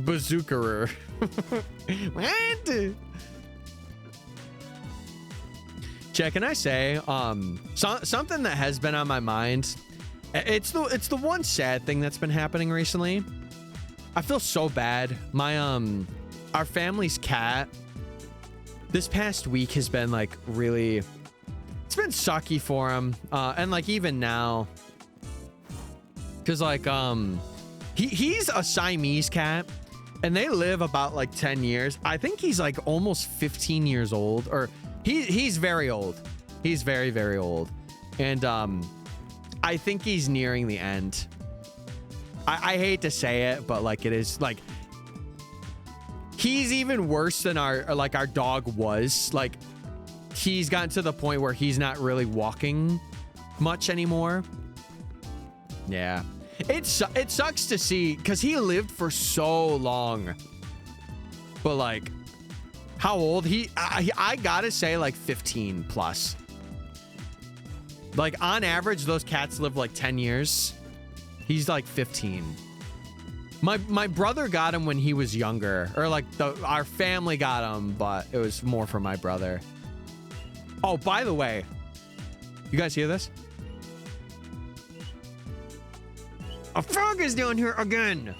Bazookerer. What? Check, can I say something that has been on my mind It's the one sad thing that's been happening recently. I feel so bad. My our family's cat this past week has been like really, it's been sucky for him. And like even now, cause like he's a Siamese cat and they live about like 10 years. I think he's like almost 15 years old, or he's very old. He's very, very old. And I think he's nearing the end. I hate to say it, but like it is like he's even worse than our dog was. Like he's gotten to the point where he's not really walking much anymore. Yeah. It sucks to see because he lived for so long. But like how old I gotta say like 15 plus. Like on average, those cats live like 10 years. He's like 15. My brother got him when he was younger, or like our family got him, but it was more for my brother. Oh, by the way, you guys hear this? A frog is down here again.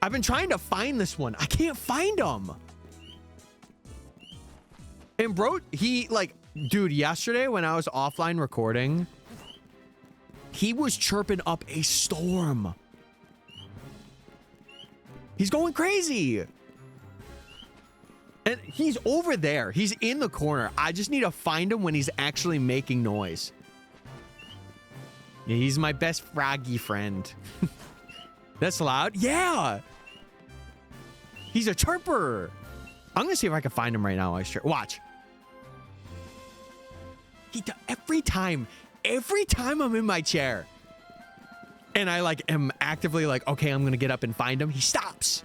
I've been trying to find this one. I can't find him. And bro, he like, dude, yesterday when I was offline recording, he was chirping up a storm. He's going crazy. And he's over there. He's in the corner. I just need to find him when he's actually making noise. Yeah, he's my best froggy friend. That's loud. Yeah. He's a chirper. I'm going to see if I can find him right now. Watch. Every time I'm in my chair and I like am actively like, okay, I'm going to get up and find him, he stops.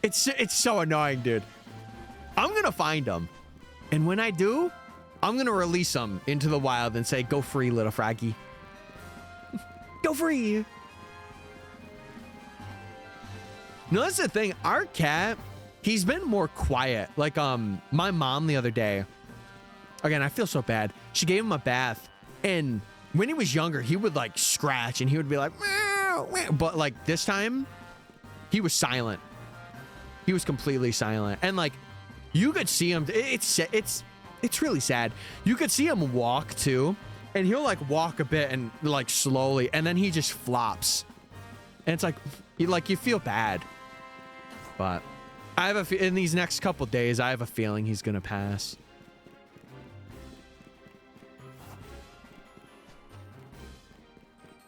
It's so annoying, dude. I'm going to find him. And when I do, I'm going to release him into the wild and say, go free, little froggy. Go free. No, that's the thing. Our cat, he's been more quiet. Like, my mom the other day, again, I feel so bad. She gave him a bath, and when he was younger, he would like scratch and he would be like, meow, meow. But like this time, he was silent. He was completely silent. And like, you could see him. It's really sad. You could see him walk too, and he'll like walk a bit and like slowly, and then he just flops. And it's like, you feel bad. But I have in these next couple days, I have a feeling he's gonna pass.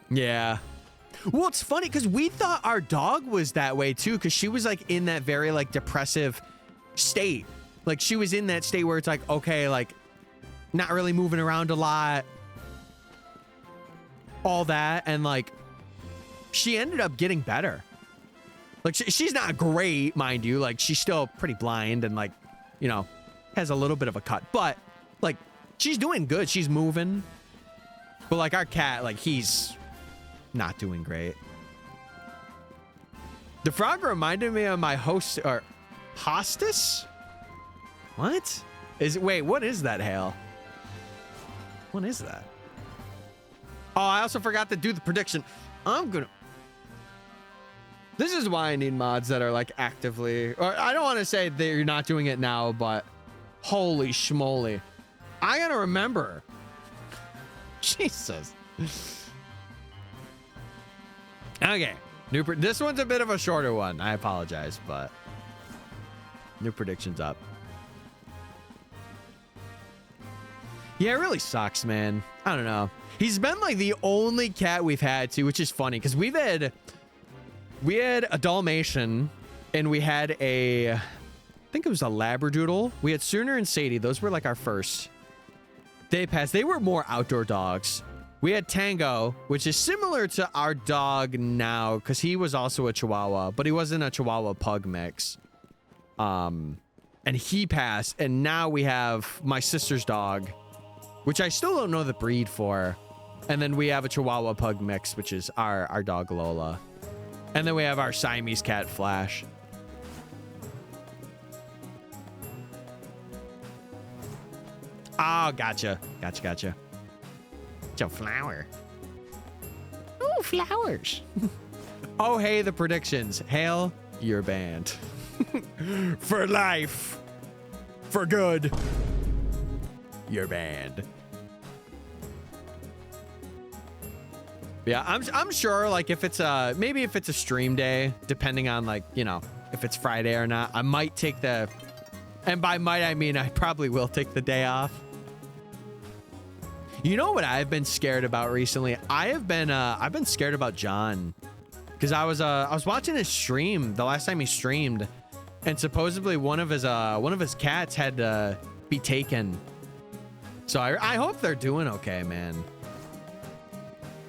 Yeah. Well, it's funny because we thought our dog was that way too, because she was like in that very like depressive state. Like she was in that state where it's like, okay, like not really moving around a lot, all that. And like she ended up getting better. Like she's not great, mind you. Like she's still pretty blind and like, you know, has a little bit of a cut, but like she's doing good. She's moving. But like our cat, like he's not doing great. The frog reminded me of my host or hostess. What is it? Wait, what is that, Hale? What is that? Oh, I also forgot to do the prediction. This is why I need mods that are like actively, or I don't want to say that you're not doing it now, but holy schmoly. I gotta remember. Jesus. Okay. This one's a bit of a shorter one. I apologize, but new predictions up. Yeah, it really sucks, man. I don't know. He's been like the only cat we've had too, which is funny because we had a Dalmatian and we had I think it was a Labradoodle. We had Sooner and Sadie. Those were like our first. They passed. They were more outdoor dogs. We had Tango, which is similar to our dog now because he was also a Chihuahua, but he wasn't a Chihuahua pug mix. And he passed. And now we have my sister's dog, which I still don't know the breed for. And then we have a Chihuahua pug mix, which is our dog Lola. And then we have our Siamese cat Flash. Oh, gotcha. Joe Flower. flowers. Oh, hey, the predictions. Hail, you're banned. For life. For good. You're banned. Yeah, I'm sure, like, if it's maybe if it's a stream day, depending on, like, you know, if it's Friday or not, I might take the, and by might I mean I probably will take the day off. You know what I've been scared about recently? I've been scared about John, because I was watching his stream the last time he streamed, and supposedly one of his cats had to be taken. So I hope they're doing okay, man.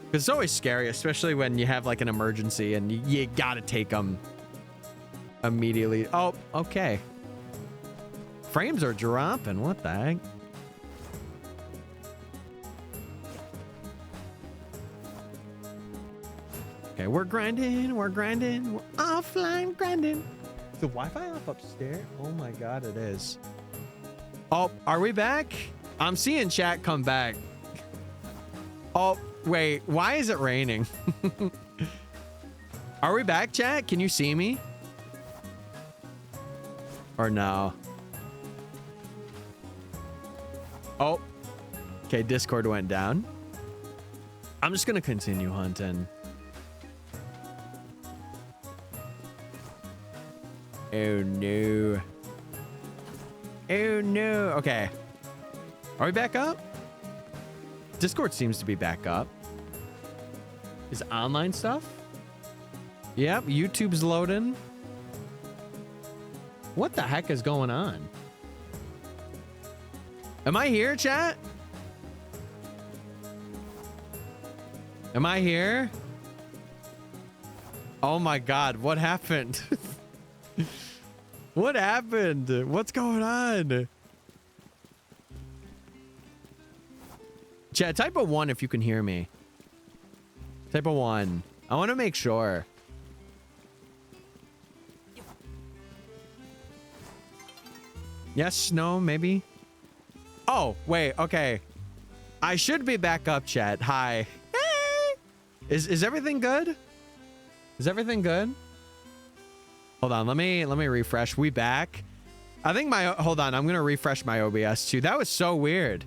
Because it's always scary, especially when you have like an emergency and you gotta take them immediately. Oh, okay. Frames are dropping. What the heck? Okay, we're grinding. We're grinding. We're offline grinding. Is the Wi-Fi off upstairs? Oh my God, it is. Oh, are we back? I'm seeing chat come back. Oh, wait, why is it raining? Are we back, chat? Can you see me? Or no? Oh, okay, Discord went down. I'm just gonna continue hunting. Oh no. Oh no. Okay. Are we back up? Discord seems to be back up. Is online stuff? Yep, YouTube's loading. What the heck is going on? Am I here, chat? Am I here? Oh my God, what happened? What happened? What's going on? Chat, type a 1 if you can hear me. Type a 1. I want to make sure. Yes, no, maybe. Oh, wait, okay. I should be back up, chat. Hi. Hey! Is everything good? Is everything good? Hold on, let me refresh. We back? I think hold on, I'm gonna refresh my OBS too. That was so weird.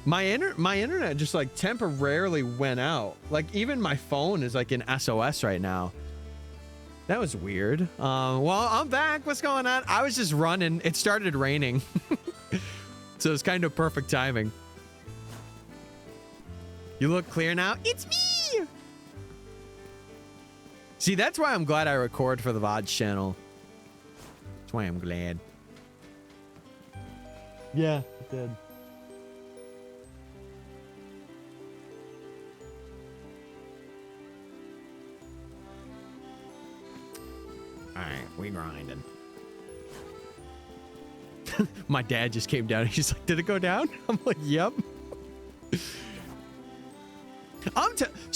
My internet just like temporarily went out. Like even my phone is like in SOS right now. That was weird. Well, I'm back. What's going on? I was just running. It started raining. So it's kind of perfect timing. You look clear now? It's me! See, that's why I'm glad I record for the VOD channel. That's why I'm glad. Yeah, it did. All right, we grinding. My dad just came down. He's like, "Did it go down?" I'm like, "Yep."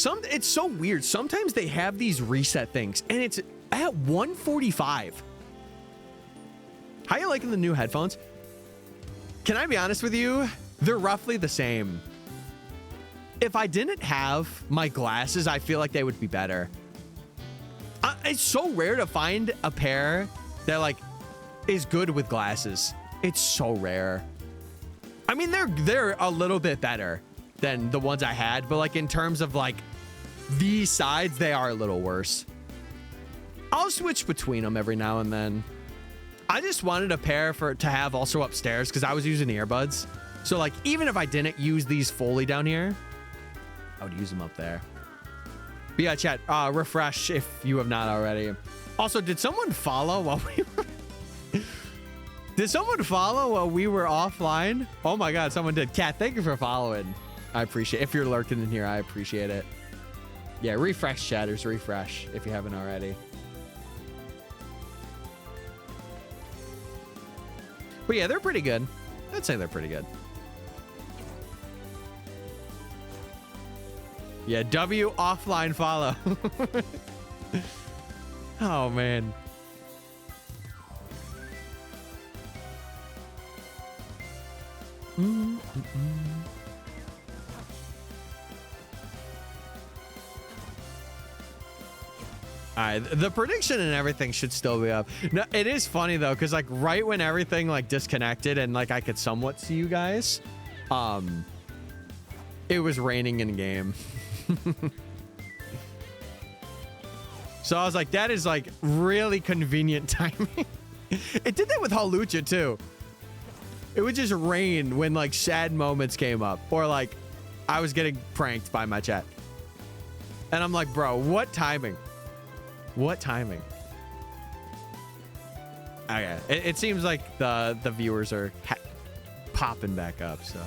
It's so weird. Sometimes they have these reset things, and it's at 145. How you liking the new headphones? Can I be honest with you? They're roughly the same. If I didn't have my glasses, I feel like they would be better. It's so rare to find a pair that like is good with glasses. It's so rare. I mean, they're a little bit better than the ones I had, but like in terms of like these sides, they are a little worse. I'll switch between them every now and then. I just wanted a pair to have also upstairs because I was using earbuds. So like even if I didn't use these fully down here, I would use them up there. But yeah, chat, refresh if you have not already. Also, did someone follow while we were... Did someone follow while we were offline? Oh my God, someone did. Cat, thank you for following. I appreciate it. If you're lurking in here, I appreciate it. Yeah, refresh, chatters, refresh if you haven't already. But yeah, they're pretty good. I'd say they're pretty good. Yeah, W offline follow. Oh, man. All right, the prediction and everything should still be up. No, it is funny though, because like right when everything like disconnected and like I could somewhat see you guys, it was raining in game. So I was like, that is like really convenient timing. It did that with Halucha too. It would just rain when like sad moments came up or like I was getting pranked by my chat. And I'm like, bro, what timing? What timing? Okay, it seems like the viewers are popping back up, so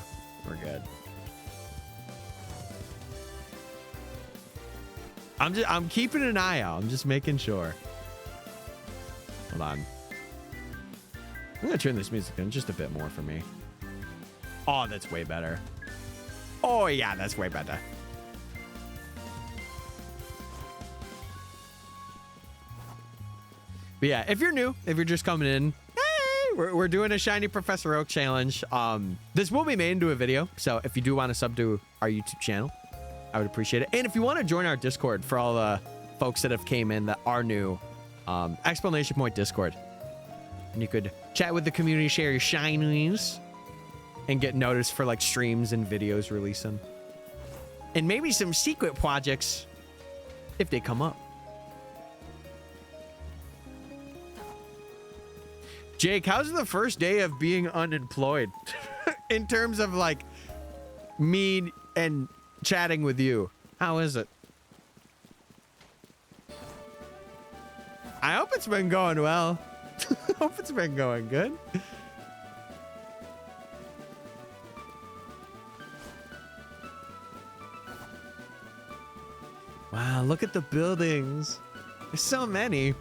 we're good. I'm keeping an eye out. I'm just making sure. Hold on. I'm gonna turn this music down just a bit more for me. Oh, that's way better. Oh yeah, that's way better. But yeah, if you're new, if you're just coming in, hey, we're doing a Shiny Professor Oak challenge. This will be made into a video, so if you do want to sub to our YouTube channel, I would appreciate it. And if you want to join our Discord for all the folks that have came in that are new, exclamation point Discord. And you could chat with the community, share your shinies, and get noticed for like streams and videos releasing. And maybe some secret projects if they come up. Jake, how's the first day of being unemployed? In terms of like me and chatting with you. How is it? I hope it's been going well. Hope it's been going good. Wow, look at the buildings. There's so many.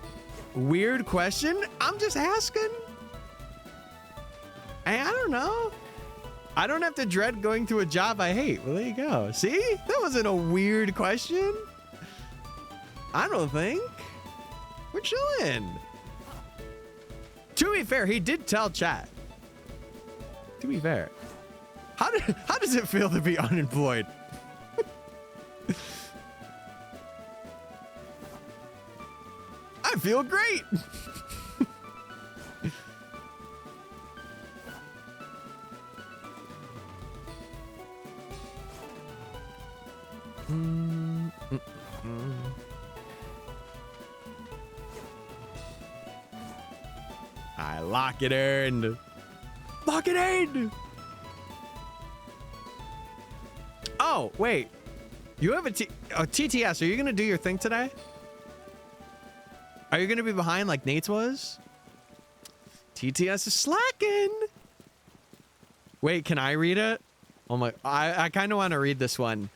Weird question? I'm just asking. Hey, I don't know. I don't have to dread going to a job I hate. Well, there you go. See? That wasn't a weird question. I don't think. We're chilling. To be fair, he did tell chat. To be fair. How does it feel to be unemployed? I feel great. I lock it in. Lock it in. Oh, wait. You have a TTS. Are you going to do your thing today? Are you going to be behind like Nate's was? TTS is slacking. Wait, can I read it? Oh my, I kind of want to read this one.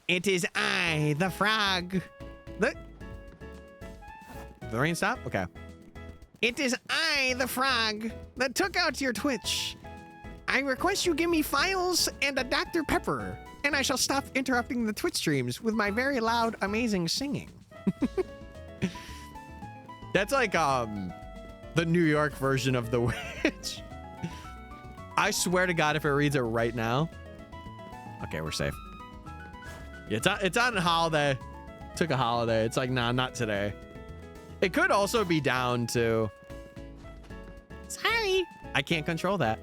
It is I, the frog. The rain stop? Okay. It is I, the frog, that took out your Twitch. I request you give me files and a Dr. Pepper, and I shall stop interrupting the Twitch streams with my very loud, amazing singing. That's like the New York version of the witch. I swear to God, if it reads it right now. Okay, we're safe. Yeah, it's on holiday. Took a holiday. It's like, nah, not today. It could also be down to. Sorry, I can't control that.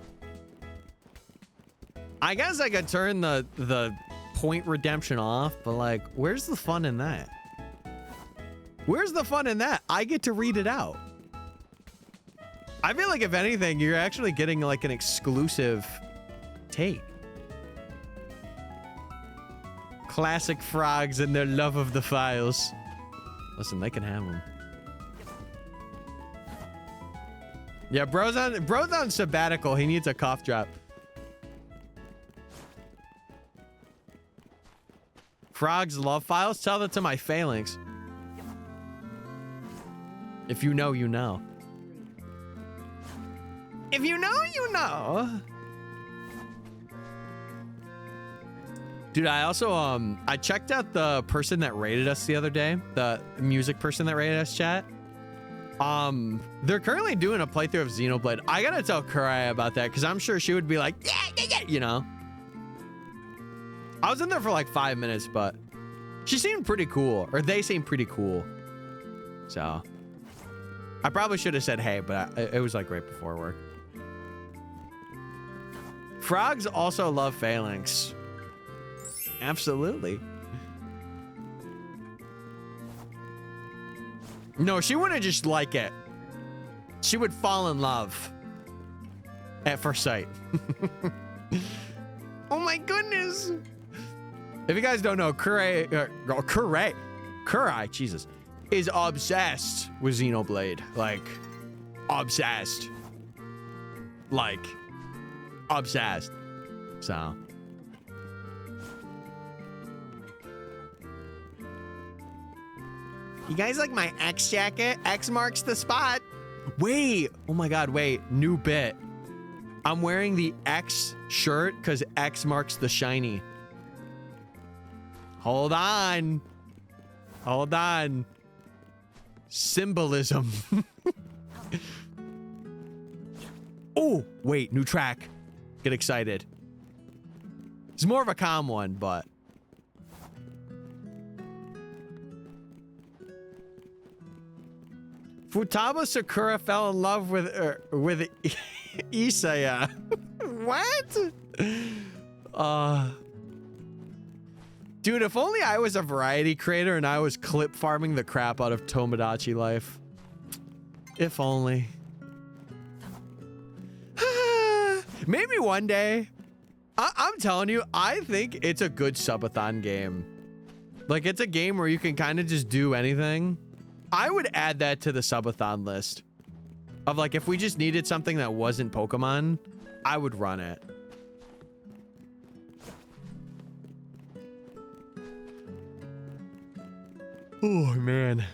I guess I could turn the point redemption off, but like, where's the fun in that? Where's the fun in that? I get to read it out. I feel like if anything, you're actually getting like an exclusive take. Classic frogs and their love of the files. Listen, they can have them. Yeah, bro's on sabbatical. He needs a cough drop. Frogs love files? Tell that to my phalanx. If you know, you know. If you know, you know. Dude, I also, I checked out the person that rated us the other day. The music person that rated us, chat. They're currently doing a playthrough of Xenoblade. I gotta tell Kurai about that, because I'm sure she would be like, yeah, you know. I was in there for like 5 minutes, but She seemed pretty cool, or they seemed pretty cool. So I probably should have said hey, but it was like right before work. Frogs also love phalanx. Absolutely. No, she wouldn't just like it. She would fall in love at first sight. Oh my goodness. If you guys don't know, Kurai, Jesus, is obsessed with Xenoblade. Like, obsessed. Like, obsessed. So. You guys like my X jacket? X marks the spot. Wait. Oh my God, wait. New bit. I'm wearing the X shirt because X marks the shiny. Hold on. Hold on. Symbolism. Oh, wait. New track. Get excited. It's more of a calm one, but. Futaba Sakura fell in love with Isaya. What? Dude, if only I was a variety creator and I was clip farming the crap out of Tomodachi life. If only. Maybe one day. I'm telling you, I think it's a good subathon game. Like, it's a game where you can kind of just do anything. I would add that to the subathon list. Of like, if we just needed something that wasn't Pokemon, I would run it. Oh, man.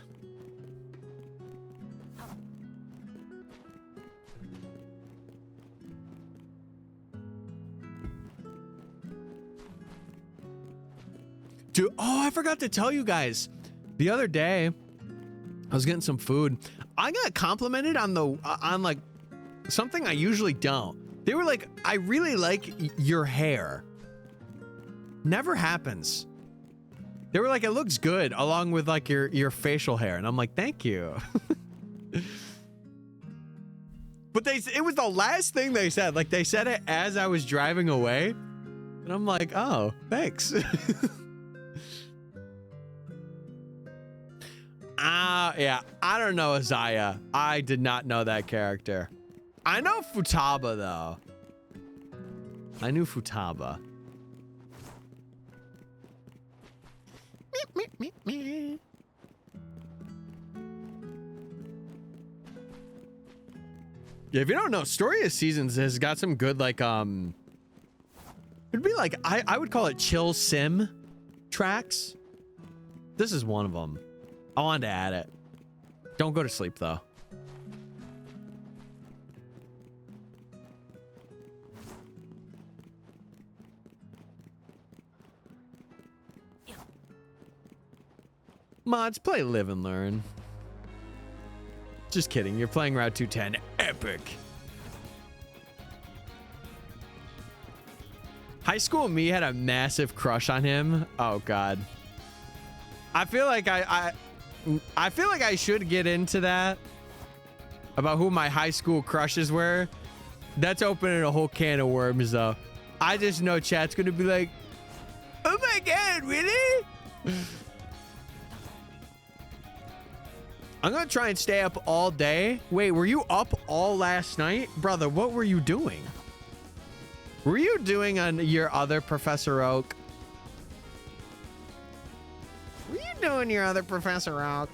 Dude, oh, I forgot to tell you guys. The other day, I was getting some food. I got complimented on like something I usually don't. They were like, I really like your hair. Never happens. They were like, it looks good along with like your facial hair. And I'm like, thank you. But it was the last thing they said. Like, they said it as I was driving away. And I'm like, oh, thanks. Yeah, I don't know Isaiah. I did not know that character. I know Futaba, though. I knew Futaba. Yeah, if you don't know, Story of Seasons has got some good, like, it'd be like, I would call it chill sim tracks. This is one of them. I wanted to add it. Don't go to sleep, though. Mods, play Live and Learn. Just kidding. You're playing Route 210. Epic. High school me had a massive crush on him. Oh, God. I feel like I feel like I should get into that about who my high school crushes were. That's opening a whole can of worms, though. I just know chat's gonna be like, oh my God, really? I'm gonna try and stay up all day. Wait, were you up all last night? Brother, what were you doing? Were you doing on your other Professor Oak? What are you doing, your other Professor Oak?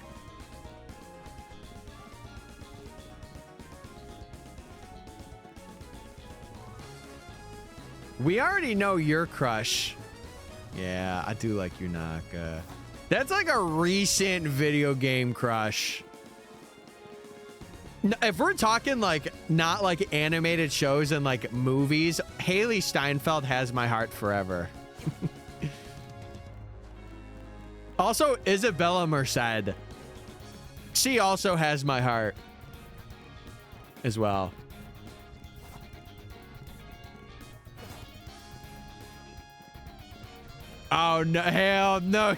We already know your crush. Yeah, I do like Yunaka. That's like a recent video game crush. If we're talking like not like animated shows and like movies, Haley Steinfeld has my heart forever. Also, Isabella Merced. She also has my heart as well. Oh no, hell no.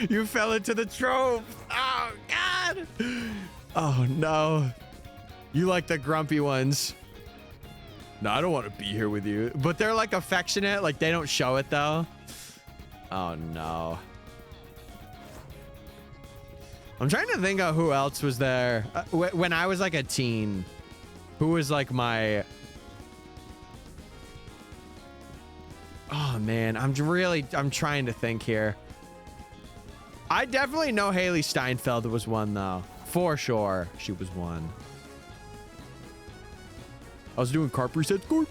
You fell into the trope. Oh God. Oh no. You like the grumpy ones. No, I don't want to be here with you. But they're like affectionate. Like they don't show it though. Oh no. I'm trying to think of who else was there. When I was like a teen, who was like my... Oh man, I'm trying to think here. I definitely know Haley Steinfeld was one though. For sure, she was one. I was doing carp reset score.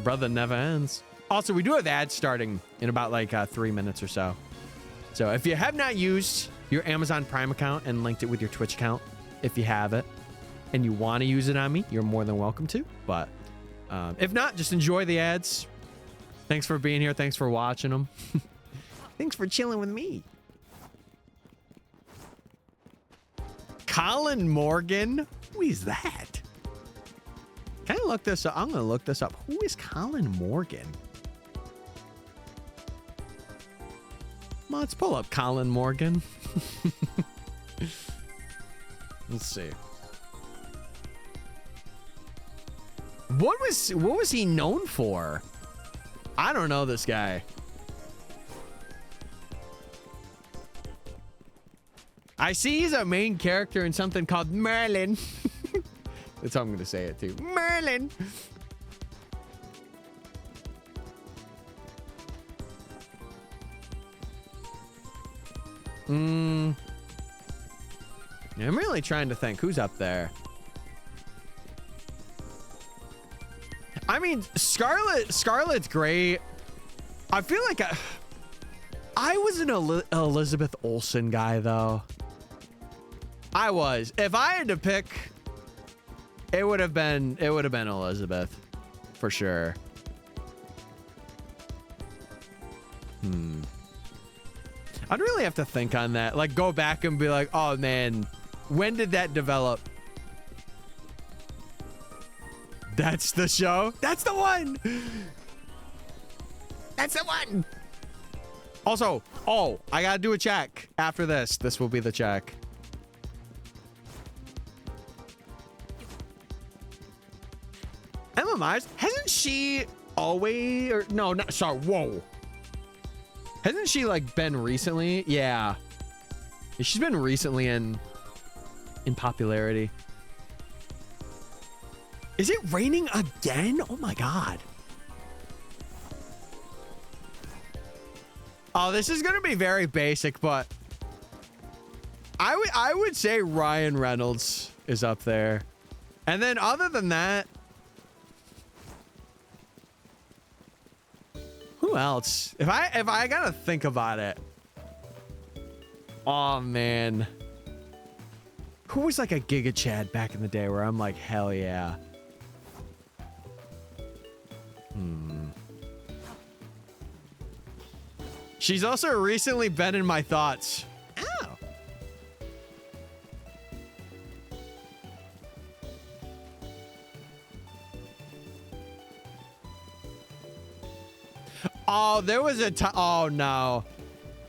Brother never ends. Also, we do have ads starting in about like 3 minutes or so. So if you have not used your Amazon Prime account and linked it with your Twitch account, if you have it and you want to use it on me, you're more than welcome to. But if not, just enjoy the ads. Thanks for being here. Thanks for watching them. Thanks for chilling with me. Colin Morgan? Who is that? Can I look this up? I'm going to look this up. Who is Colin Morgan? Let's pull up Colin Morgan. Let's see. What was he known for? I don't know this guy. I see he's a main character in something called Merlin. That's how I'm going to say it too. Merlin. I'm really trying to think who's up there. I mean, Scarlett's great. I feel like I was an Elizabeth Olsen guy though. I was. If I had to pick, it would have been Elizabeth for sure. I'd really have to think on that. Like go back and be like, oh man, when did that develop? That's the show. That's the one. That's the one. Also, oh, I gotta do a check after this. This will be the check. Emma Myers, hasn't she always, or no, not, sorry, whoa. Hasn't she like been recently? Yeah. She's been recently in popularity. Is it raining again? Oh my God. Oh, this is gonna be very basic, but I would say Ryan Reynolds is up there. And then other than that, who else? If I gotta think about it. Oh man. Who was like a Giga Chad back in the day where I'm like, hell yeah. She's also recently been in my thoughts. Ow. Oh, there was a time. Oh no.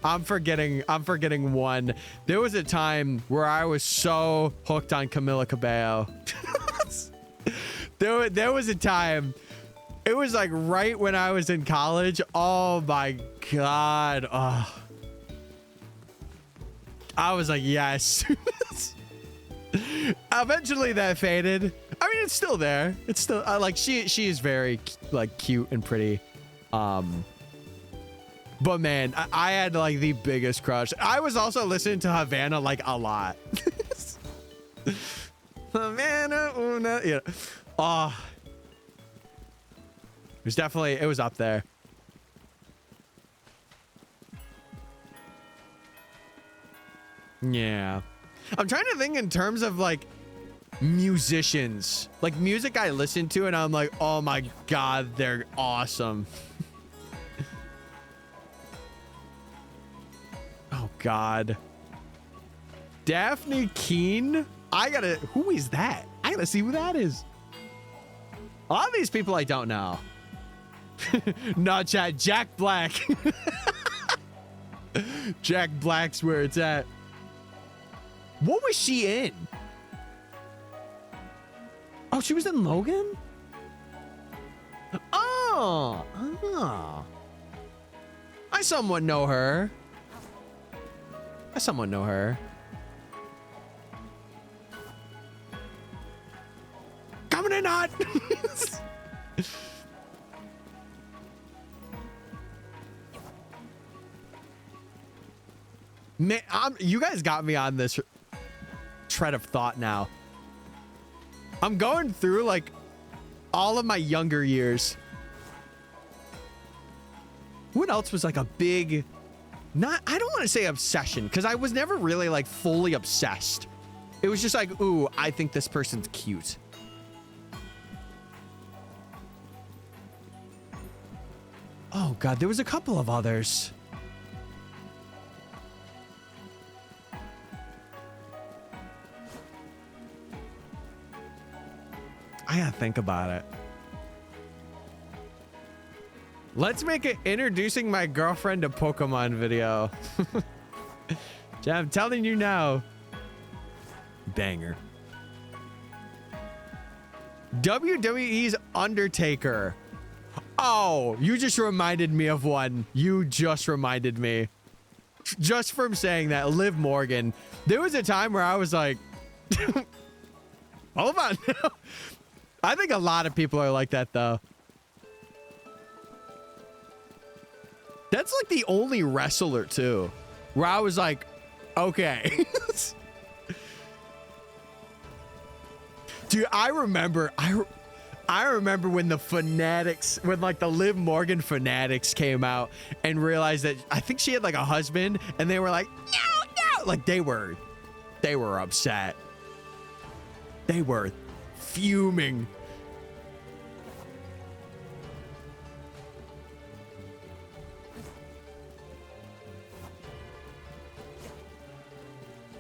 I'm forgetting one. There was a time where I was so hooked on Camila Cabello. There was a time. It was like right when I was in college. Oh my God. Oh. I was like, yes. Eventually that faded. I mean, it's still there. It's still like she is very like cute and pretty. But man, I had like the biggest crush. I was also listening to Havana like a lot. Havana, una, yeah. Oh. It was up there. Yeah. I'm trying to think in terms of like musicians, like music I listen to and I'm like, oh my God, they're awesome. Oh God. Daphne Keane? Who is that? I gotta see who that is. A lot of these people I don't know. Not chat. Jack Black. Jack Black's where it's at. What was she in? Oh, she was in Logan? Oh. I somewhat know her. Coming in hot. Man, you guys got me on this tread of thought now. I'm going through like all of my younger years. What else was like a big, I don't want to say obsession, because I was never really like fully obsessed. It was just like, ooh, I think this person's cute. Oh God, there was a couple of others. I gotta think about it. Let's make an introducing my girlfriend to Pokemon video. I'm telling you now. Banger. WWE's Undertaker. Oh, you just reminded me of one. You just reminded me. Just from saying that, Liv Morgan. There was a time where I was like, hold on. I think a lot of people are like that, though. That's like the only wrestler, too, where I was like, okay. Dude, I remember when the Fanatics, when like the Liv Morgan Fanatics came out and realized that I think she had like a husband, and they were like, no, like they were upset. They were fuming.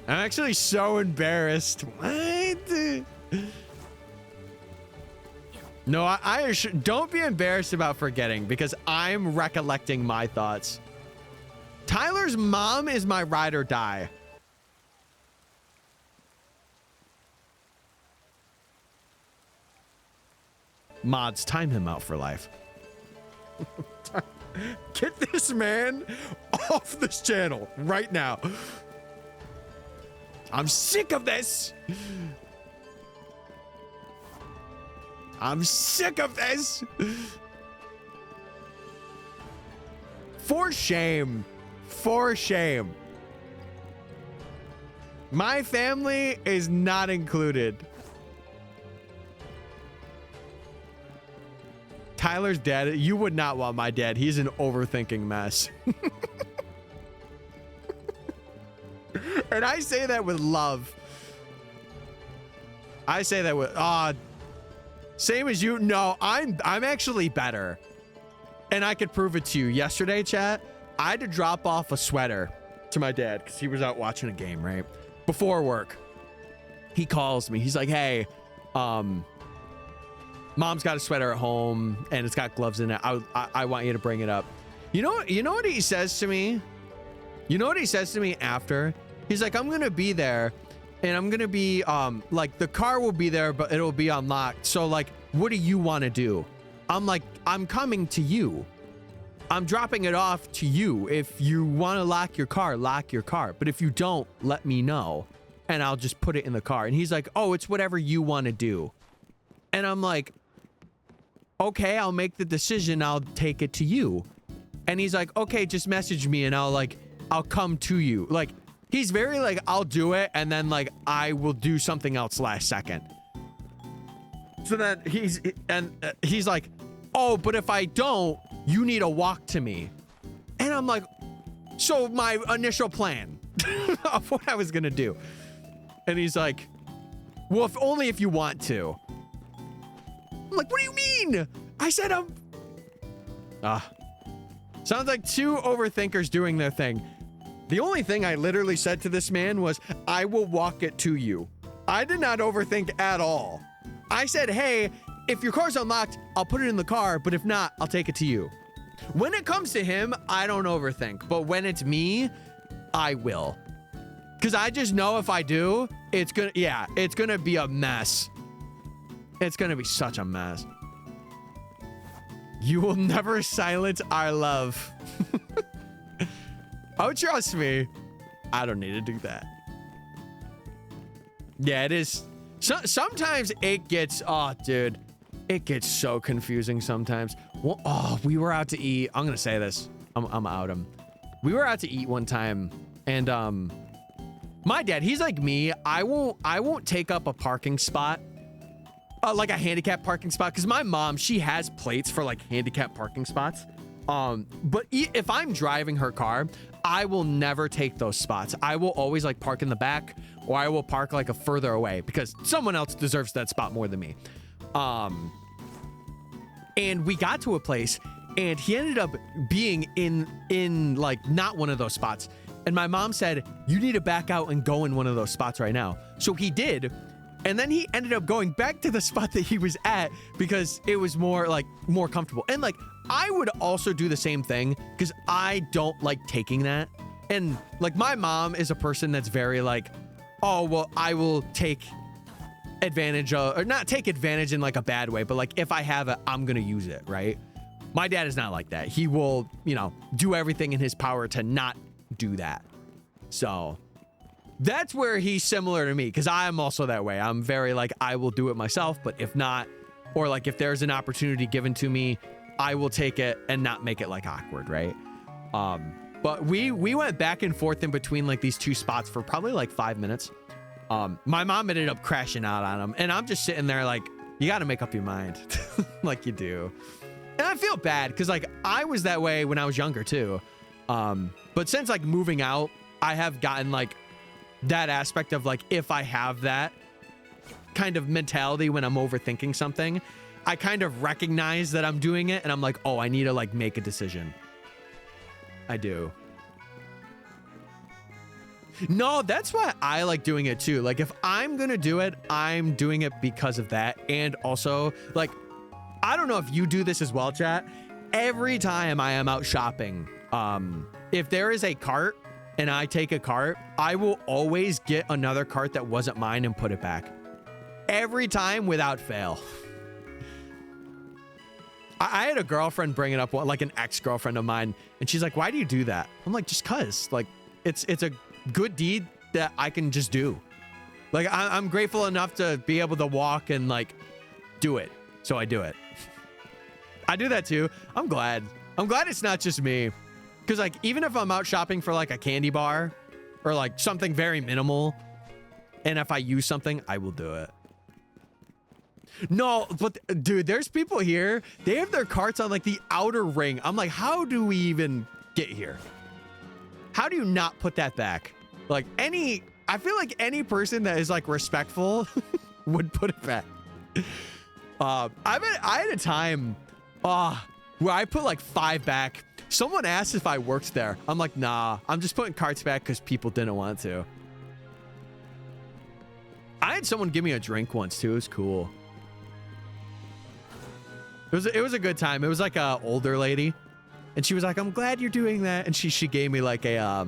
I'm actually so embarrassed. What? No, I don't be embarrassed about forgetting, because I'm recollecting my thoughts. Tyler's mom is my ride or die. Mods, time him out for life. Get this man off this channel right now. I'm sick of this. I'm sick of this. For shame. For shame. My family is not included. Tyler's dad, you would not want my dad. He's an overthinking mess. And I say that with love. I say that with same as you. No, I'm actually better. And I could prove it to you. Yesterday, chat, I had to drop off a sweater to my dad because he was out watching a game, right? Before work. He calls me. He's like, hey, mom's got a sweater at home and it's got gloves in it. I want you to bring it up. You know what he says to me? You know what he says to me after? He's like, I'm going to be there and I'm going to be, like, the car will be there, but it'll be unlocked. So, like, what do you want to do? I'm like, I'm coming to you. I'm dropping it off to you. If you want to lock your car, lock your car. But if you don't, let me know and I'll just put it in the car. And he's like, oh, it's whatever you want to do. And I'm like, okay, I'll make the decision. I'll take it to you. And he's like, okay, just message me and I'll come to you. Like, he's very like, I'll do it. And then like, I will do something else last second. So then he's like, oh, but if I don't, you need to walk to me. And I'm like, so my initial plan of what I was going to do. And he's like, well, only if you want to. I'm like, what do you mean? I said, sounds like two overthinkers doing their thing. The only thing I literally said to this man was, I will walk it to you. I did not overthink at all. I said, hey, if your car's unlocked, I'll put it in the car, but if not, I'll take it to you. When it comes to him, I don't overthink, but when it's me, I will. Because I just know if I do, it's gonna be a mess. It's gonna be such a mess. You will never silence our love. Oh, trust me. I don't need to do that. Yeah, it is. Sometimes it gets, oh, dude, it gets so confusing sometimes. Well, oh, we were out to eat. I'm gonna say this. I'm out him. We were out to eat one time, and my dad, he's like me. I won't take up a parking spot, like a handicap parking spot, because my mom, she has plates for like handicap parking spots. But if I'm driving her car, I will never take those spots. I will always like park in the back, or I will park like a further away because someone else deserves that spot more than me. And we got to a place and he ended up being in like not one of those spots. And my mom said, you need to back out and go in one of those spots right now. So he did. And then he ended up going back to the spot that he was at because it was more comfortable. And like, I would also do the same thing because I don't like taking that. And like, my mom is a person that's very like, oh, well, I will take advantage of, or not take advantage in like a bad way, but like if I have it, I'm going to use it. Right. My dad is not like that. He will, you know, do everything in his power to not do that. So that's where he's similar to me, because I'm also that way. I'm very like, I will do it myself, but if not, or like if there's an opportunity given to me, I will take it and not make it like awkward, right? But we went back and forth in between like these two spots for probably like 5 minutes. My mom ended up crashing out on him, and I'm just sitting there like, you got to make up your mind. Like you do. And I feel bad because like I was that way when I was younger too. But since like moving out, I have gotten like that aspect of like, if I have that kind of mentality when I'm overthinking something, I kind of recognize that I'm doing it and I'm like, oh, I need to like make a decision. I do. No, that's why I like doing it too. Like if I'm gonna do it, I'm doing it because of that. And also like, I don't know if you do this as well, chat. Every time I am out shopping, if there is a cart and I take a cart, I will always get another cart that wasn't mine and put it back. Every time without fail. I had a girlfriend bring it up, like an ex-girlfriend of mine, and she's like, why do you do that? I'm like, just cause. Like, it's a good deed that I can just do. Like, I'm grateful enough to be able to walk and, like, do it. So I do it. I do that too. I'm glad. I'm glad it's not just me. Because, like, even if I'm out shopping for, like, a candy bar or, like, something very minimal, and if I use something, I will do it. No, but dude, there's people here. They have their carts on like the outer ring. I'm like, how do we even get here? How do you not put that back? Like I feel like any person that is like respectful would put it back. I had a time where I put like 5 back. Someone asked if I worked there. I'm like, nah, I'm just putting carts back because people didn't want to. I had someone give me a drink once too. It was cool. It was a good time. It was like a older lady, and she was like, "I'm glad you're doing that." And she gave me like a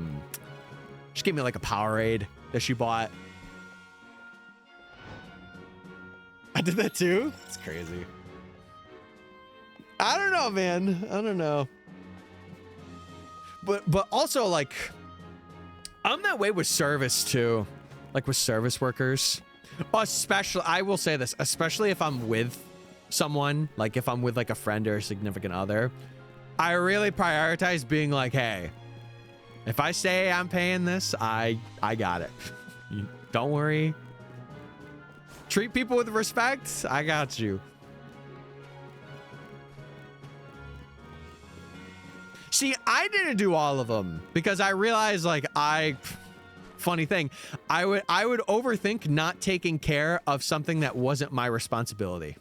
Powerade that she bought. I did that too. It's crazy. I don't know, man. I don't know. But also like, I'm that way with service too, like with service workers. Especially, I will say this, especially if I'm with someone, like if I'm with like a friend or a significant other, I really prioritize being like, hey, if I say I'm paying this, I got it. Don't worry. Treat people with respect. I got you. See, I didn't do all of them because I realized like funny thing, I would overthink not taking care of something that wasn't my responsibility.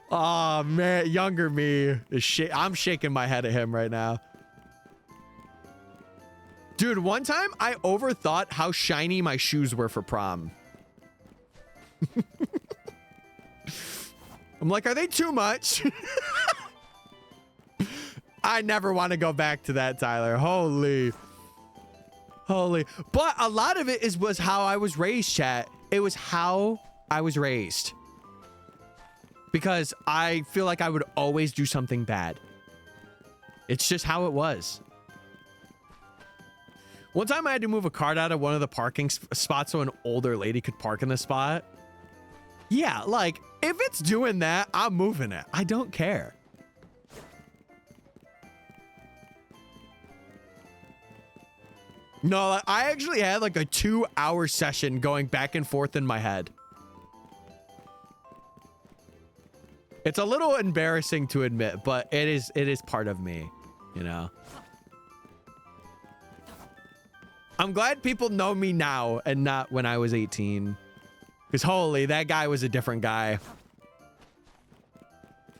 Oh man, younger me is I'm shaking my head at him right now. Dude, one time I overthought how shiny my shoes were for prom. I'm like, are they too much? I never want to go back to that, Tyler. Holy. But a lot of it was how I was raised, chat. It was how I was raised. Because I feel like I would always do something bad. It's just how it was. One time I had to move a cart out of one of the parking spots so an older lady could park in the spot. Yeah, like, if it's doing that, I'm moving it. I don't care. No, I actually had like a 2-hour session going back and forth in my head. It's a little embarrassing to admit, but it is part of me, you know. I'm glad people know me now and not when I was 18. Because holy, that guy was a different guy.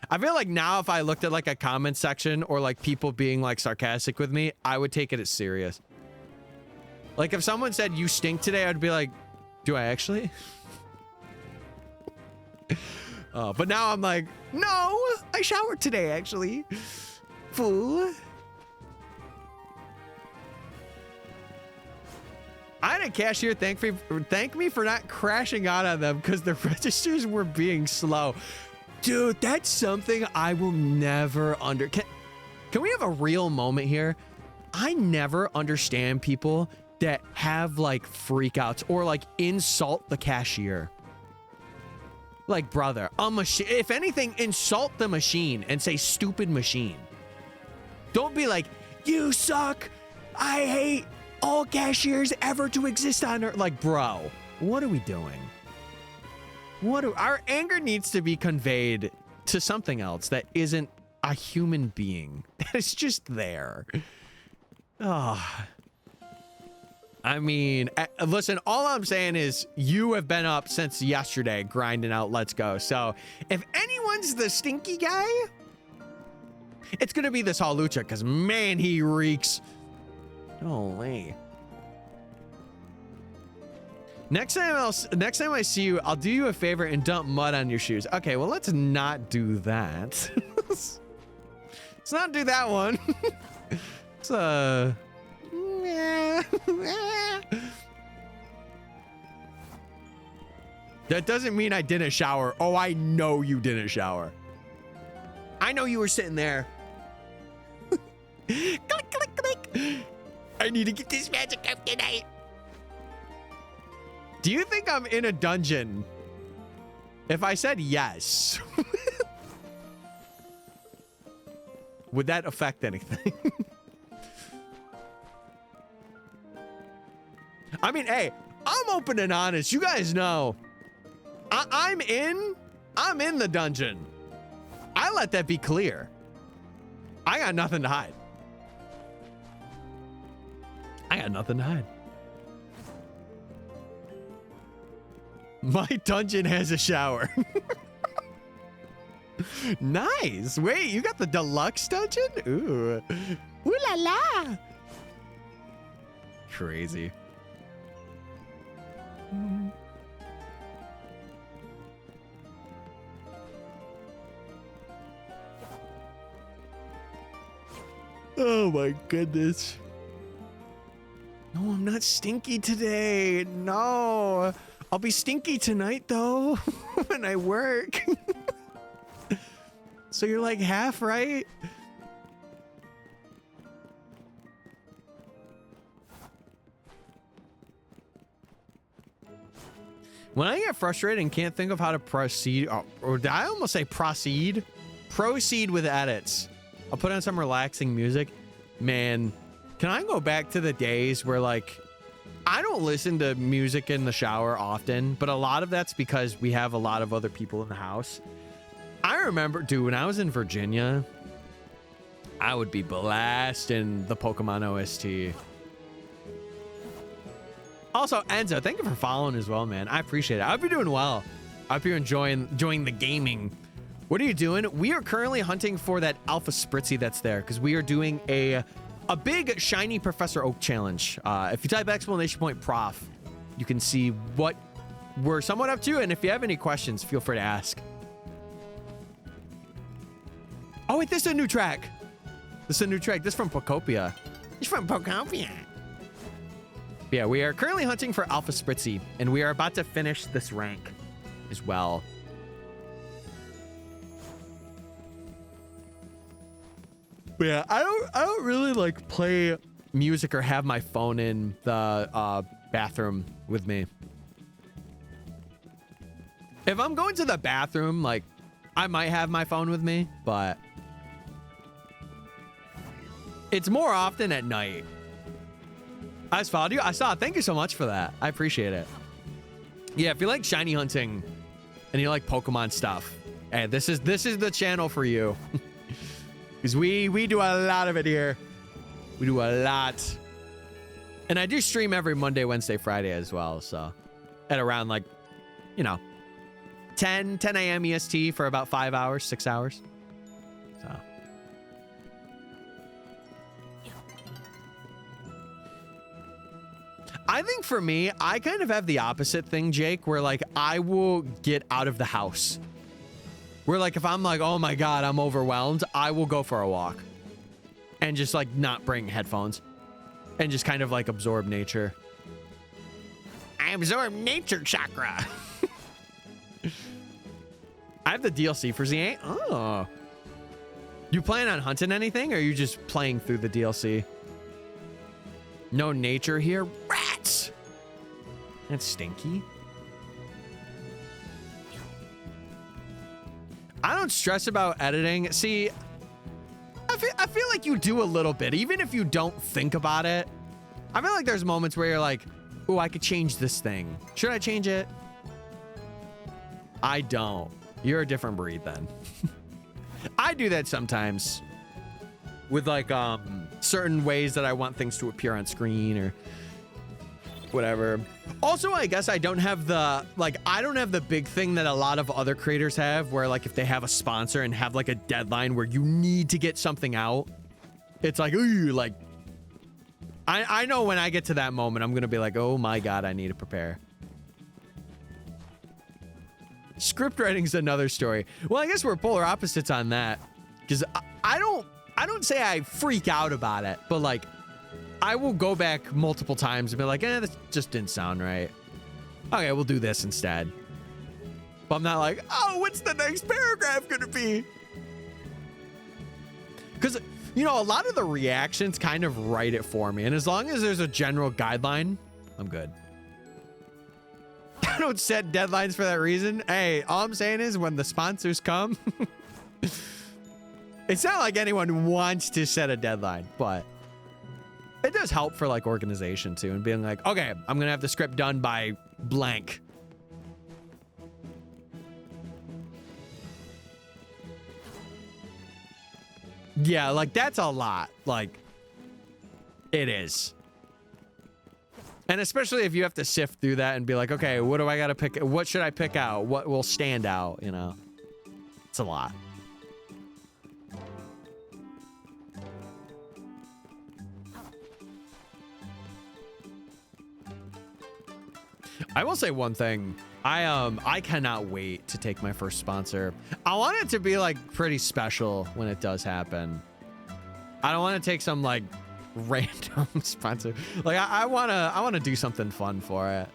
I feel like now if I looked at like a comment section or like people being like sarcastic with me, I would take it as serious. Like if someone said you stink today, I'd be like, do I actually? But now I'm like, no, I showered today actually. Fool. I had a cashier thank me for not crashing out on them because the registers were being slow. Dude, that's something I will never Can we have a real moment here? I never understand people that have like freakouts or like insult the cashier. Like, brother, a machine. If anything, insult the machine and say stupid machine. Don't be like, you suck. I hate all cashiers ever to exist on Earth. Like, bro, what are we doing? Our anger needs to be conveyed to something else that isn't a human being. That is just there. Oh. I mean, listen, all I'm saying is you have been up since yesterday grinding out Let's Go. So if anyone's the stinky guy, it's going to be this Halucha because, man, he reeks. Holy. Next time I see you, I'll do you a favor and dump mud on your shoes. Okay, well, let's not do that. Let's not do that one. It's that doesn't mean I didn't shower. Oh, I know you didn't shower. I know you were sitting there. Click, click, click. I need to get this magic up tonight. Do you think I'm in a dungeon? If I said yes, would that affect anything? I mean, hey, I'm open and honest. You guys know. I'm in the dungeon. I let that be clear. I got nothing to hide. I got nothing to hide. My dungeon has a shower. Nice. Wait, you got the deluxe dungeon? Ooh. Ooh la la. Crazy. Oh my goodness. No, I'm not stinky today. No. I'll be stinky tonight though when I work. So you're like half right? When I get frustrated and can't think of how to proceed, or did I almost say proceed? Proceed with edits. I'll put on some relaxing music. Man, can I go back to the days where like, I don't listen to music in the shower often, but a lot of that's because we have a lot of other people in the house. I remember, dude, when I was in Virginia, I would be blasting the Pokemon OST. Also, Enzo, thank you for following as well, man. I appreciate it. I hope you're doing well. I hope you're enjoying the gaming. What are you doing? We are currently hunting for that Alpha Spritzee that's there because we are doing a big shiny Professor Oak challenge. If you type exclamation point prof, you can see what we're somewhat up to. And if you have any questions, feel free to ask. Oh, wait, this is a new track. This is a new track. This is from Pocopia. It's from Pocopia. Yeah, we are currently hunting for Alpha Spritzee, and we are about to finish this rank as well. But yeah, I don't really like play music or have my phone in the bathroom with me. If I'm going to the bathroom, like, I might have my phone with me, but it's more often at night. I just followed you. I saw it. Thank you so much for that. I appreciate it. Yeah, if you like shiny hunting and you like Pokemon stuff, hey, this is the channel for you. Because we do a lot of it here. We do a lot. And I do stream every Monday, Wednesday, Friday as well. So at around like, you know, 10 a.m. EST for about 5 hours, 6 hours. So. I think for me, I kind of have the opposite thing, Jake, where like I will get out of the house. Where like if I'm like, oh my God, I'm overwhelmed, I will go for a walk and just like not bring headphones and just kind of like absorb nature. I absorb nature chakra. I have the DLC for Z8. Oh. You plan on hunting anything or are you just playing through the DLC? No nature here. Rats. That's stinky. I don't stress about editing. See, I feel like you do a little bit, even if you don't think about it. I feel like there's moments where you're like, oh, I could change this thing. Should I change it? I don't. You're a different breed then. I do that sometimes with like certain ways that I want things to appear on screen or whatever. Also, I guess I don't have the big thing that a lot of other creators have where like if they have a sponsor and have like a deadline where you need to get something out, it's like, ooh, like I know when I get to that moment, I'm going to be like, oh my God, I need to prepare. Script writing's another story. Well, I guess we're polar opposites on that because I don't say I freak out about it, but like I will go back multiple times and be like, this just didn't sound right. Okay, we'll do this instead. But I'm not like, oh, what's the next paragraph gonna be? Because, you know, a lot of the reactions kind of write it for me. And as long as there's a general guideline, I'm good. I don't set deadlines for that reason. Hey, all I'm saying is when the sponsors come, it's not like anyone wants to set a deadline, but it does help for like organization too and being like, okay, I'm gonna have the script done by blank. Yeah, like that's a lot. Like it is. And especially if you have to sift through that and be like, okay, what do I gotta pick? What should I pick out? What will stand out? You know, it's a lot. I will say one thing. I cannot wait to take my first sponsor. I want it to be like pretty special when it does happen. I don't want to take some like random sponsor. Like I want to do something fun for it.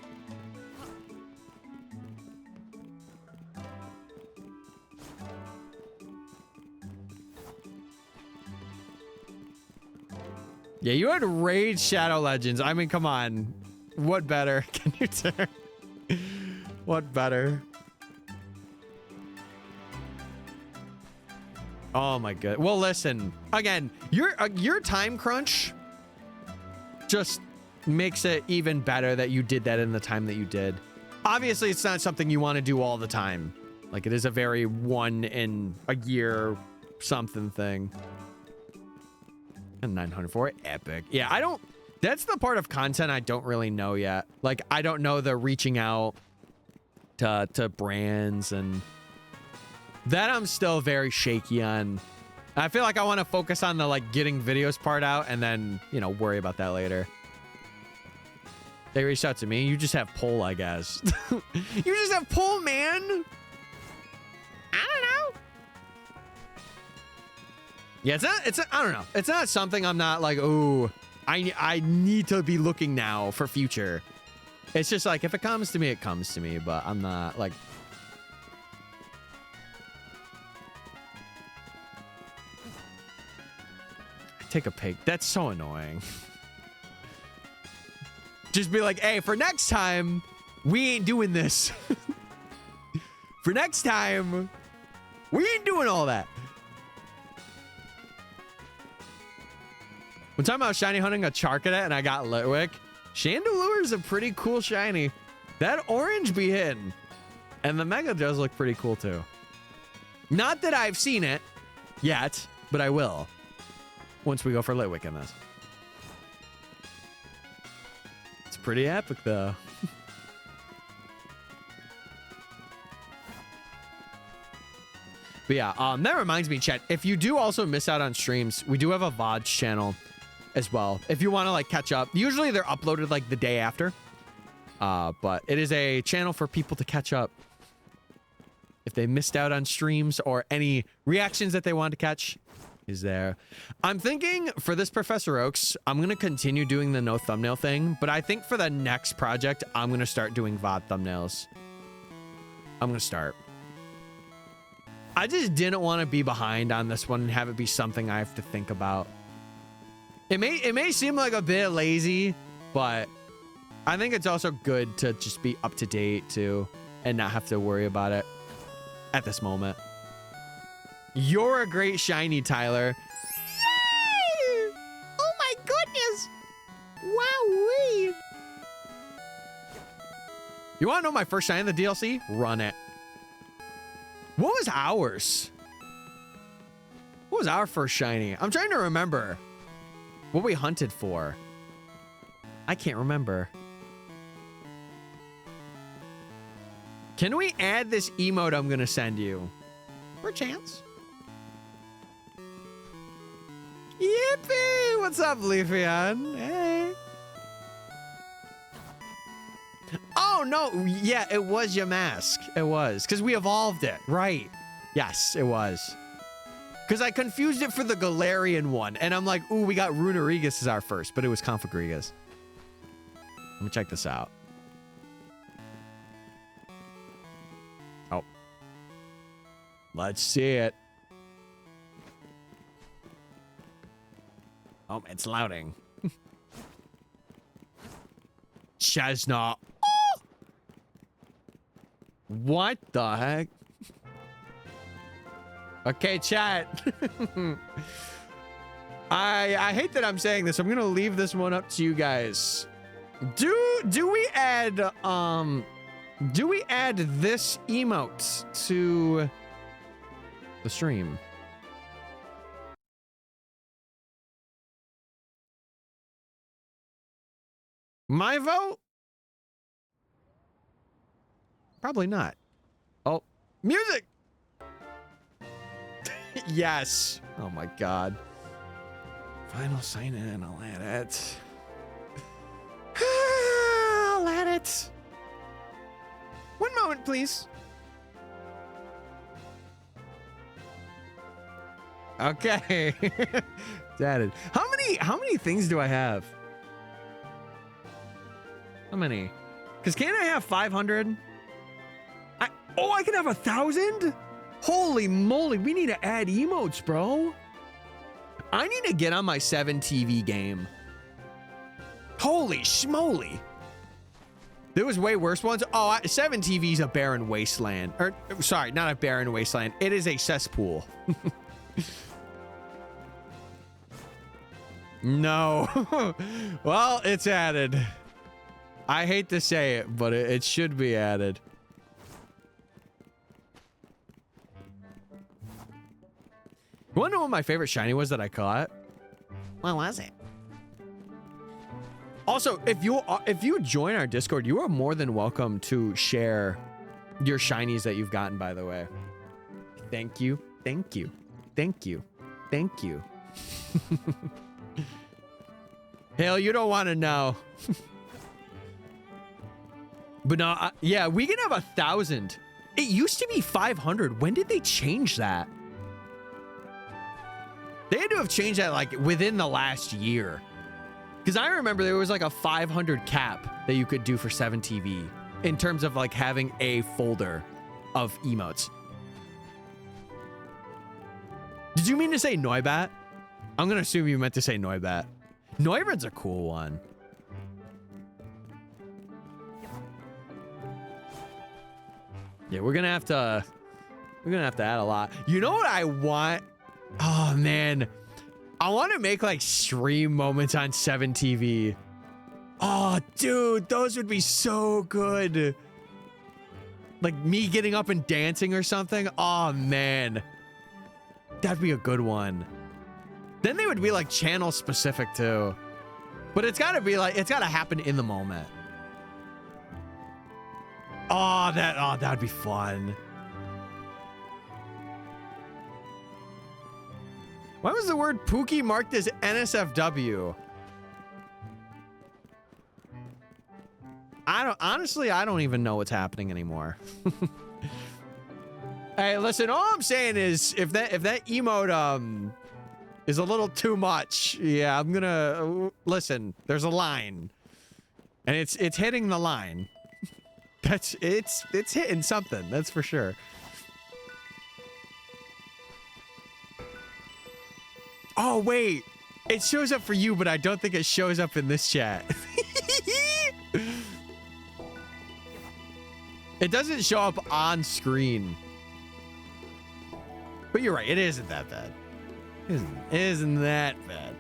Yeah, you had Raid Shadow Legends. I mean, come on. What better can you turn? What better? Oh my god. Well, listen. Again, your time crunch just makes it even better that you did that in the time that you did. Obviously, it's not something you want to do all the time. Like it is a very one in a year something thing. And 904 epic. Yeah, I don't. That's the part of content I don't really know yet. Like I don't know the reaching out to brands and that I'm still very shaky on. I feel like I want to focus on the like getting videos part out and then, you know, worry about that later. They reached out to me. You just have pull, I guess. You just have pull, man. I don't know. Yeah, I don't know. It's not something I'm not like, oh, I need to be looking now for future. It's just like, if it comes to me, it comes to me, but I'm not like. Take a pig. That's so annoying. Just be like, hey, for next time, we ain't doing this. For next time, we ain't doing all that. One time I was shiny hunting a Charcadet and I got Litwick. Chandelure is a pretty cool shiny. That orange be hidden. And the Mega does look pretty cool too. Not that I've seen it yet, but I will. Once we go for Litwick in this. It's pretty epic though. But yeah, that reminds me, chat, if you do also miss out on streams, we do have a VOD channel as well. If you want to like catch up, usually they're uploaded like the day after. But it is a channel for people to catch up if they missed out on streams or any reactions that they wanted to catch. Is there. I'm thinking for this Professor Oaks, I'm going to continue doing the no thumbnail thing, but I think for the next project, I'm going to start doing VOD thumbnails. I'm going to start. I just didn't want to be behind on this one and have it be something I have to think about. It may seem like a bit lazy, but I think it's also good to just be up to date too and not have to worry about it at this moment. You're a great shiny, Tyler. Yay! Oh my goodness! Wowee! You want to know my first shiny in the DLC? Run it. What was ours? What was our first shiny? I'm trying to remember what we hunted for. I can't remember. Can we add this emote I'm going to send you? Perchance. Yippee! What's up, Leafeon? Hey. Oh, no. Yeah, it was your mask. It was. Because we evolved it. Right. Yes, it was. Because I confused it for the Galarian one. And I'm like, ooh, we got Runerigus as our first. But it was Configrigus. Let me check this out. Oh. Let's see it. Oh, it's louding. Chestnut. Oh! What the heck? Okay, chat. I hate that I'm saying this. I'm gonna leave this one up to you guys. Do we add this emote to the stream? My vote? Probably not. Oh, music! Yes. Oh my god. Final sign in, I'll add it. I'll add it. One moment, please. Okay. It's added. How many things do I have? How many? Because can't I have 500? I can have 1,000? Holy moly, we need to add emotes, bro. I need to get on my 7 TV game. Holy schmoly. There was way worse ones. Oh, 7 TV's a barren wasteland. Or, sorry, not a barren wasteland. It is a cesspool. No. Well, it's added. I hate to say it, but it should be added. You want to know what my favorite shiny was that I caught? What was it? Also, if you join our Discord, you are more than welcome to share your shinies that you've gotten, by the way. Thank you. Thank you. Thank you. Thank you. Hell, you don't want to know. But no, yeah, we can have 1,000. It used to be 500. When did they change that? They had to have changed that like within the last year. Because I remember there was like a 500 cap that you could do for 7TV in terms of like having a folder of emotes. Did you mean to say Noibat? I'm going to assume you meant to say Noibat. Noibat's a cool one. Yeah, we're going to have to add a lot. You know what I want? Oh man. I want to make like stream moments on 7TV. Oh, dude, those would be so good. Like me getting up and dancing or something. Oh, man. That'd be a good one. Then they would be like channel specific too. But it's got to be like, it's got to happen in the moment. Oh, that'd be fun. Why was the word Pookie marked as NSFW? Honestly, I don't even know what's happening anymore. Hey, listen, all I'm saying is if that emote is a little too much, yeah, I'm gonna listen, there's a line. And it's hitting the line. It's hitting something, that's for sure. Oh, wait. It shows up for you, but I don't think it shows up in this chat. It doesn't show up on screen. But you're right. It isn't that bad. It isn't that bad.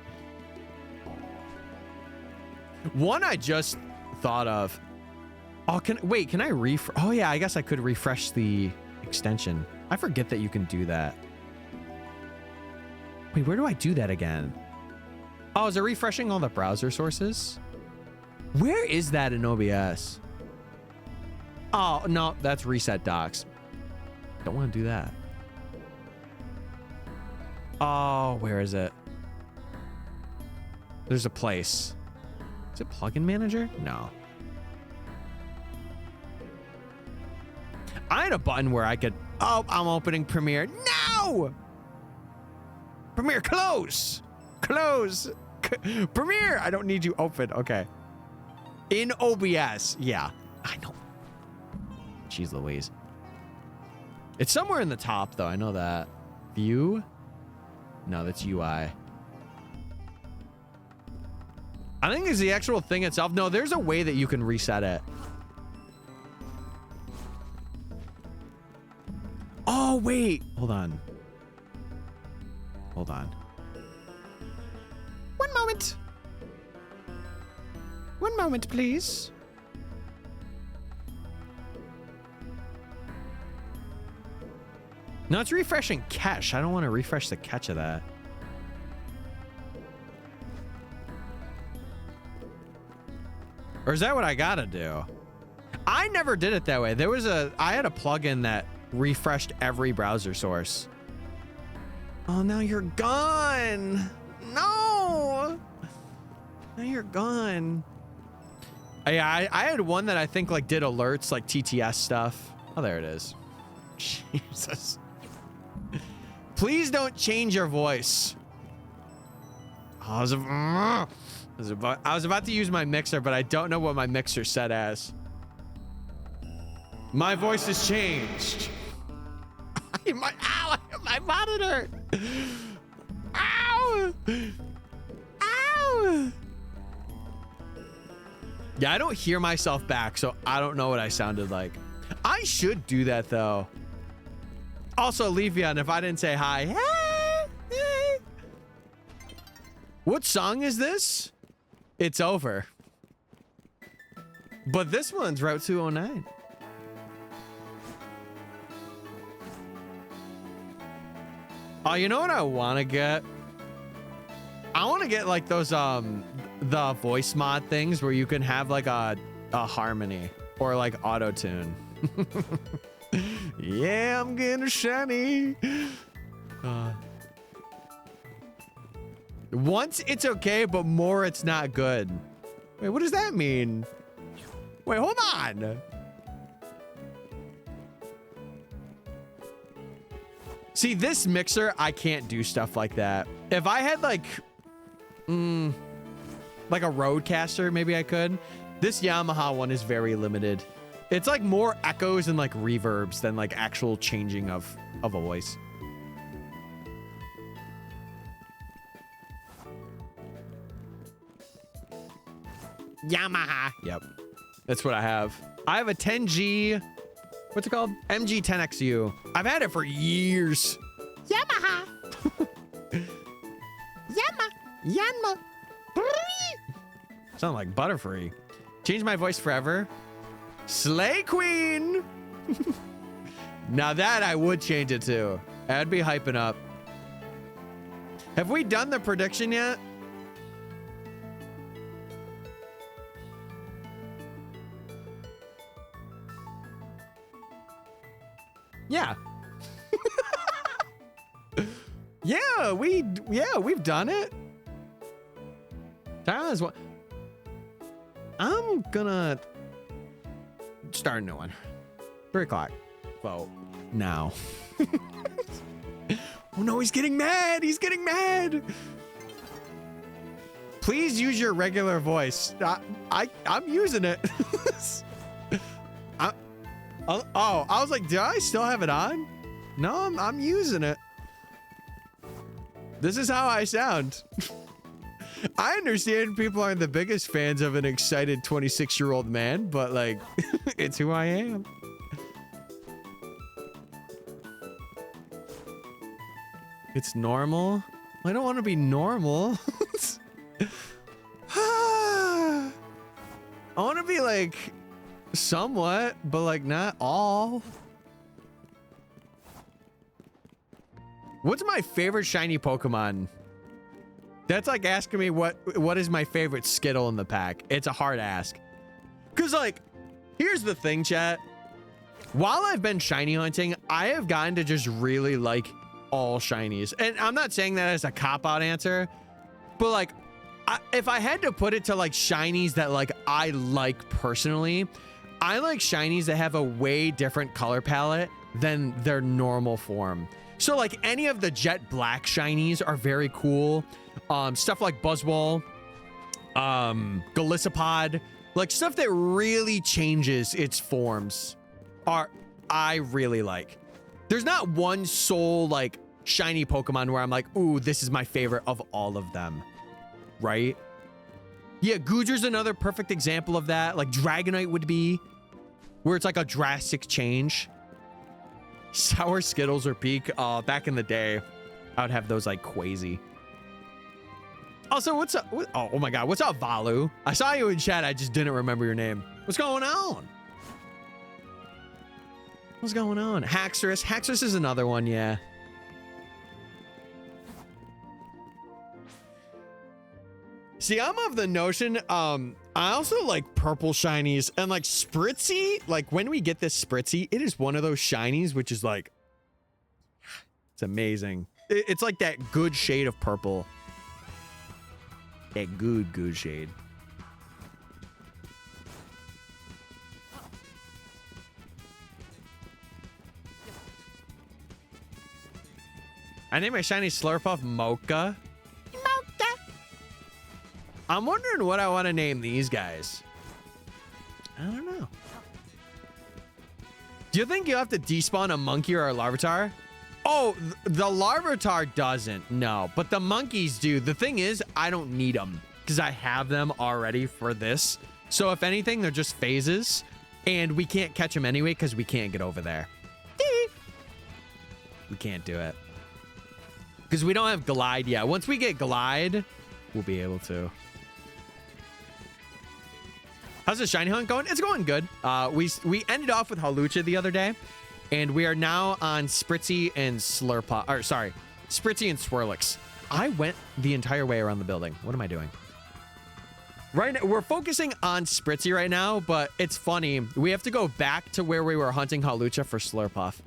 One I just thought of. Oh, can I refresh? Oh, yeah, I guess I could refresh the extension. I forget that you can do that. Wait, where do I do that again? Oh, is it refreshing all the browser sources? Where is that in OBS? Oh, no, that's reset docs. Don't want to do that. Oh, where is it? There's a place. Is it plugin manager? No. I had a button where I could... Oh, I'm opening Premiere. No! Premiere, close! Close! Premiere! I don't need you open. Okay. In OBS. Yeah. I know. Jeez Louise. It's somewhere in the top, though. I know that. View? No, that's UI. I think it's the actual thing itself. No, there's a way that you can reset it. Oh, wait. Hold on. Hold on. One moment. One moment, please. No, it's refreshing cache. I don't want to refresh the cache of that. Or is that what I gotta do? I never did it that way. I had a plugin that refreshed every browser source. Oh, now you're gone. No. Now you're gone. Yeah, I had one that I think like did alerts, like TTS stuff. Oh, there it is. Jesus. Please don't change your voice. Oh, I was about to use my mixer, but I don't know what my mixer set as. My voice has changed. Ow! My monitor! Ow! Ow! Yeah, I don't hear myself back, so I don't know what I sounded like. I should do that, though. Also, Levian, if I didn't say hi. Hey! What song is this? It's Over. But this one's Route 209. Oh, you know what I want to get? I want to get like those the voice mod things where you can have like a harmony or like auto tune. Yeah, I'm getting shiny. Once it's okay, but more it's not good. Wait, what does that mean? Wait, hold on. See, this mixer, I can't do stuff like that. If I had like a Rodecaster, maybe I could. This Yamaha one is very limited. It's like more echoes and like reverbs than like actual changing of a voice. Yamaha. Yep. That's what I have. I have a 10G, what's it called? MG10XU. I've had it for years. Yamaha. Yanma. Sound like Butterfree. Change my voice forever. Slay Queen. Now that I would change it to. I'd be hyping up. Have we done the prediction yet? Yeah. we've done it. Tyler's what? I'm gonna start a new one. 3 o'clock. Vote now. Oh no, he's getting mad. He's getting mad. Please use your regular voice. I'm using it. Oh, I was like, do I still have it on? No, I'm using it. This is how I sound. I understand people aren't the biggest fans of an excited 26-year-old man, but like, it's who I am. It's normal. I don't want to be normal. I want to be like somewhat, but like not all. What's my favorite shiny Pokemon? That's like asking me what is my favorite Skittle in the pack. It's a hard ask. Cause like, here's the thing, chat. While I've been shiny hunting, I have gotten to just really like all shinies. And I'm not saying that as a cop-out answer, but like, if I had to put it to like shinies that like I like personally, I like shinies that have a way different color palette than their normal form. So like any of the Jet Black shinies are very cool. Stuff like Buzzwole, Golisopod, like stuff that really changes its forms I really like. There's not one sole like shiny Pokemon where I'm like, ooh, this is my favorite of all of them. Right? Yeah, Goodger's another perfect example of that. Like Dragonite would be, where it's like a drastic change. Sour Skittles or Peak. Back in the day, I would have those like Quasi. Also, what's up? Oh my God, what's up, Valu? I saw you in chat. I just didn't remember your name. What's going on? What's going on? Haxorus. Haxorus is another one, yeah. See, I'm of the notion, I also like purple shinies and like Spritzee. Like when we get this Spritzee, it is one of those shinies, which is like, it's amazing. It's like that good shade of purple. That good shade. I named my shiny Slurpuff Mocha. I'm wondering what I want to name these guys. I don't know. Do you think you have to despawn a monkey or a Larvitar? Oh, the Larvitar doesn't, no. But the monkeys do. The thing is, I don't need them because I have them already for this. So if anything, they're just phases. And we can't catch them anyway because we can't get over there. We can't do it. Because we don't have Glide yet. Once we get Glide, we'll be able to. How's the shiny hunt going? It's going good. We ended off with Hawlucha the other day, and we are now on Spritzee and Slurpuff. Or sorry, Spritzee and Swirlix. I went the entire way around the building. What am I doing? Right now, we're focusing on Spritzee right now, but it's funny. We have to go back to where we were hunting Hawlucha for Slurpuff.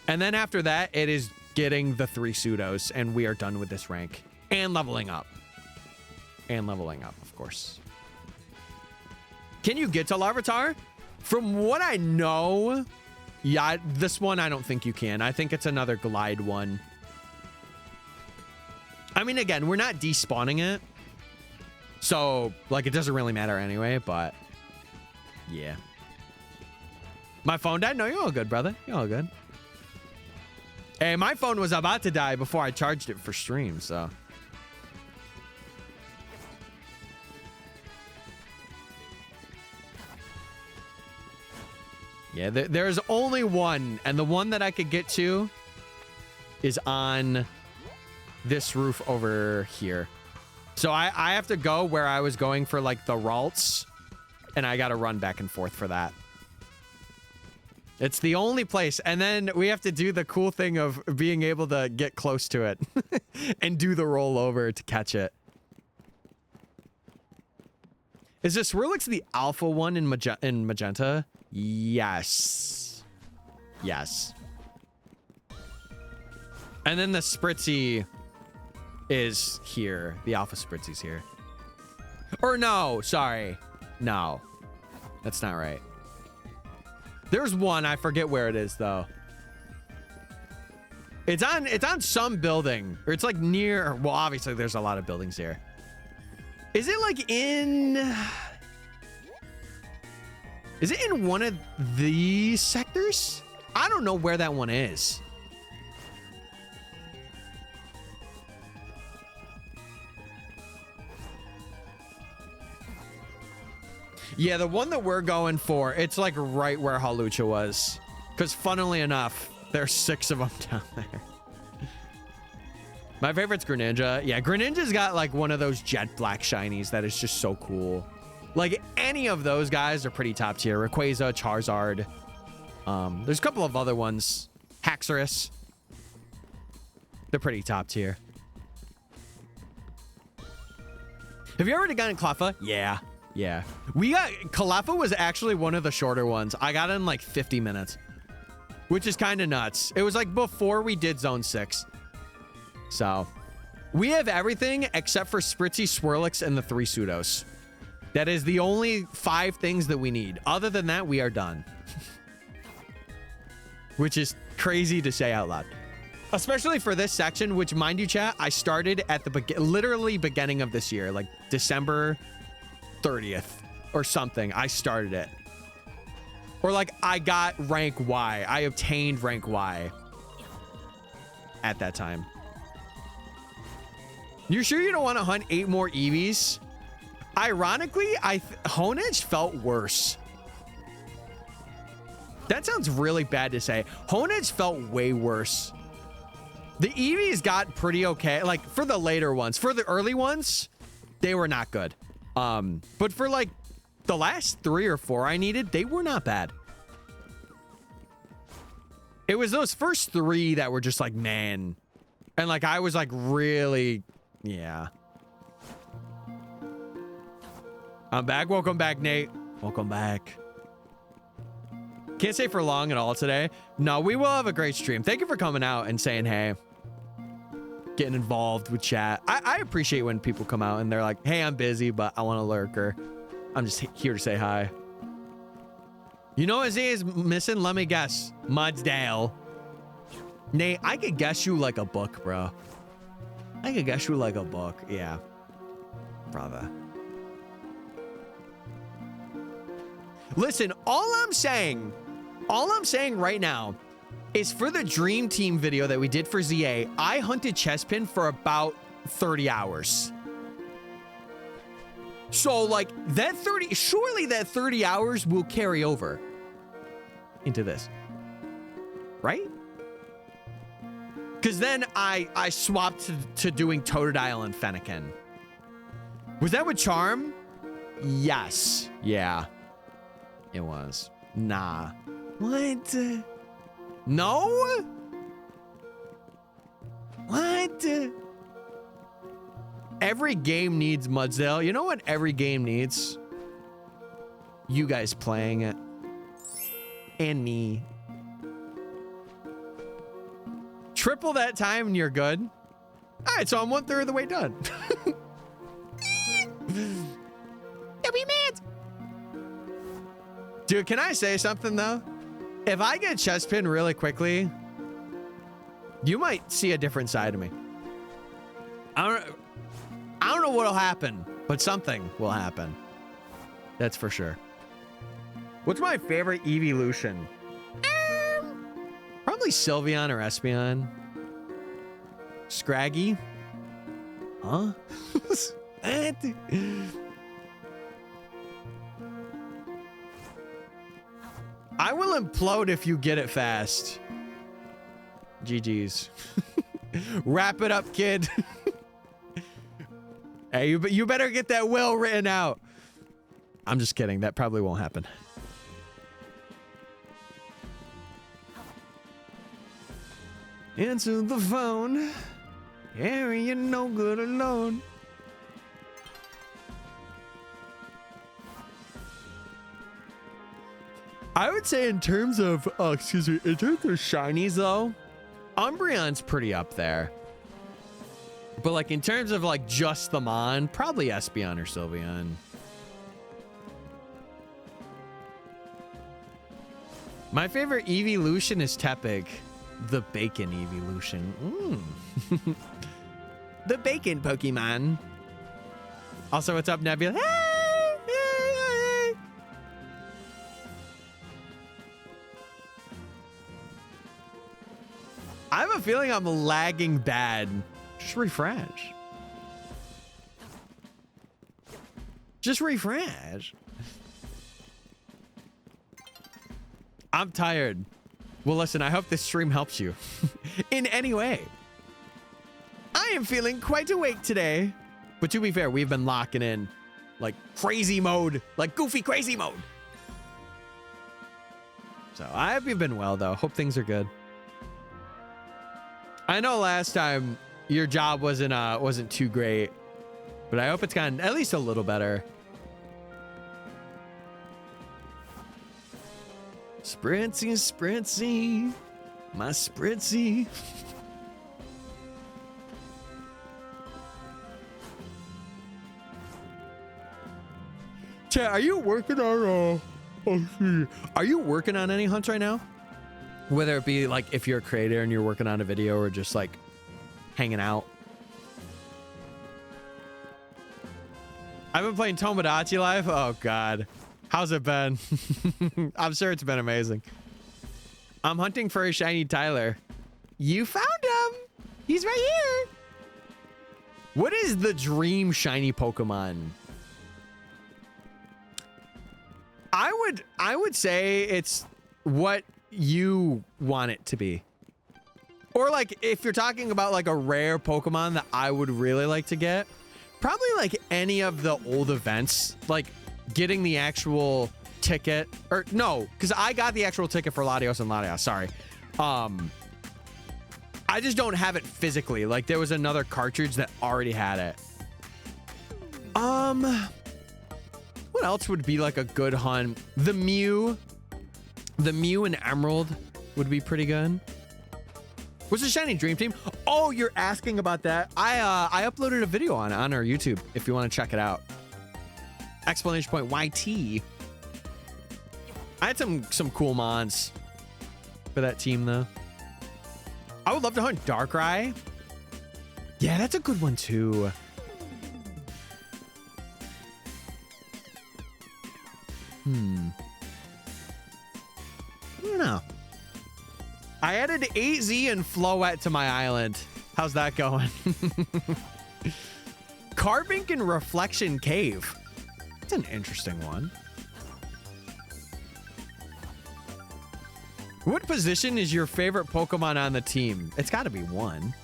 And then after that, it is getting the 3 pseudos, and we are done with this rank. And leveling up. And leveling up, of course. Can you get to Larvitar? From what I know, Yeah, this one I don't think you can. I think it's another glide one. I mean, again, we're not despawning it. So, like, it doesn't really matter anyway, but yeah. My phone died? No, you're all good, brother. You're all good. Hey, my phone was about to die before I charged it for stream, so. Yeah, there's only one, and the one that I could get to is on this roof over here. So I have to go where I was going for, like, the Ralts, and I got to run back and forth for that. It's the only place, and then we have to do the cool thing of being able to get close to it and do the rollover to catch it. Is this Swirlix the alpha one in magenta? Yes. Yes. And then the Spritzee is here. The alpha Spritzee's here. Or no, sorry. No. That's not right. There's one. I forget where it is, though. It's on some building. Or it's like near... Well, obviously, there's a lot of buildings here. Is it like in... Is it in one of these sectors? I don't know where that one is. Yeah, the one that we're going for, it's like right where Halucha was. Because funnily enough, there's 6 of them down there. My favorite's Greninja. Yeah, Greninja's got like one of those jet black shinies that is just so cool. Like any of those guys are pretty top tier. Rayquaza, Charizard. There's a couple of other ones. Haxorus. They're pretty top tier. Have you already gotten Cleffa? Yeah. Yeah. Cleffa was actually one of the shorter ones. I got it in like 50 minutes. Which is kind of nuts. It was like before we did Zone 6. So, we have everything except for Spritzee, Swirlix, and the 3 Pseudos. That is the only 5 things that we need. Other than that, we are done. Which is crazy to say out loud. Especially for this section, which, mind you, chat, I started at the literally beginning of this year. Like December 30th or something. I started it. Or like I got rank Y. I obtained rank Y at that time. You're sure you don't want to hunt 8 more Eevees? Ironically, Honedge felt worse. That sounds really bad to say. Honedge felt way worse. The Eevees got pretty okay. Like for the later ones. For the early ones, they were not good. But for like the last 3 or 4 I needed, they were not bad. It was those first 3 that were just like, man. And like I was like really... Yeah. I'm back. Welcome back, Nate. Welcome back. Can't stay for long at all today. No, we will have a great stream. Thank you for coming out and saying hey. Getting involved with chat. I appreciate when people come out and they're like, hey, I'm busy, but I want to lurk, or I'm just here to say hi. You know what is missing? Let me guess. Mudsdale. Nate, I could guess you like a book, bro. I could guess you like a book. Yeah. Brother. Listen, all I'm saying right now is for the Dream Team video that we did for ZA, I hunted Chespin for about 30 hours. So like that 30, surely that 30 hours will carry over into this, right? Because then I swapped to doing Totodile and Fennekin. Was that with Charm? Yes. Yeah. It was. Nah. What? No? What? Every game needs Mudsdale. You know what every game needs? You guys playing it. And me. Triple that time and you're good. All right, so I'm 1/3 of the way done. Don't be mad. Dude, can I say something though? If I get chest pin really quickly, you might see a different side of me. I don't know what'll happen, but something will happen. That's for sure. What's my favorite evolution? Probably Sylveon or Espeon. Scraggy? Huh? I will implode if you get it fast. GG's. Wrap it up, kid. Hey, you better get that will written out. I'm just kidding. That probably won't happen. Answer the phone. Harry, you're no good alone. I would say in terms of, in terms of shinies though, Umbreon's pretty up there. But like in terms of like just the Mon, probably Espeon or Sylveon. My favorite evolution is Tepig. The bacon evolution. The bacon Pokemon. Also, what's up, Nebula? Hey, hey, hey. I have a feeling I'm lagging bad. Just refresh. Just refresh. I'm tired. Well, listen, I hope this stream helps you in any way. I am feeling quite awake today. But to be fair, we've been locking in like crazy mode, like goofy crazy mode. So I hope you've been well, though. Hope things are good. I know last time your job wasn't too great, but I hope it's gotten at least a little better. Spritzee, Spritzee, my Spritzee. Chat, are you working on are you working on any hunts right now? Whether it be like if you're a creator and you're working on a video or just like hanging out. I've been playing Tomodachi Life. Oh God. How's it been? I'm sure it's been amazing. I'm hunting for a shiny Tyler. You found him. He's right here. What is the dream shiny Pokemon? I would say it's what you want it to be. Or like if you're talking about like a rare Pokemon that I would really like to get, probably like any of the old events, like getting the actual ticket, or no, because I got the actual ticket for Latios and Latias, sorry. I just don't have it physically. Like there was another cartridge that already had it. What else would be like a good hunt? The Mew and Emerald would be pretty good. What's the shiny Dream Team? Oh, you're asking about that. I uploaded a video on our YouTube if you want to check it out. Explanation point YT. I had some cool mons for that team though. I would love to hunt Darkrai. Yeah, that's a good one too. I don't know. I added AZ and Floette to my island. How's that going? Carbink and Reflection Cave. That's an interesting one. What position is your favorite Pokemon on the team? It's got to be one.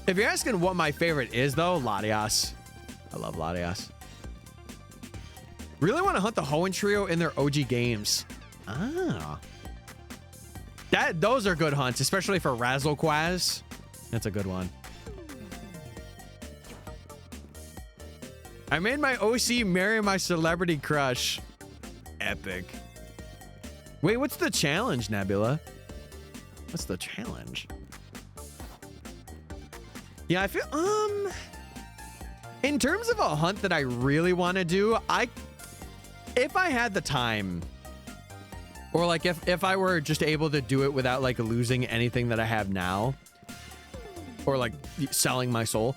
If you're asking what my favorite is, though, Latias. I love Latias. Really want to hunt the Hoenn Trio in their OG games. Ah. Those are good hunts, especially for Razzlequaz. That's a good one. I made my OC marry my celebrity crush. Epic. Wait, what's the challenge, Nebula? What's the challenge? Yeah, I feel, in terms of a hunt that I really want to do, if I had the time, Or like if I were just able to do it without like losing anything that I have now, or like selling my soul,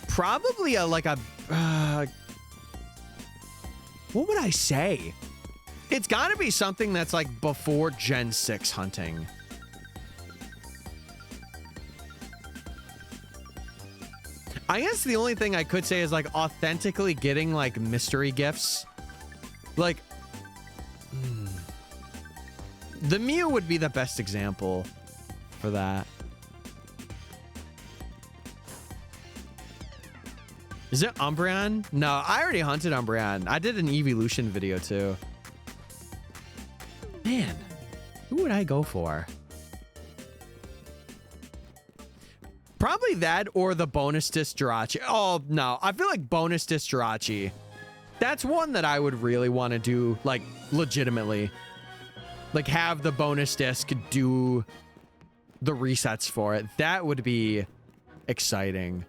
probably what would I say? It's got to be something that's like before Gen 6 hunting. I guess the only thing I could say is like authentically getting like mystery gifts. Like the Mew would be the best example for that. Is it Umbreon? No, I already hunted Umbreon. I did an evolution video too. Man, who would I go for? Probably that or the bonus disc Jirachi. Oh, no. I feel like bonus disc Jirachi. That's one that I would really want to do, like, legitimately. Like, have the bonus disc do the resets for it. That would be exciting.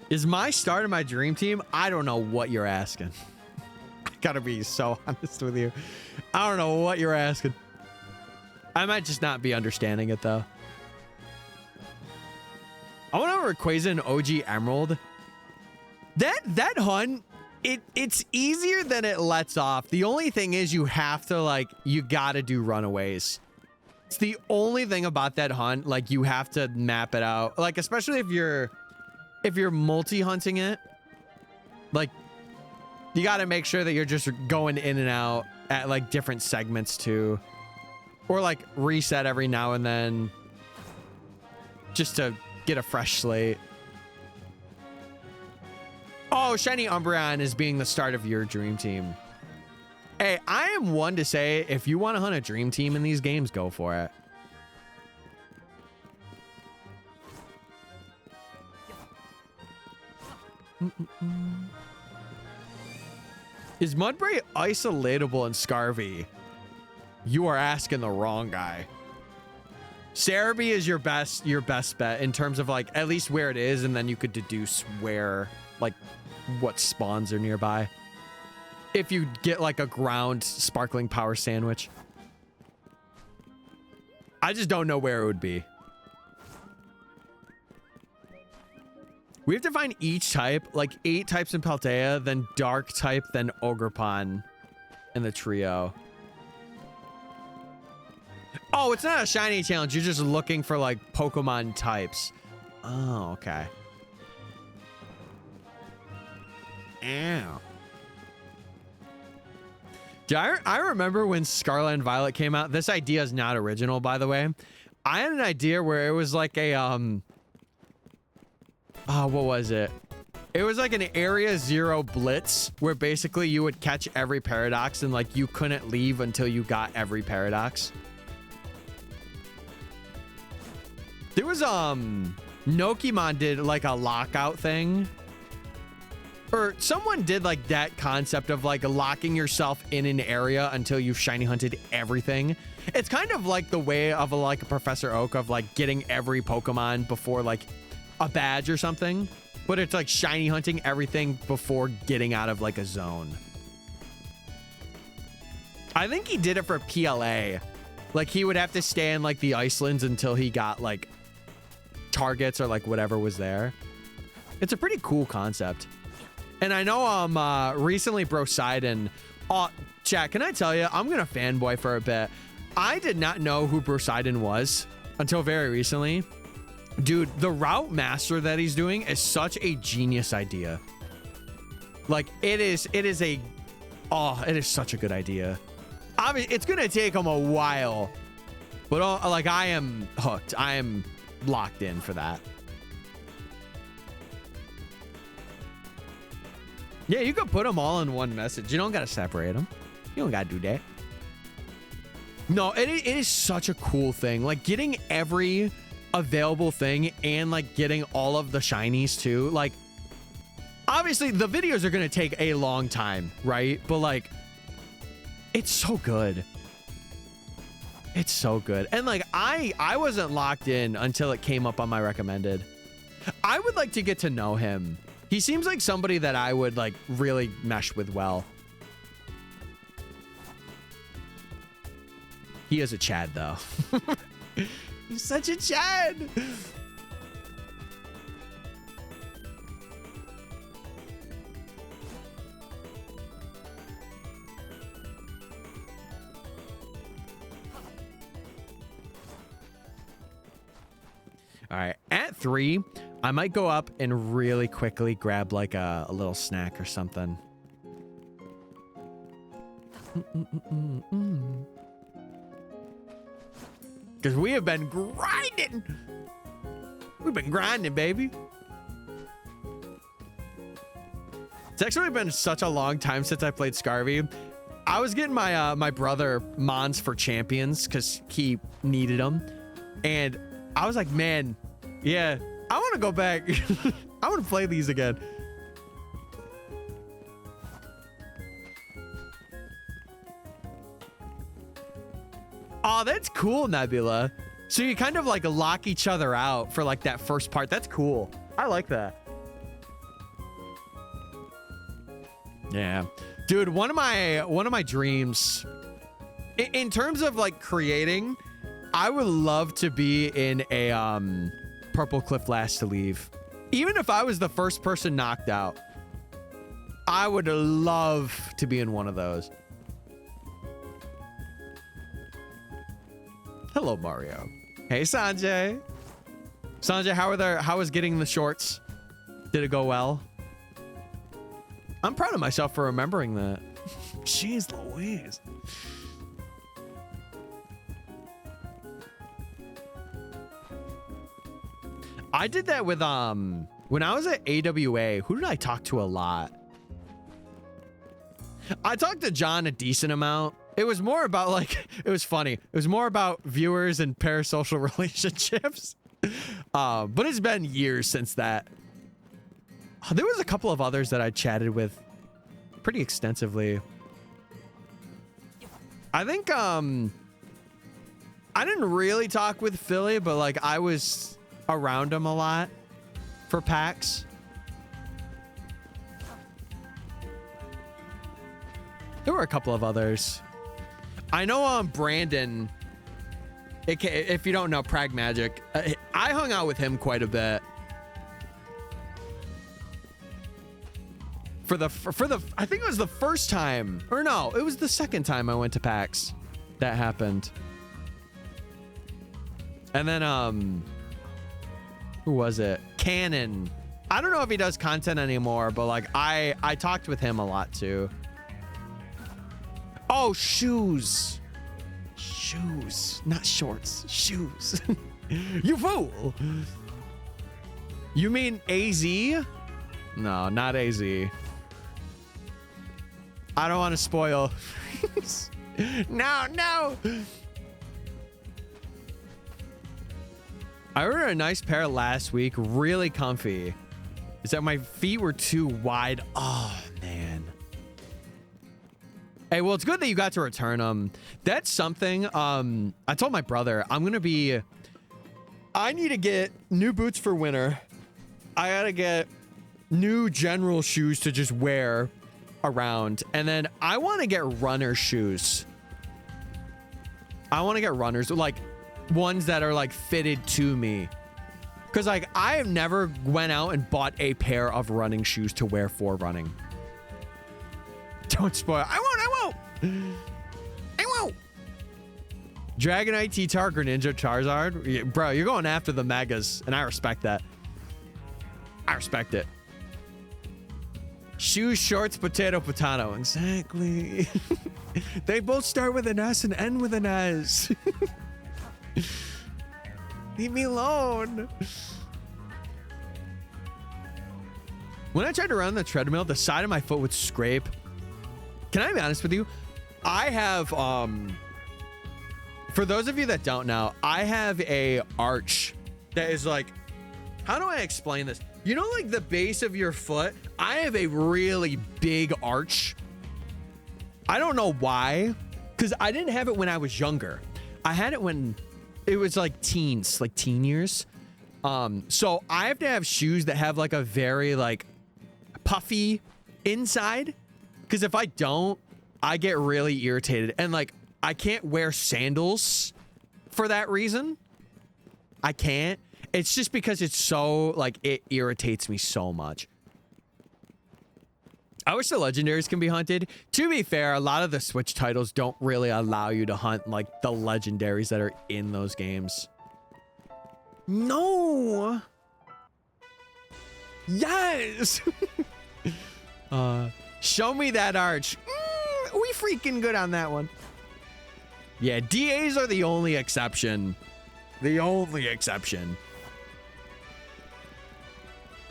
Is my start of my dream team? I don't know what you're asking. I gotta be so honest with you. I don't know what you're asking. I might just not be understanding it though. I went over Rayquaza and OG Emerald. That hunt, it's easier than it lets off. The only thing is you have to you gotta do runaways. It's the only thing about that hunt. Like you have to map it out. Like especially if you're multi-hunting it, like you got to make sure that you're just going in and out at like different segments too, or like reset every now and then just to get a fresh slate. Oh, Shiny Umbreon is being the start of your dream team. Hey, I am one to say if you want to hunt a dream team in these games, go for it. Is Mudbray isolatable in Scarvy? You are asking the wrong guy. Cerebi is your best bet in terms of like at least where it is, and then you could deduce where like what spawns are nearby. If you get like a ground sparkling power sandwich. I just don't know where it would be. We have to find each type, like 8 types in Paldea, then Dark type, then Ogerpon in the trio. Oh, it's not a shiny challenge. You're just looking for like Pokemon types. Oh, okay. Ow. I remember when Scarlet and Violet came out. This idea is not original, by the way. I had an idea where it was like a what was it? It was like an Area Zero Blitz where basically you would catch every Paradox and like you couldn't leave until you got every Paradox. There was Nokimon did like a lockout thing. Or someone did like that concept of like locking yourself in an area until you've shiny hunted everything. It's kind of like the way of like a Professor Oak of like getting every Pokemon before like a badge or something, but it's like shiny hunting everything before getting out of like a zone. I think he did it for PLA. Like he would have to stay in like the Icelands until he got like targets or like whatever was there. It's a pretty cool concept. And I know recently Brosidon, chat, can I tell you, I'm gonna fanboy for a bit. I did not know who Brosidon was until very recently. Dude, the route master that he's doing is such a genius idea. Like it is such a good idea. Obviously, it's gonna take him a while, but like I am hooked. I am locked in for that. Yeah, you can put them all in one message. You don't gotta separate them. You don't gotta do that. No, it is such a cool thing. Like getting every available thing and like getting all of the shinies too. Like Obviously, the videos are going to take a long time, right? But like, it's so good. It's so good. And like, I wasn't locked in until it came up on my recommended. I would like to get to know him. He seems like somebody that I would like really mesh with well. He is a Chad though. He's such a Chad. All right, at 3, I might go up and really quickly grab like a little snack or something. Because we have been grinding. We've been grinding, baby. It's actually been such a long time since I played Scarvy. I was getting my my brother Mons for champions because he needed them. And I was like, man, yeah, I want to go back. I want to play these again. Oh, that's cool, Nebula. So you kind of like lock each other out for like that first part. That's cool. I like that. Yeah, dude, one of my dreams in terms of like creating, I would love to be in a Purple Cliff Last to Leave. Even if I was the first person knocked out, I would love to be in one of those. Hello, Mario. Hey, Sanjay. Sanjay, how was getting the shorts? Did it go well? I'm proud of myself for remembering that. Jeez Louise. I did that with when I was at AWA. Who did I talk to a lot? I talked to John a decent amount. It was more about like, it was funny. It was more about viewers and parasocial relationships. But it's been years since that. There was a couple of others that I chatted with pretty extensively. I think I didn't really talk with Philly, but like I was around him a lot for PAX. There were a couple of others. I know Brandon, if you don't know Pragmagic, I hung out with him quite a bit. For the I think it was the first time, or no, it was the second time I went to PAX that happened. And then who was it? Cannon. I don't know if he does content anymore, but like I talked with him a lot too. Oh, shoes. Shoes, not shorts. Shoes. You fool. You mean AZ? No, not AZ. I don't want to spoil. No. I ordered a nice pair last week, really comfy. Is that my feet were too wide? Oh, man. Hey, well, it's good that you got to return them. That's something, I told my brother, I need to get new boots for winter. I gotta get new general shoes to just wear around. And then I want to get runner shoes. I want to get runners, like ones that are like fitted to me. Because like I have never went out and bought a pair of running shoes to wear for running. Don't spoil. I won't. Dragonite, T-Tar, Greninja, Charizard. Yeah, bro, you're going after the megas, and I respect that. I respect it. Shoes, shorts, potato. Exactly. They both start with an S and end with an S. Leave me alone. When I tried to run on the treadmill, the side of my foot would scrape. Can I be honest with you? I have, for those of you that don't know, I have a arch that is like, how do I explain this? You know, like the base of your foot? I have a really big arch. I don't know why, because I didn't have it when I was younger. I had it when it was like teens, like teen years. So I have to have shoes that have like a very like puffy inside, because if I don't, I get really irritated. And like, I can't wear sandals for that reason. I can't. It's just because it's so like, it irritates me so much. I wish the legendaries can be hunted. To be fair, a lot of the Switch titles don't really allow you to hunt like the legendaries that are in those games. No. Yes. Show me that arch. We freaking good on that one. Yeah, DAs are the only exception. The only exception.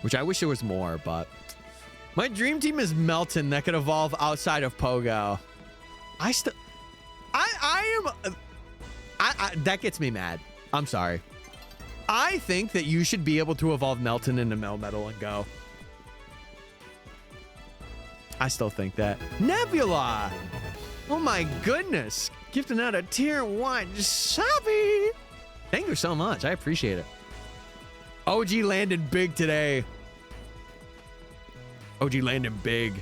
Which I wish there was more, but my dream team is Melton that could evolve outside of Pogo. That gets me mad. I'm sorry. I think that you should be able to evolve Melton into Melmetal and go. I still think that. Nebula! Oh my goodness. Gifting out a tier 1 subby. Thank you so much. I appreciate it. OG landed big today. OG landed big.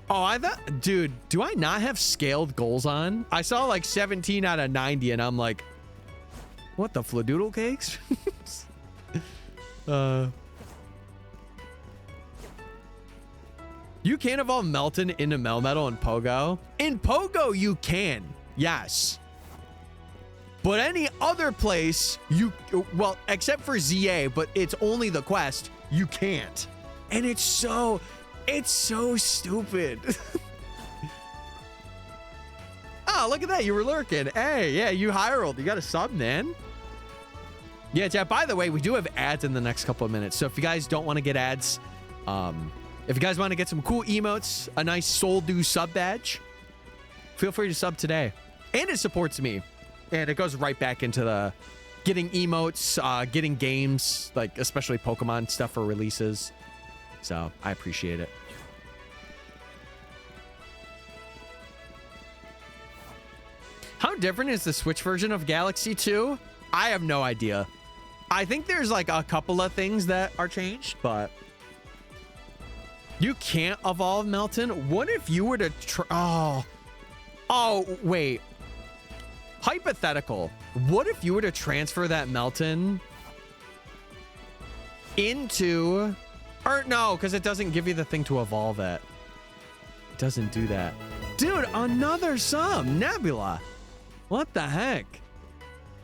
Oh, I thought, dude, do I not have scaled goals on? I saw like 17 out of 90 and I'm like, what the fladoodle cakes? You can't evolve Melton into Melmetal in Pogo. In Pogo, you can. Yes. But any other place, you... Well, except for ZA, but it's only the quest. You can't. And it's so stupid. Oh, look at that. You were lurking. Hey, yeah, you high rolled. You got a sub, man. Yeah, chat, by the way, we do have ads in the next couple of minutes. So if you guys don't want to get ads, if you guys want to get some cool emotes, a nice Soul Do sub badge, feel free to sub today. And it supports me. And it goes right back into the getting emotes, getting games, like especially Pokemon stuff for releases. So I appreciate it. How different is the Switch version of Galaxy 2? I have no idea. I think there's like a couple of things that are changed, but you can't evolve Melton. What if you were to oh, wait. Hypothetical. What if you were to transfer that Melton into, or no, because it doesn't give you the thing to evolve it. It doesn't do that. Dude, another sub, Nebula. What the heck?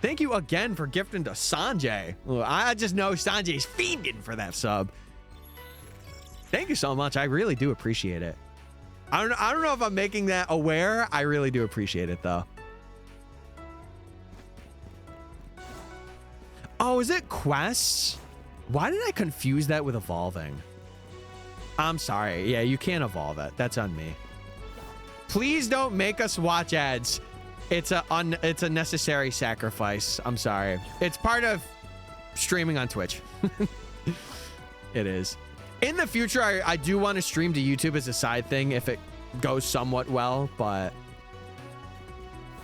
Thank you again for gifting to Sanjay. I just know Sanjay's fiending for that sub. Thank you so much. I really do appreciate it. I don't know if I'm making that aware. I really do appreciate it though. Oh, is it quests? Why did I confuse that with evolving? I'm sorry. Yeah, you can't evolve it. That's on me. Please don't make us watch ads. It's a necessary sacrifice. I'm sorry. It's part of streaming on Twitch. It is. In the future, I do want to stream to YouTube as a side thing if it goes somewhat well, but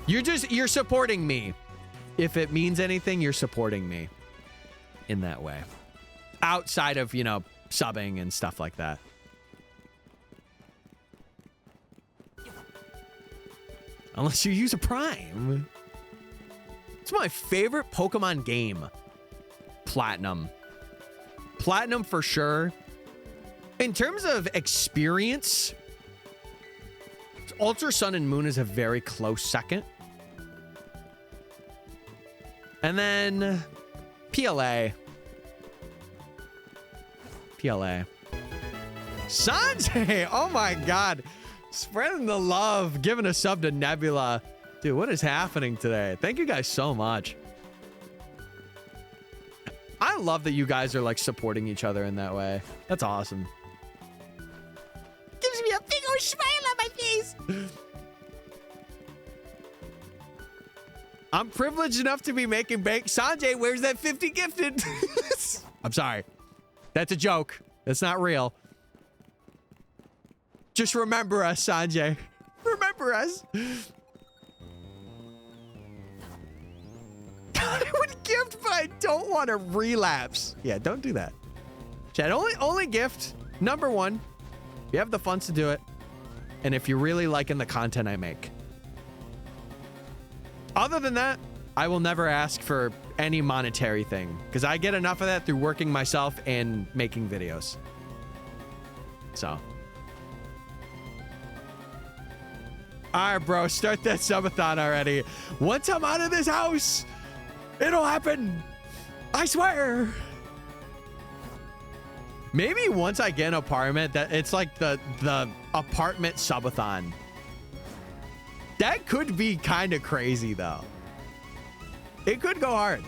you're supporting me. If it means anything, you're supporting me in that way. Outside of, you know, subbing and stuff like that. Unless you use a Prime. It's my favorite Pokemon game. Platinum. Platinum for sure. In terms of experience, Ultra Sun and Moon is a very close second. And then PLA. Sanjay! Oh my god. Spreading the love. Giving a sub to Nebula. Dude, what is happening today? Thank you guys so much. I love that you guys are like supporting each other in that way. That's awesome. Gives me a big old smile on my face. I'm privileged enough to be making bank. Sanjay, where's that 50 gifted? I'm sorry. That's a joke. That's not real. Just remember us, Sanjay. Remember us. I would gift, but I don't want to relapse. Yeah, don't do that. Chat, only gift. Number one, you have the funds to do it. And if you're really liking the content I make. Other than that, I will never ask for any monetary thing because I get enough of that through working myself and making videos. So. All right, bro, start that subathon already. Once I'm out of this house, it'll happen. I swear. Maybe once I get an apartment, that it's like the apartment subathon. That could be kind of crazy, though. It could go hard.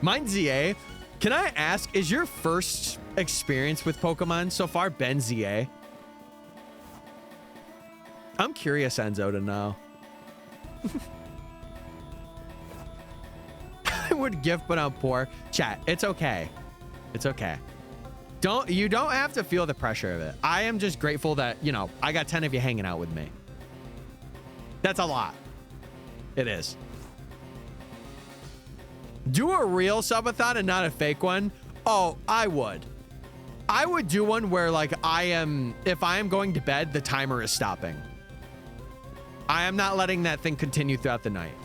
Mine's ZA. Can I ask, is your first experience with Pokemon so far been ZA? I'm curious, Enzo, to know. I would gift, but I'm poor. Chat, it's okay. It's okay. You don't have to feel the pressure of it. I am just grateful that, you know, I got 10 of you hanging out with me. That's a lot. It is. Do a real subathon and not a fake one. Oh, I would. I would do one where, like, if I am going to bed, the timer is stopping. I am not letting that thing continue throughout the night.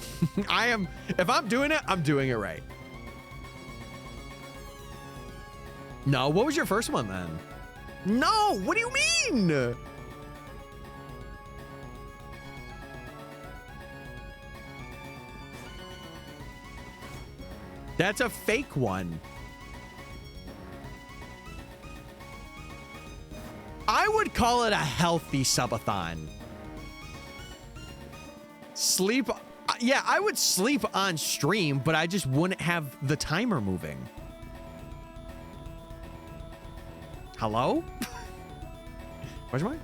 If I'm doing it, I'm doing it right. No, what was your first one then? No, what do you mean? That's a fake one. I would call it a healthy subathon. Sleep. Yeah, I would sleep on stream, but I just wouldn't have the timer moving. Hello? Where's mine?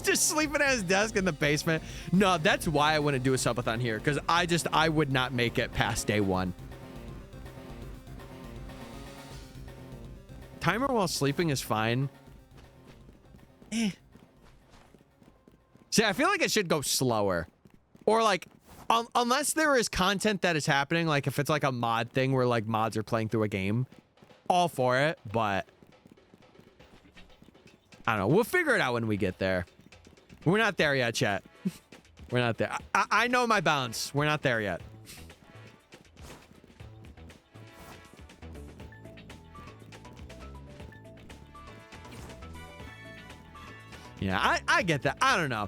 Just sleeping at his desk in the basement. No, that's why I wouldn't do a subathon here, because I would not make it past day one. Timer while sleeping is fine. See, I feel like it should go slower. Or like, unless there is content that is happening, like if it's like a mod thing where like mods are playing through a game, all for it, but I don't know. We'll figure it out when we get there. We're not there yet, chat. We're not there. I know my bounds. We're not there yet. Yeah, I get that. I don't know.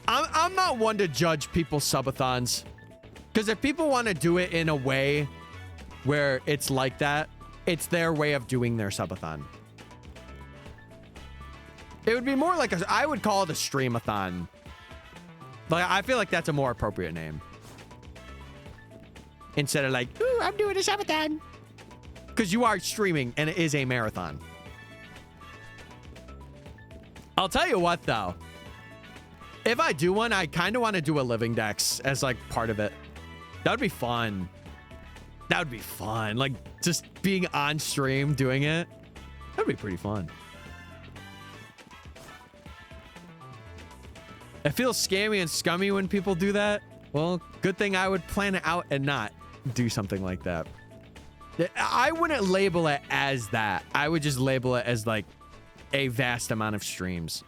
I'm not one to judge people's subathons. Because if people want to do it in a way where it's like that, it's their way of doing their subathon. It would be more like I would call it a streamathon. Like, I feel like that's a more appropriate name. Instead of like, ooh, I'm doing a subathon. Because you are streaming and it is a marathon. I'll tell you what, though. If I do one, I kind of want to do a living dex as like part of it. That would be fun. That would be fun. Like just being on stream doing it. That'd be pretty fun. It feels scammy and scummy when people do that. Well, good thing I would plan it out and not do something like that. I wouldn't label it as that. I would just label it as like a vast amount of streams.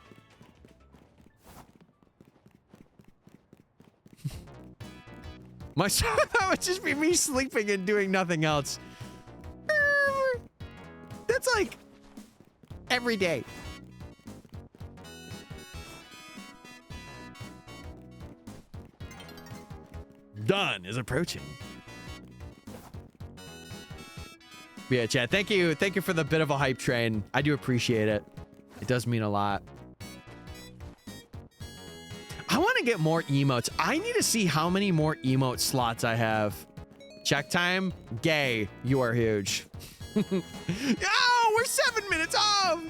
That would just be me sleeping and doing nothing else. That's like every day. Done is approaching. But yeah, chat. Thank you for the bit of a hype train. I do appreciate it. It does mean a lot. I want to get more emotes. I need to see how many more emote slots I have. Check time. Gay. You are huge. Oh, we're 7 minutes off.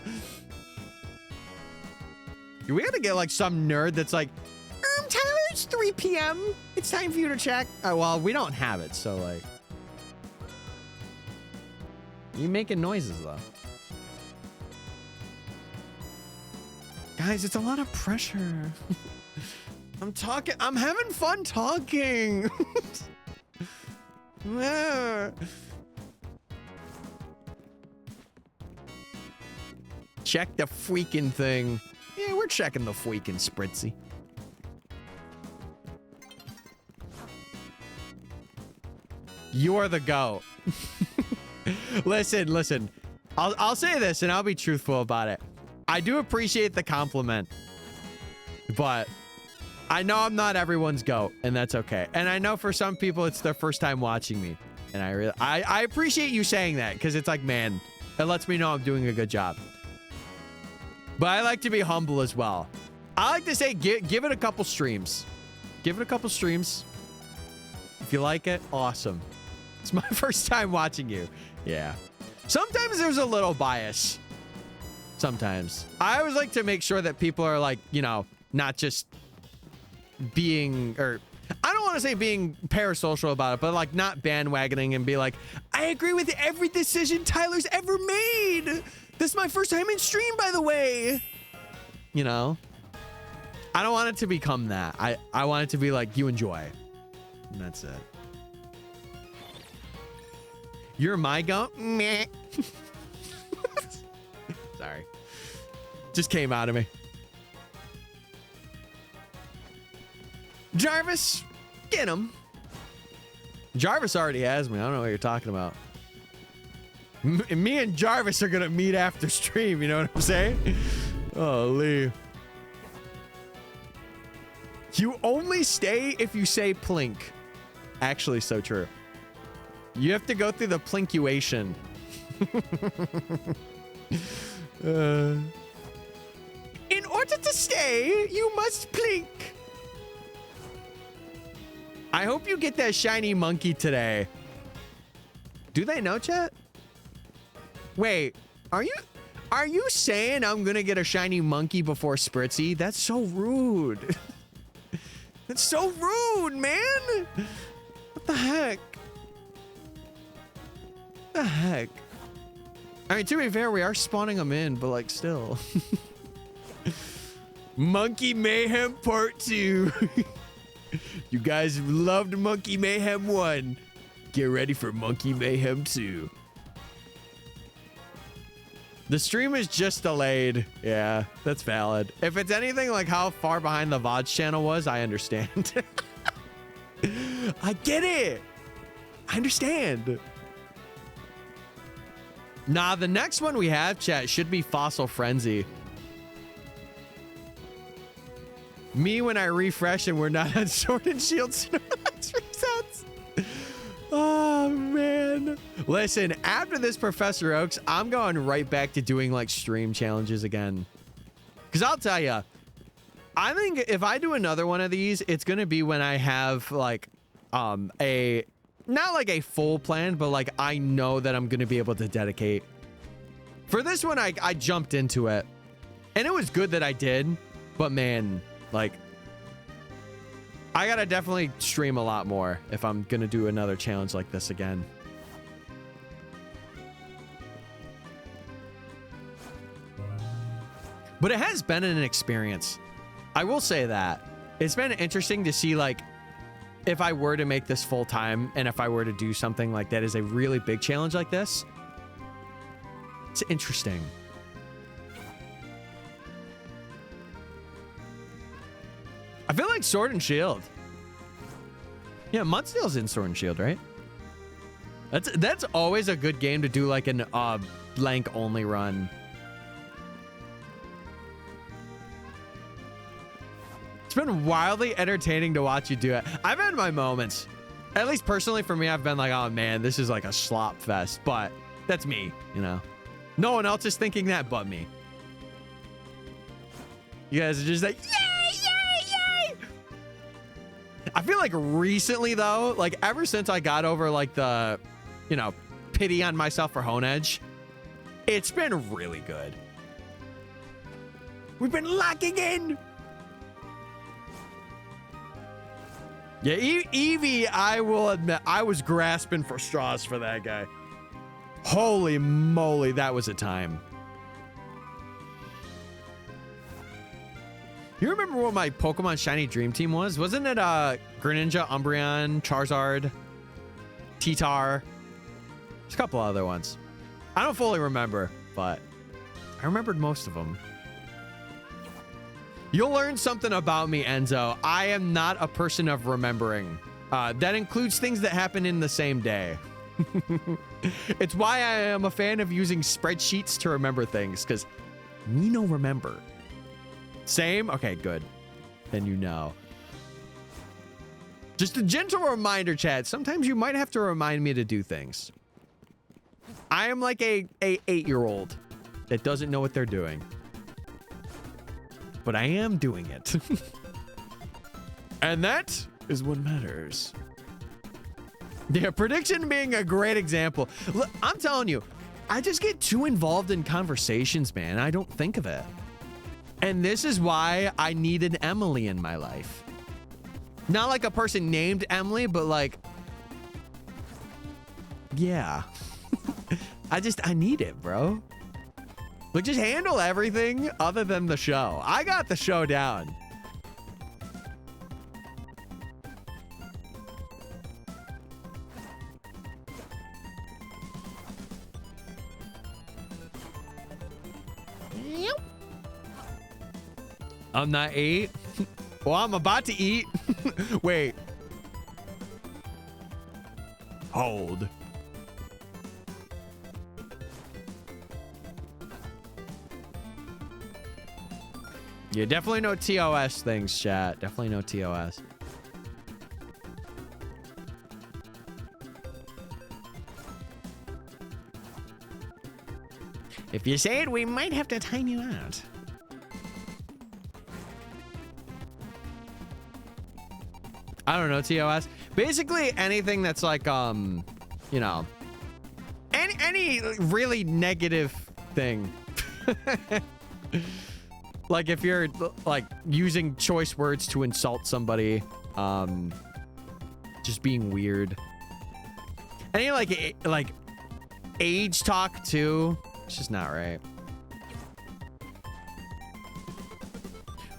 We gotta get like some nerd that's like, Tyler, It's 3 p.m. It's time for you to check. Well, we don't have it, so like. You making noises though. Guys, it's a lot of pressure. I'm having fun talking. Check the freaking thing. Yeah, we're checking the freaking Spritzee. You're the GOAT. Listen. I'll say this and I'll be truthful about it. I do appreciate the compliment, but I know I'm not everyone's GOAT, and that's okay. And I know for some people it's their first time watching me, and I appreciate you saying that because it's like, man, it lets me know I'm doing a good job. But I like to be humble as well. I like to say, give it a couple streams. Give it a couple streams. If you like it, awesome. It's my first time watching you. Yeah. Sometimes there's a little bias. Sometimes. I always like to make sure that people are like, you know, not just being, or I don't want to say being parasocial about it, but like not bandwagoning and be like, I agree with every decision Tyler's ever made. This is my first time in stream, by the way. You know, I don't want it to become that. I want it to be like, you enjoy. And that's it. You're my GOAT? Meh. Sorry. Just came out of me. Jarvis, get him. Jarvis already has me. I don't know what you're talking about. Me and Jarvis are gonna meet after stream. You know what I'm saying? Oh, Lee. You only stay if you say plink. Actually, so true. You have to go through the plinkuation. In order to stay, you must plink. I hope you get that shiny monkey today. Do they know, chat? Wait, are you saying I'm gonna get a shiny monkey before Spritzee? That's so rude. That's so rude, man. What the heck? What the heck? I mean, to be fair, we are spawning them in, but like still. Monkey Mayhem Part 2. You guys loved Monkey Mayhem 1. Get ready for Monkey Mayhem 2. The stream is just delayed. Yeah, that's valid. If it's anything like how far behind the VODs channel was, I understand. I get it. I understand. Nah, the next one we have, chat, should be Fossil Frenzy. Me when I refresh and we're not on Sword and Shield resets. Oh, man. Listen, after this Professor Oaks, I'm going right back to doing like stream challenges again. Because I'll tell you, I think if I do another one of these, it's going to be when I have like not like a full plan, but like I know that I'm going to be able to dedicate. For this one, I jumped into it. And it was good that I did. But man, like, I gotta definitely stream a lot more if I'm gonna do another challenge like this again. But it has been an experience. I will say that. It's been interesting to see, like, if I were to make this full time and if I were to do something like that is a really big challenge like this. It's interesting. I feel like Sword and Shield. Yeah, Mudsteel's in Sword and Shield, right? That's always a good game to do like an blank only run. It's been wildly entertaining to watch you do it. I've had my moments. At least personally for me, I've been like, oh man, this is like a slop fest. But that's me, you know? No one else is thinking that but me. You guys are just like, yay, yay, yay! I feel like recently though, like ever since I got over like the, you know, pity on myself for Hone Edge, it's been really good. We've been locking in. Yeah, Eevee, I will admit, I was grasping for straws for that guy. Holy moly, that was a time. You remember what my Pokemon Shiny Dream Team was? Wasn't it Greninja, Umbreon, Charizard, Titar? There's a couple other ones. I don't fully remember, but I remembered most of them. You'll learn something about me, Enzo. I am not a person of remembering. That includes things that happen in the same day. It's why I am a fan of using spreadsheets to remember things, because me no remember. Same? Okay, good. Then you know. Just a gentle reminder, chat. Sometimes you might have to remind me to do things. I am like a 8-year-old that doesn't know what they're doing. But I am doing it. And that is what matters. Yeah, prediction being a great example. Look, I'm telling you, I just get too involved in conversations, man. I don't think of it. And this is why I need an Emily in my life. Not like a person named Emily, but like, yeah. I need it, bro. Like, just handle everything other than the show. I got the show down. Yep. I'm not 8. Well, I'm about to eat. Wait. Hold. Yeah, definitely no TOS things, chat. Definitely no TOS. If you say it, we might have to time you out. I don't know, TOS. Basically anything that's like, you know, any really negative thing. Like if you're like using choice words to insult somebody, just being weird. Any like age talk too. It's just not right.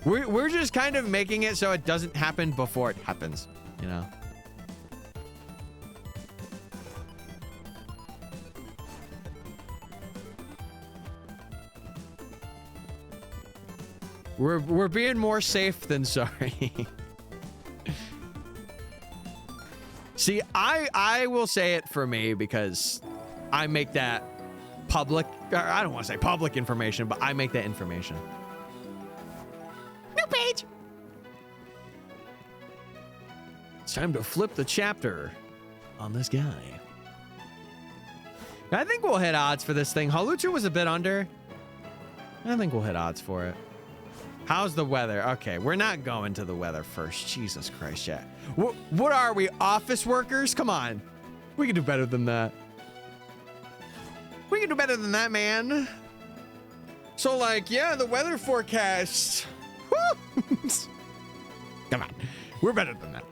We're just kind of making it so it doesn't happen before it happens, you know? We're being more safe than sorry. See, I will say it for me because I make that public, or I don't want to say public information, but I make that information. New page. It's time to flip the chapter on this guy. I think we'll hit odds for this thing. Halucha was a bit under. I think we'll hit odds for it. How's the weather? Okay, we're not going to the weather first. Jesus Christ, yeah. What are we, office workers? Come on. We can do better than that. We can do better than that, man. So, like, yeah, the weather forecast. Woo! Come on. We're better than that.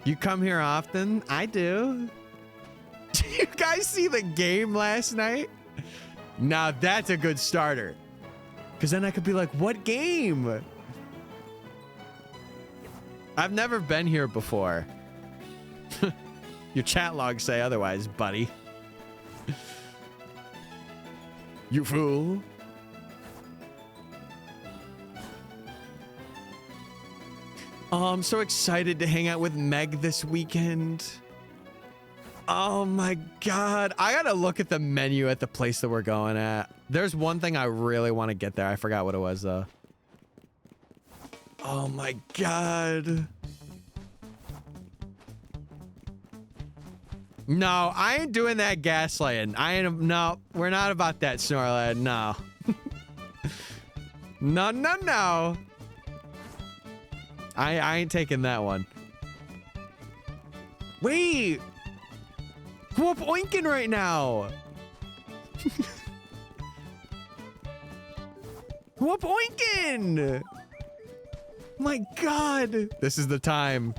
You come here often? I do. Did you guys see the game last night? Now that's a good starter. Because then I could be like, what game? I've never been here before. Your chat logs say otherwise, buddy. You fool. Oh, I'm so excited to hang out with Meg this weekend. Oh my God. I gotta look at the menu at the place that we're going at. There's one thing I really want to get there. I forgot what it was though. Oh my God. No, I ain't doing that gaslighting. No, we're not about that, Snorlad. No. No. I ain't taking that one. Wait. Whoop oinking right now. Whoop oinking. My God. This is the time.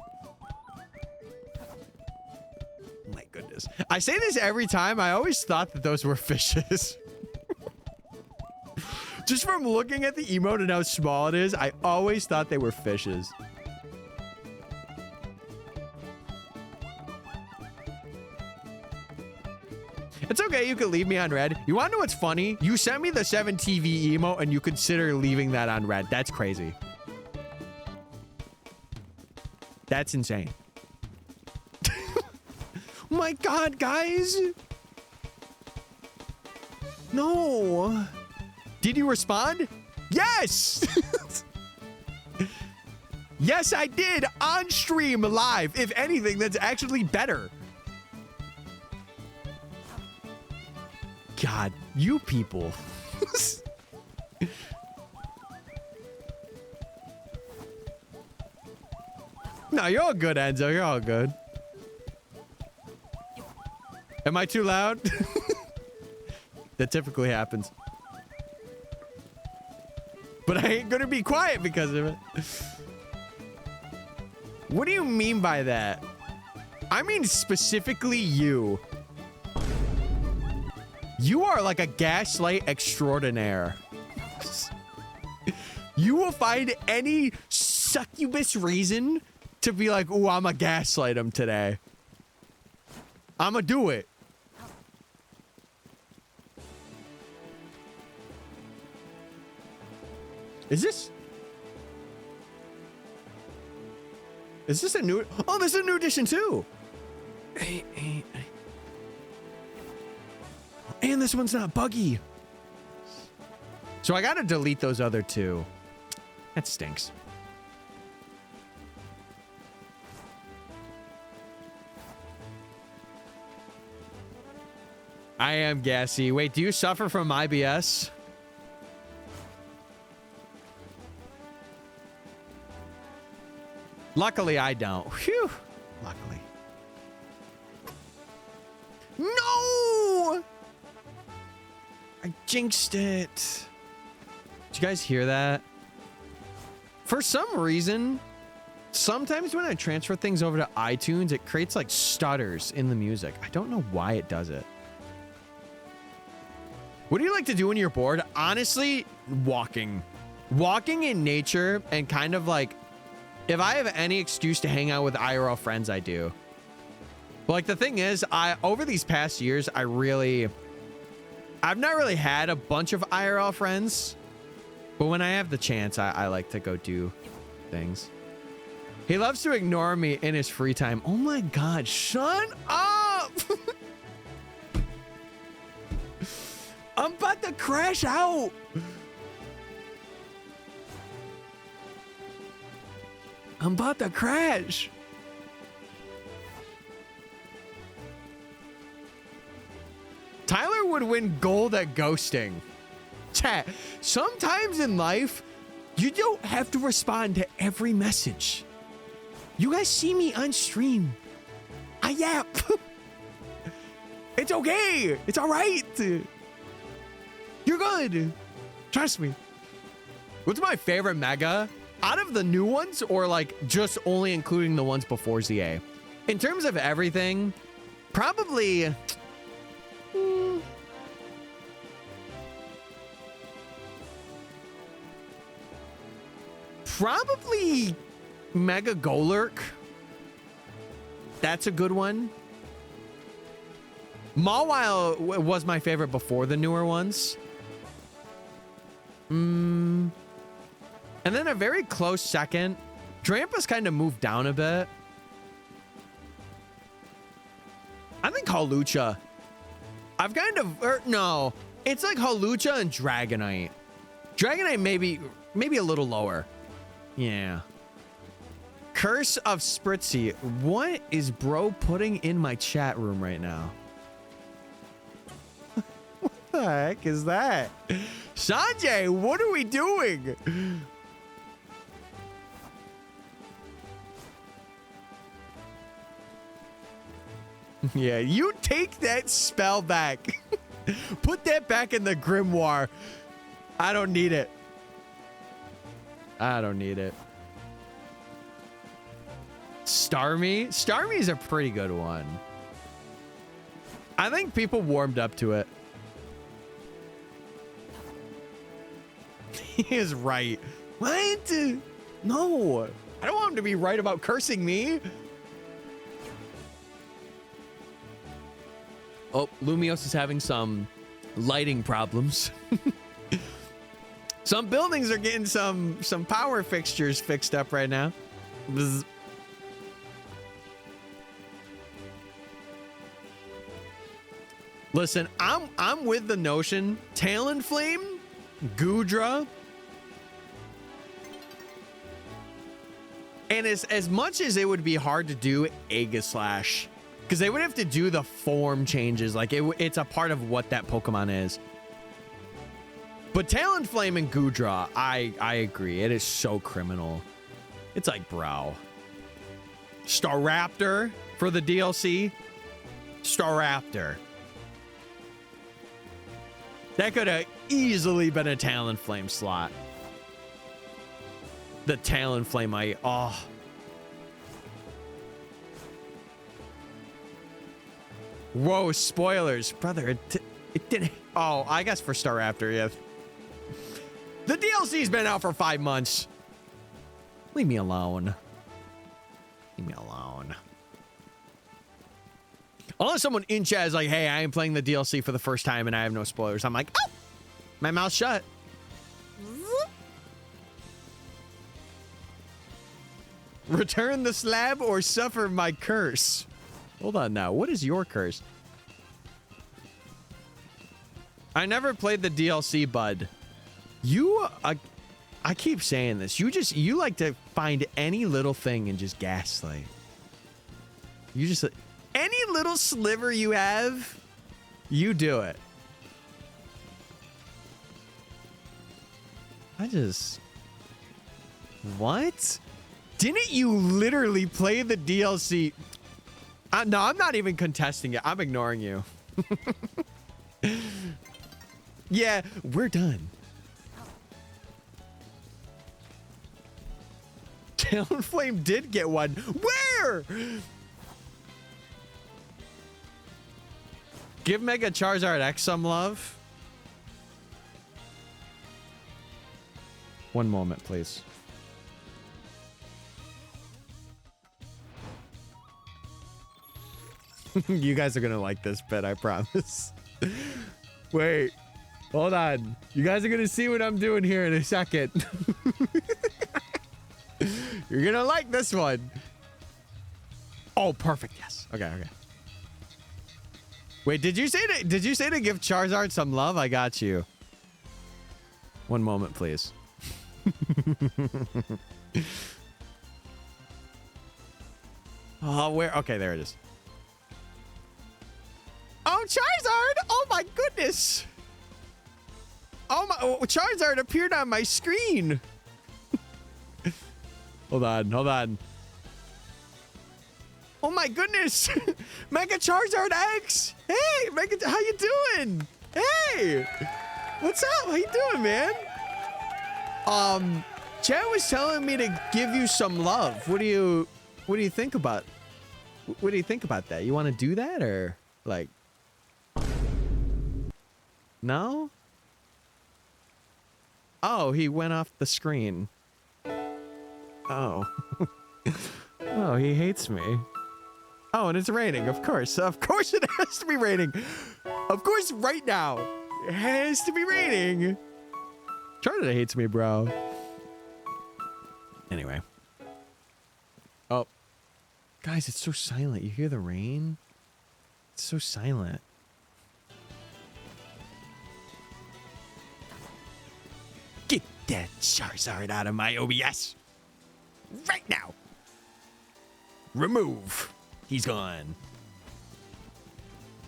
My goodness. I say this every time. I always thought that those were fishes. Just from looking at the emote and how small it is, I always thought they were fishes. It's okay, you can leave me on red. You want to know what's funny? You sent me the 7TV emote and you consider leaving that on red. That's crazy. That's insane. Oh my God, guys. No. Did you respond? Yes. Yes, I did. On stream live. If anything, that's actually better. God, you people. No, you're all good, Enzo. You're all good. Am I too loud? That typically happens. But I ain't gonna be quiet because of it. What do you mean by that? I mean specifically you. You are like a gaslight extraordinaire. You will find any succubus reason to be like, ooh, I'ma gaslight him today. I'ma do it. Is this a new? Oh, this is a new edition too. And this one's not buggy. So I gotta delete those other two. That stinks. I am gassy. Wait, do you suffer from IBS? Luckily, I don't. Phew. Luckily. No! I jinxed it. Did you guys hear that? For some reason, sometimes when I transfer things over to iTunes, it creates like stutters in the music. I don't know why it does it. What do you like to do when you're bored? Honestly, walking. Walking in nature and kind of like, if I have any excuse to hang out with IRL friends, I do. But like the thing is, over these past years, I've not really had a bunch of IRL friends, but when I have the chance, I like to go do things. He loves to ignore me in his free time. Oh my God, shut up. I'm about to crash out. I'm about to crash. Tyler would win gold at ghosting. Chat, sometimes in life, you don't have to respond to every message. You guys see me on stream. I yap. It's okay. It's all right. You're good. Trust me. What's my favorite mega? Out of the new ones, or like just only including the ones before ZA? In terms of everything, probably... Probably Mega Golurk. That's a good one. Mawile was my favorite before the newer ones. And then a very close second. Drampa's kind of moved down a bit. I think Hawlucha. I've kind of... no. It's like Hawlucha and Dragonite. Dragonite maybe a little lower. Yeah. Curse of Spritzee. What is bro putting in my chat room right now? What the heck is that? Sanjay, what are we doing? Yeah, you take that spell back. Put that back in the grimoire. I don't need it. I don't need it. Starmie? Starmie is a pretty good one. I think people warmed up to it. He is right. What? No. I don't want him to be right about cursing me. Oh, Lumios is having some lighting problems. Some buildings are getting some power fixtures fixed up right now. Bzz. Listen, I'm with the notion. Talonflame, Goodra, and as much as it would be hard to do Aegislash, because they would have to do the form changes, like it's a part of what that Pokemon is. But Talonflame and Goodra, I agree. It is so criminal. It's like, bro. Staraptor for the DLC. Staraptor. That could have easily been a Talonflame slot. The Talonflame, oh. Whoa, spoilers. Brother, it didn't. Oh, I guess for Staraptor, yeah. The DLC's been out for 5 months. Leave me alone. Leave me alone. Unless someone in chat is like, hey, I am playing the DLC for the first time and I have no spoilers. I'm like, oh, my mouth's shut. Return the slab or suffer my curse. Hold on now. What is your curse? I never played the DLC, bud. You, I keep saying this. You like to find any little thing and just gaslight. You just, any little sliver you have, you do it. What? Didn't you literally play the DLC? No, I'm not even contesting it. I'm ignoring you. Yeah, we're done. Talonflame did get one. Where? Give Mega Charizard X some love. One moment, please. You guys are gonna like this bit, I promise. Wait, hold on. You guys are gonna see what I'm doing here in a second. You're gonna like this one. Oh, perfect. Yes. Okay. Okay. Wait, did you say to give Charizard some love? I got you. One moment, please. Oh, where? Okay, there it is. Oh, Charizard! Oh my goodness! Oh my! Oh, Charizard appeared on my screen. Hold on, hold on. Oh my goodness! Mega Charizard X! Hey, Mega, how you doing? Hey, what's up? How you doing, man? Chad was telling me to give you some love. What do you think about? What do you think about that? You want to do that or like? No? Oh, he went off the screen. Oh. Oh, he hates me. Oh, and it's raining, of course. Of course it has to be raining. Of course, right now, it has to be raining. Charlie hates me, bro. Anyway. Oh. Guys, it's so silent. You hear the rain? It's so silent. Get that Charizard out of my OBS. Right now. Remove. He's gone.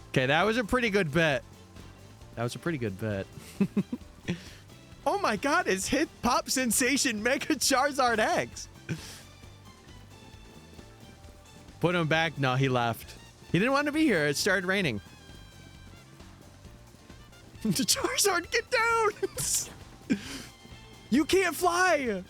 Okay, that was a pretty good bet. That was a pretty good bet. Oh my god, it's hit pop sensation Mega Charizard X. Put him back. No, he left. He didn't want to be here. It started raining. The Charizard, get down. You can't fly.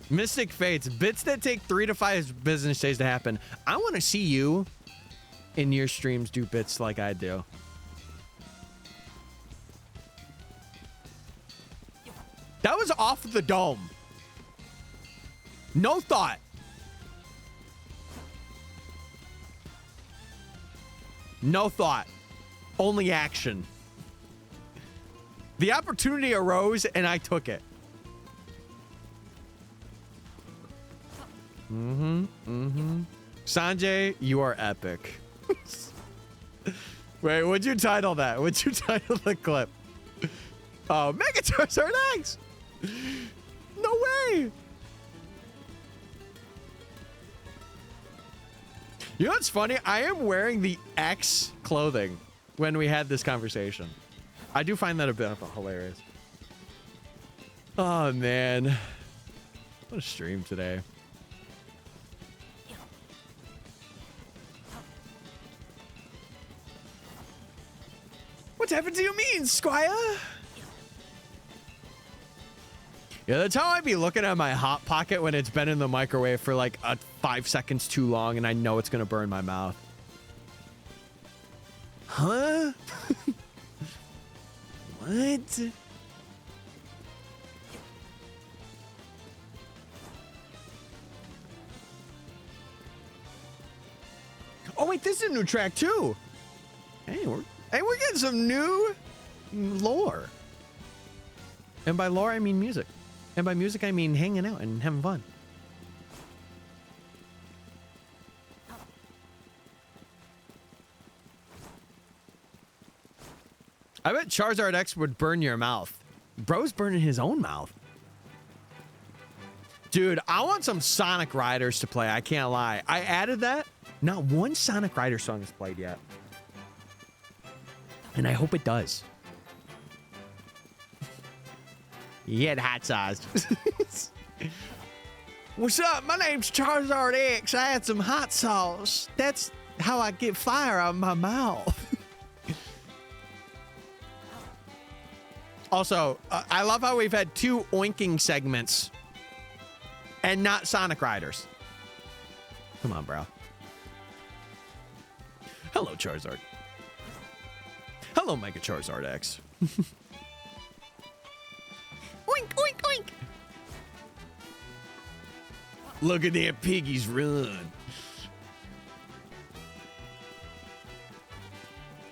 Mystic Fates, bits that take 3 to 5 business days to happen. I want to see you in your streams do bits like I do. That was off the dome. No thought. No thought. Only action. The opportunity arose and I took it. Sanjay, you are epic. Wait, what'd you title that? What'd you title the clip? Oh, Mega Charizard X! No way! You know what's funny? I am wearing the X clothing when we had this conversation. I do find that a bit hilarious. Oh, man. What a stream today. What's happened to your means, Squire? Yeah, that's how I be looking at my Hot Pocket when it's been in the microwave for like 5 seconds too long and I know it's gonna burn my mouth. Huh? What? Oh wait, this is a new track too. Hey, we're getting some new lore. And by lore, I mean music. And by music, I mean hanging out and having fun. I bet Charizard X would burn your mouth. Bro's burning his own mouth. Dude, I want some Sonic Riders to play. I can't lie. I added that. Not one Sonic Rider song is played yet. And I hope it does. Yeah, the hot sauce. What's up? My name's Charizard X. I had some hot sauce. That's how I get fire out of my mouth. Also, I love how we've had 2 oinking segments and not Sonic Riders. Come on, bro. Hello, Charizard. Hello, Mega Charizard X. Oink, oink, oink. Look at them piggies run.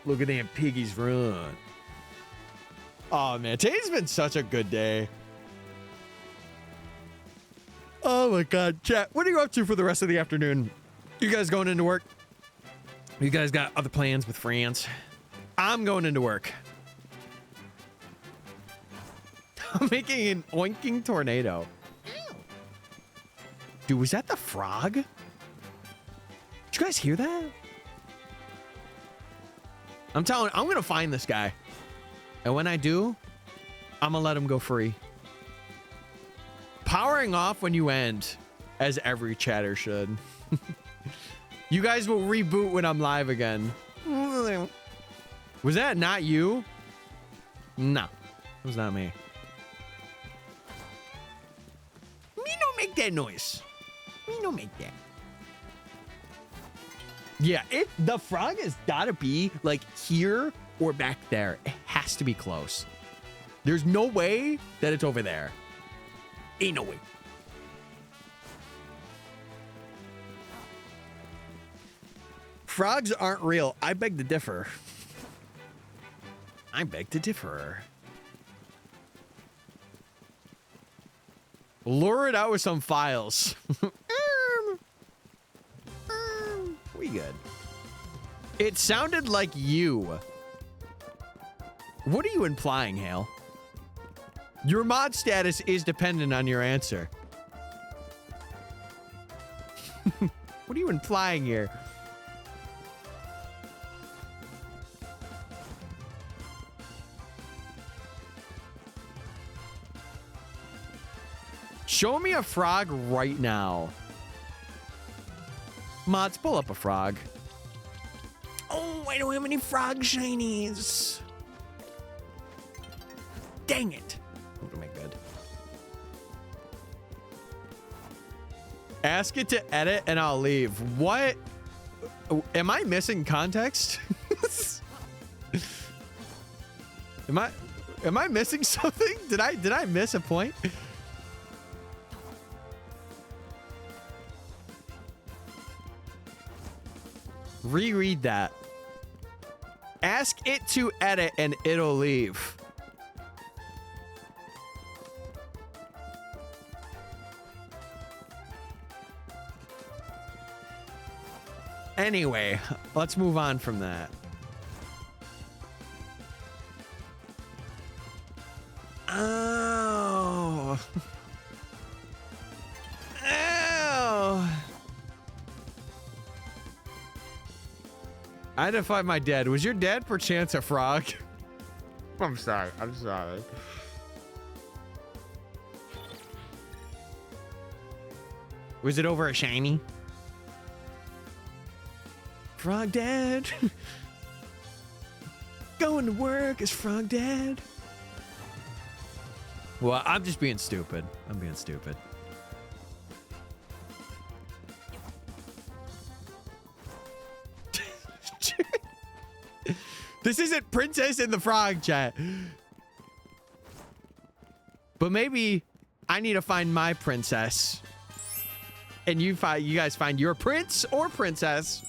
Look at them piggies run. Oh, man. Today's been such a good day. Oh, my God. Chat, what are you up to for the rest of the afternoon? You guys going into work? You guys got other plans with friends? I'm going into work. I'm making an oinking tornado. Dude, was that the frog? Did you guys hear that? I'm telling you, I'm going to find this guy. And when I do, I'm going to let him go free. Powering off when you end, as every chatter should. You guys will reboot when I'm live again. Was that not you? No, it was not me. Me don't make that noise. Me don't make that. Yeah, the frog has gotta be like here or back there. It has to be close. There's no way that it's over there. Ain't no way. Frogs aren't real. I beg to differ. I beg to differ. Lure it out with some files. We good. It sounded like you. What are you implying, Hale? Your mod status is dependent on your answer. What are you implying here? Show me a frog right now. Mods, pull up a frog. Oh, I don't have any frog shinies. Dang it. What am I good? Ask it to edit and I'll leave. What? Am I missing context? Am I missing something? Did I miss a point? Reread that. Ask it to edit and it'll leave. Anyway, let's move on from that. Oh. Oh. I had to find my dad. Was your dad perchance a frog? I'm sorry. I'm sorry. Was it over a shiny? Frog dad. Going to work as frog dad. Well, I'm just being stupid. I'm being stupid. This isn't Princess and the Frog, chat. But maybe I need to find my princess. And you guys find your prince or princess.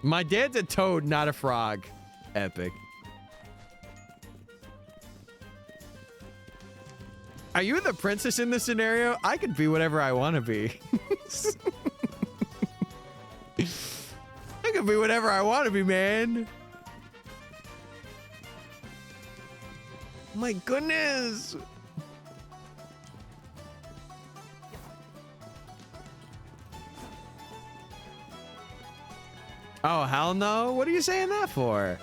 My dad's a toad, not a frog. Epic. Are you the princess in this scenario? I could be whatever I want to be. I could be whatever I want to be, man. My goodness. Oh, hell no. What are you saying that for?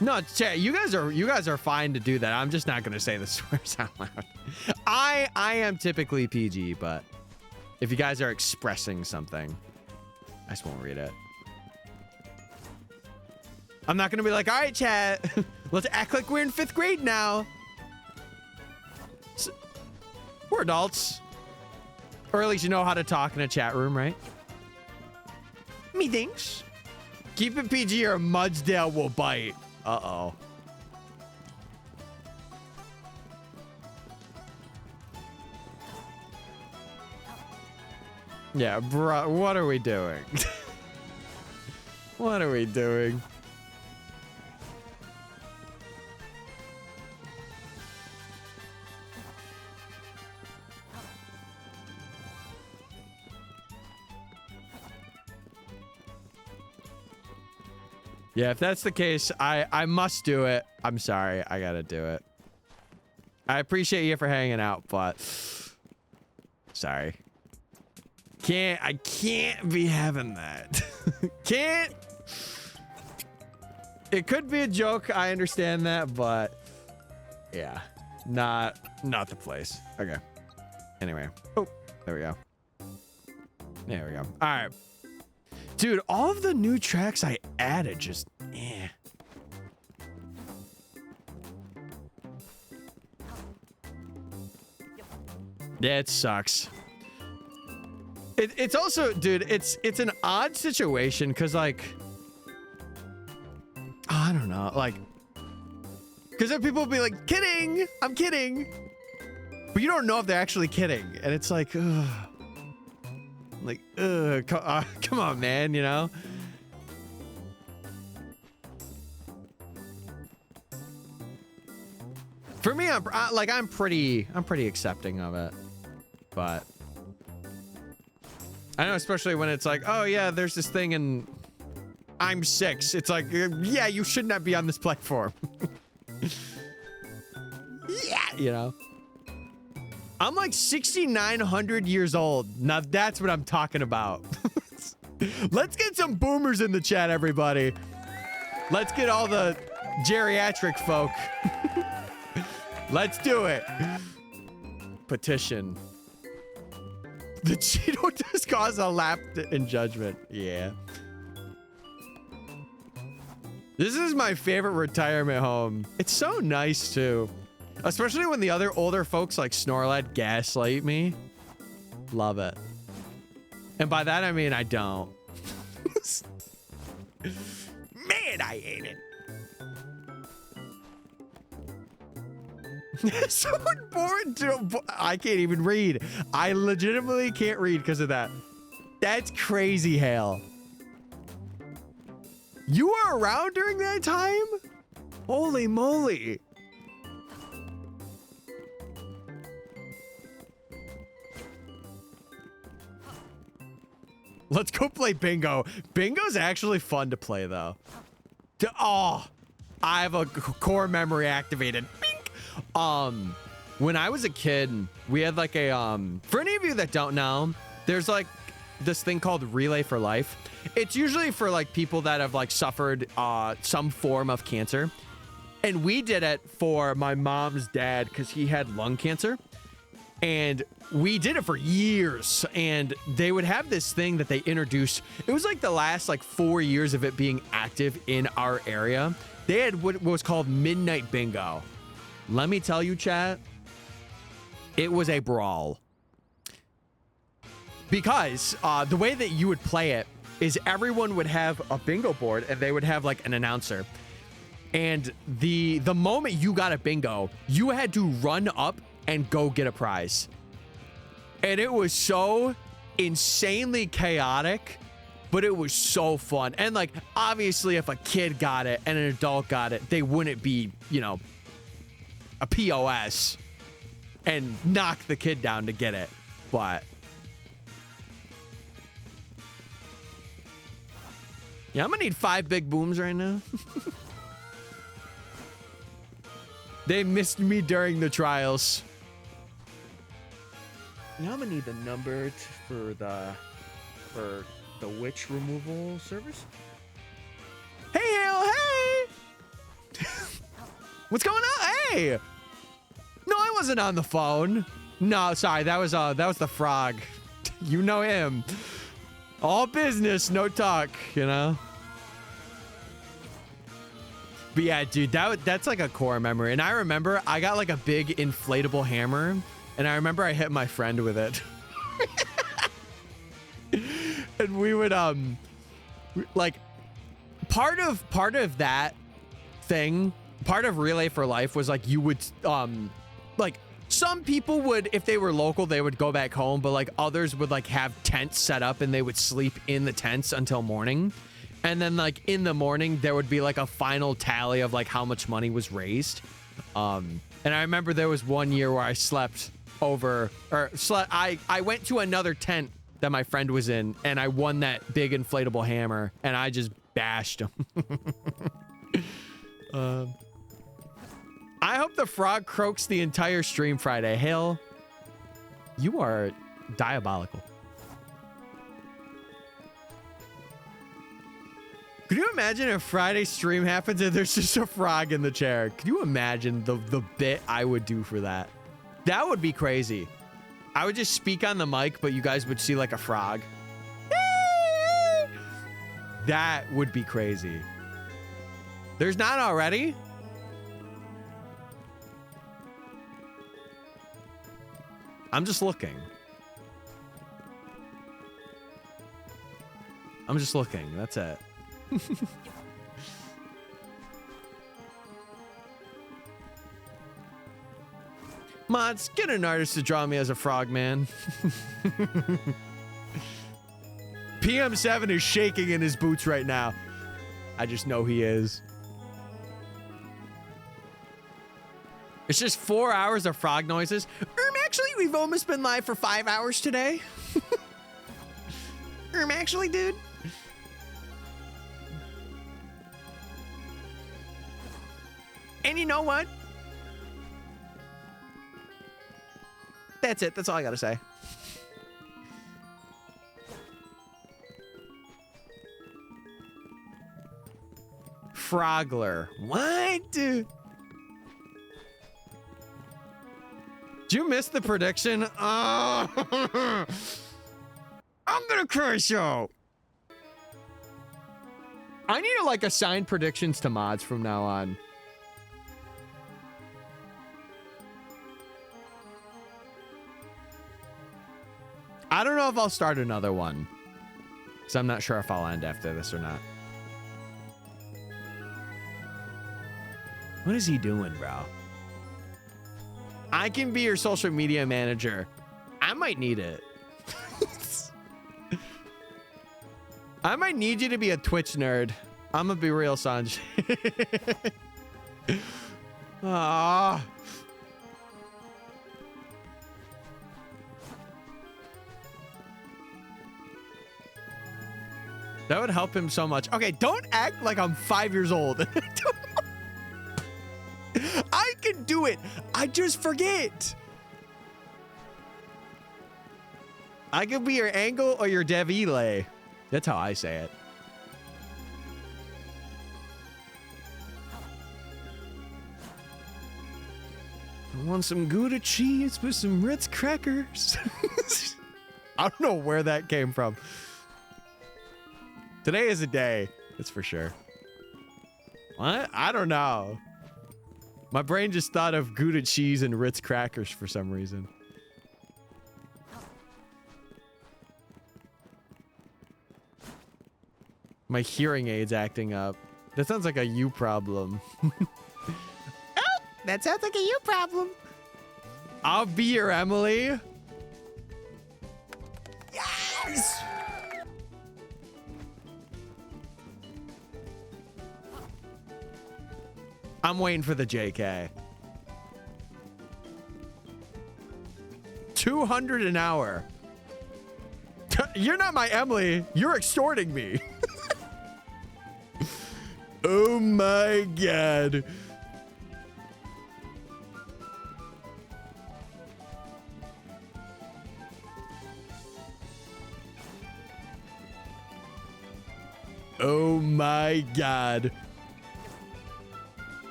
No, chat, you guys are fine to do that. I'm just not gonna say the swears out loud. I am typically PG, but if you guys are expressing something, I just won't read it. I'm not gonna be like, all right, chat, let's act like we're in 5th grade now. We're adults. Or at least you know how to talk in a chat room, right? Me thinks. Keep it PG or Mudsdale will bite. Uh-oh. Yeah, bro, what are we doing? What are we doing? Yeah, if that's the case, I must do it. I'm sorry. I gotta do it. I appreciate you for hanging out, but sorry. I can't be having that. Can't. It could be a joke. I understand that, but yeah, not the place. Okay. Anyway. Oh, there we go. There we go. All right. Dude, all of the new tracks I added just, eh. Yeah, it sucks. It's also, dude, it's an odd situation because, like, I don't know, like, because then people will be like, kidding, I'm kidding. But you don't know if they're actually kidding. And it's like, ugh. Like, come on, man, you know? For me, I'm pretty accepting of it. But I know, especially when it's like, oh yeah, there's this thing and I'm 6. It's like, yeah, you should not be on this platform. Yeah, you know? I'm like 6,900 years old. Now that's what I'm talking about. Let's get some boomers in the chat, everybody. Let's get all the geriatric folk. Let's do it. Petition. The Cheeto does cause a lapse in judgment. Yeah. This is my favorite retirement home. It's so nice too. Especially when the other older folks like Snorlax gaslight me. Love it. And by that I mean I don't. Man, I hate it. So important to, I can't even read. I legitimately can't read because of that. That's crazy, Hale. You were around during that time? Holy moly. Let's go play bingo. Bingo's actually fun to play though. Oh, I have a core memory activated. Bink. When I was a kid, we had like a for any of you that don't know, there's like this thing called Relay for Life. It's usually for like people that have like suffered some form of cancer. And we did it for my mom's dad because he had lung cancer. And we did it for years. And they would have this thing that they introduced. It was like the last like 4 years of it being active in our area. They had what was called Midnight Bingo. Let me tell you, chat, it was a brawl. Because the way that you would play it is everyone would have a bingo board and they would have like an announcer. And the moment you got a bingo, you had to run up and go get a prize. And it was so insanely chaotic, but it was so fun. And like, obviously if a kid got it and an adult got it, they wouldn't be, you know, a POS and knock the kid down to get it. But yeah, I'm gonna need 5 big booms right now. They missed me during the trials. Now I'm gonna need the number for the witch removal service. Hey, Hale, hey! What's going on? Hey! No, I wasn't on the phone. No, sorry, that was the frog. You know him. All business, no talk, you know? But yeah, dude, that's like a core memory. And I remember I got like a big inflatable hammer, and I remember I hit my friend with it. And we would like part of that thing, part of Relay for Life was like you would like some people would, if they were local, they would go back home, but like others would like have tents set up and they would sleep in the tents until morning. And then like in the morning, there would be like a final tally of like how much money was raised. And I remember there was one year where I slept over, or I went to another tent that my friend was in, and I won that big inflatable hammer, and I just bashed him. I hope the frog croaks the entire stream Friday. Hale, you are diabolical. Could you imagine if Friday stream happens and there's just a frog in the chair? Could you imagine the bit I would do for that? That would be crazy. I would just speak on the mic, but you guys would see like a frog. That would be crazy. There's not already? I'm just looking. I'm just looking. That's it. Mods, get an artist to draw me as a frog, man. PM7 is shaking in his boots right now. I just know he is. It's just 4 hours of frog noises. Actually, we've almost been live for 5 hours today. Actually, dude. And you know what? That's it. That's all I gotta say. Frogler. What? Did you miss the prediction? Oh. I'm gonna crush you. I need to like assign predictions to mods from now on. I don't know if I'll start another one, because I'm not sure if I'll end after this or not. What is he doing, bro? I can be your social media manager. I might need it. I might need you to be a Twitch nerd. I'm gonna be real, Sanj. Ah. That would help him so much. Okay, don't act like I'm 5 years old. I can do it. I just forget. I could be your Angle or your Devile. That's how I say it. I want some Gouda cheese with some Ritz crackers. I don't know where that came from. Today is a day, that's for sure. What? I don't know. My brain just thought of Gouda cheese and Ritz crackers for some reason. My hearing aid's acting up. That sounds like a you problem. Oh, that sounds like a you problem. I'll be your Emily. Yes! I'm waiting for the JK. 200 an hour. You're not my Emily. You're extorting me. Oh my God. Oh my God.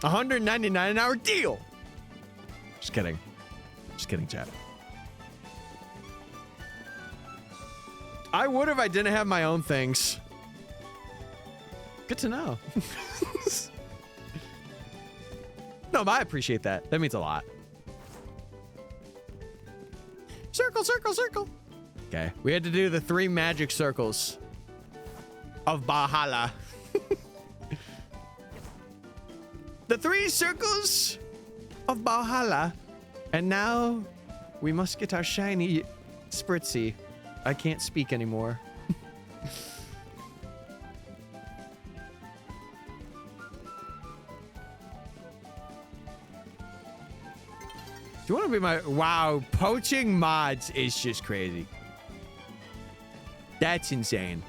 199 an hour deal. Just kidding. Just kidding, chat. I would if I didn't have my own things. Good to know. No, but I appreciate that. That means a lot. Circle, circle, circle. Okay, we had to do the 3 magic circles of Valhalla. The 3 circles of Valhalla. And now we must get our shiny Spritzee. I can't speak anymore. Do you want to be my... Wow, poaching mods is just crazy. That's insane.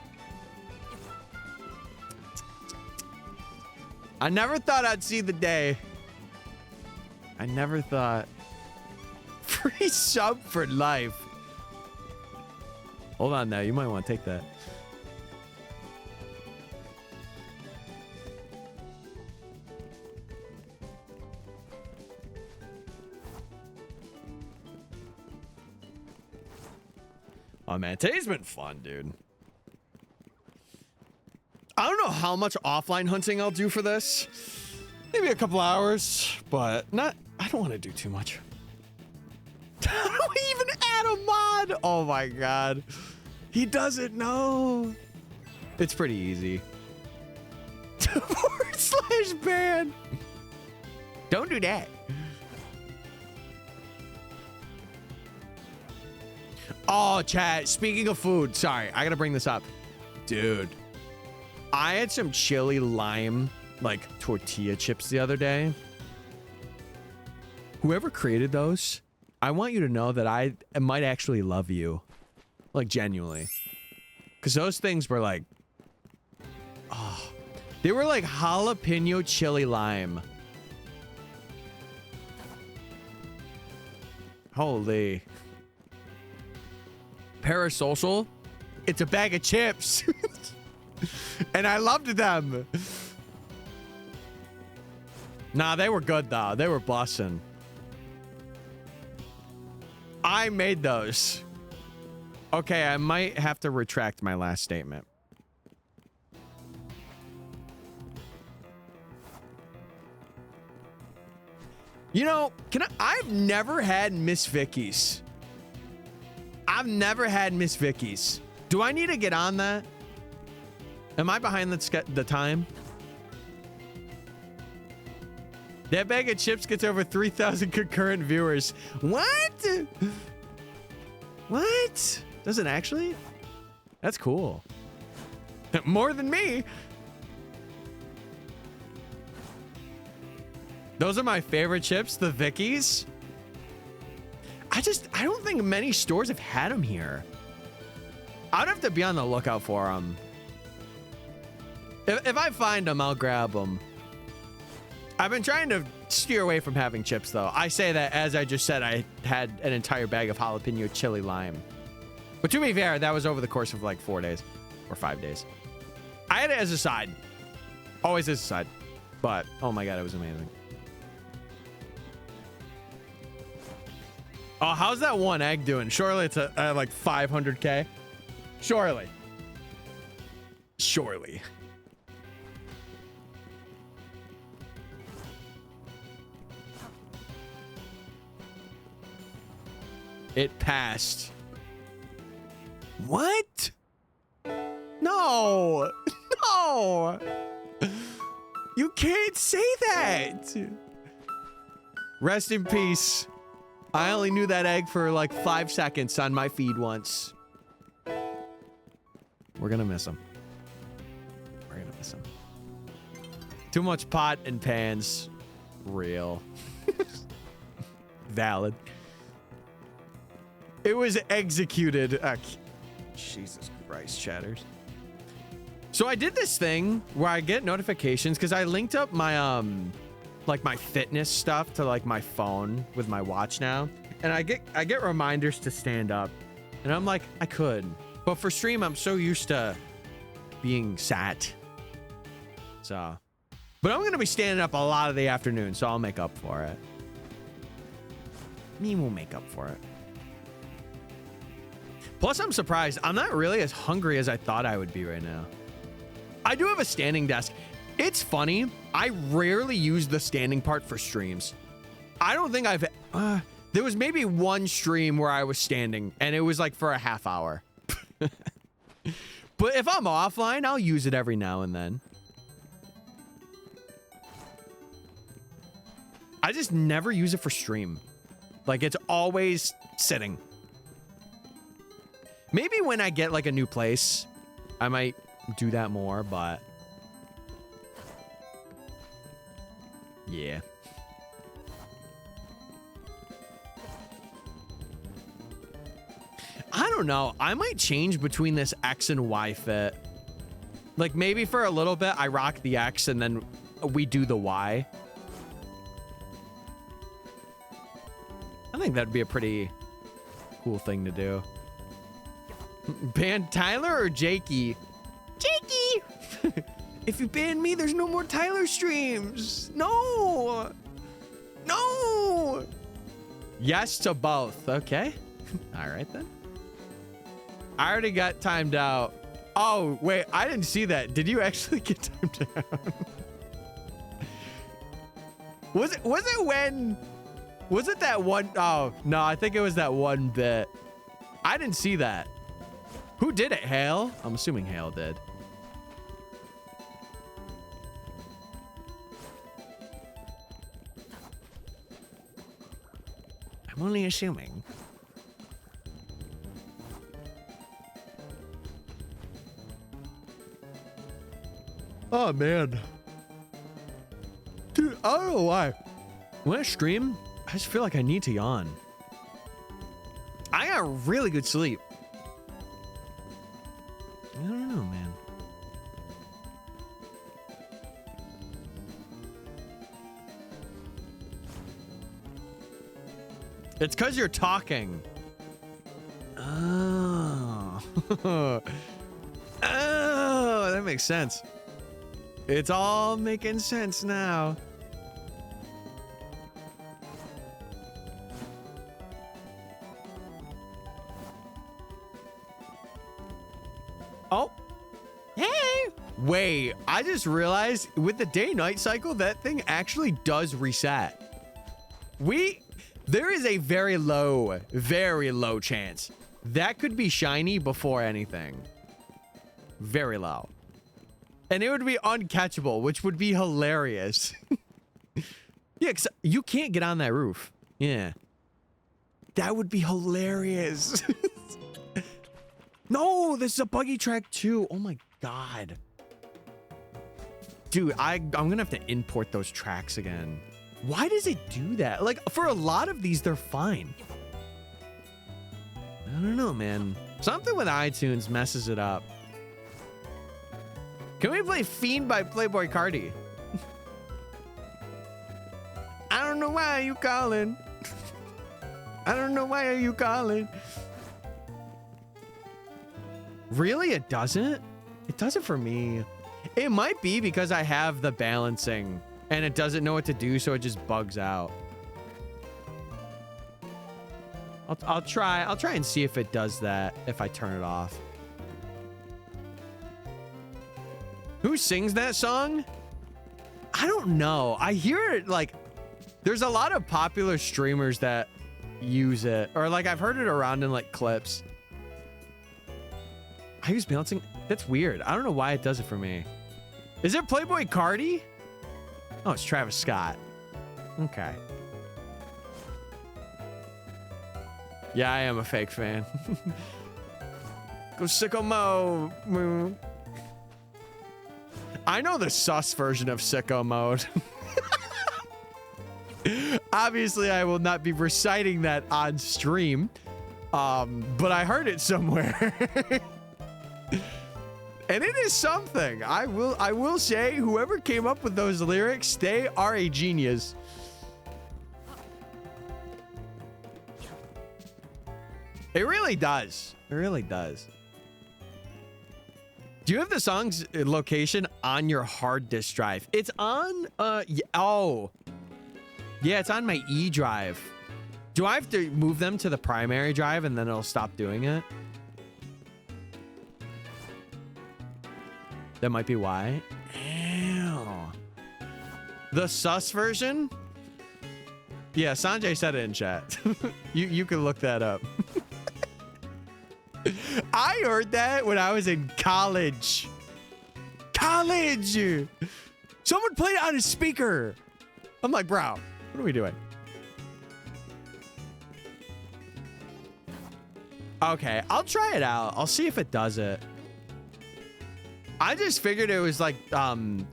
I never thought I'd see the day. I never thought. Free sub for life. Hold on now. You might want to take that. Oh man, today's been fun, dude. I don't know how much offline hunting I'll do for this. Maybe a couple hours, but not. I don't want to do too much. How do we even add a mod? Oh my God. He doesn't know. It's pretty easy. /ban. Don't do that. Oh, chat. Speaking of food, sorry, I gotta bring this up. Dude, I had some chili lime, like, tortilla chips the other day. Whoever created those, I want you to know that I might actually love you. Like, genuinely. Because those things were like... Oh, they were like jalapeno chili lime. Holy... Parasocial, it's a bag of chips. And I loved them. Nah, they were good though. They were bussin'. I made those. Okay, I might have to retract my last statement. You know, I've never had Miss Vicky's. I've never had Miss Vicky's. Do I need to get on that? Am I behind the time? That bag of chips gets over 3,000 concurrent viewers. What? What? Does it actually? That's cool. More than me. Those are my favorite chips, the Vicky's. I don't think many stores have had them here. I'd have to be on the lookout for them. If I find them, I'll grab them. I've been trying to steer away from having chips, though. I say that as I just said I had an entire bag of jalapeno chili lime. But to be fair, that was over the course of like 4 days or 5 days. I had it as a side. Always as a side. But, oh my God, it was amazing. Oh, how's that one egg doing? Surely it's at like 500K. Surely. Surely. It passed. What? No. No. You can't say that. Rest in peace. I only knew that egg for like 5 seconds on my feed once. We're gonna miss him. We're gonna miss him. Too much pot and pans. Real. Valid. It was executed. Jesus Christ, chatters. So I did this thing where I get notifications because I linked up my like my fitness stuff to like my phone with my watch now, and I get reminders to stand up, and I'm like, I could, but for stream I'm so used to being sat. So, but I'm gonna be standing up a lot of the afternoon, so I'll make up for it. Me will make up for it. Plus, I'm surprised. I'm not really as hungry as I thought I would be right now. I do have a standing desk. It's funny. I rarely use the standing part for streams. I don't think I've... there was maybe one stream where I was standing, and it was like for a half hour. But if I'm offline, I'll use it every now and then. I just never use it for stream. Like, it's always sitting. Maybe when I get like a new place, I might do that more, but yeah. I don't know. I might change between this X and Y fit. Like maybe for a little bit, I rock the X and then we do the Y. I think that'd be a pretty cool thing to do. Ban Tyler or Jakey? Jakey! If you ban me, there's no more Tyler streams. No! No! Yes to both. Okay. All right, then. I already got timed out. Oh, wait. I didn't see that. Did you actually get timed out? Was it when... Was it that one? Oh, no. I think it was that one bit. I didn't see that. Who did it? Hale? I'm assuming Hale did. I'm only assuming. Oh, man. Dude, I don't know why. When I stream, I just feel like I need to yawn. I got really good sleep. I don't know, man. It's because you're talking. Oh. Oh, that makes sense. It's all making sense now. Oh. Hey. Wait, I just realized with the day-night cycle, that thing actually does reset. There is a very low chance that could be shiny before anything. Very low. And it would be uncatchable, which would be hilarious. Yeah, 'cause you can't get on that roof. Yeah. That would be hilarious. No, this is a buggy track too. Oh my God. Dude, I'm gonna have to import those tracks again. Why does it do that? Like, for a lot of these, they're fine. I don't know, man. Something with iTunes messes it up. Can we play Fiend by Playboy Cardi? I don't know why you calling. I don't know why are you calling. Really? It doesn't? It doesn't for me. It might be because I have the balancing and it doesn't know what to do, so it just bugs out. I'll try and see if it does that if I turn it off. Who sings that song? I don't know. I hear it like there's a lot of popular streamers that use it, or like I've heard it around in like clips. I use balancing. That's weird. I don't know why it does it for me. Is it Playboy Cardi? Oh, it's Travis Scott. Okay. Yeah, I am a fake fan. Go sicko mode. I know the sus version of sicko mode. Obviously, I will not be reciting that on stream, but I heard it somewhere. And it is something. I will say, whoever came up with those lyrics, they are a genius. It really does. It really does. Do you have the song's location on your hard disk drive? It's on, oh. Yeah, it's on my E drive. Do I have to move them to the primary drive and then it'll stop doing it? That might be why. Ew. The sus version? Yeah, Sanjay said it in chat. You can look that up. I heard that when I was in college. College! Someone played it on a speaker. I'm like, bro, what are we doing? Okay, I'll try it out. I'll see if it does it. I just figured it was like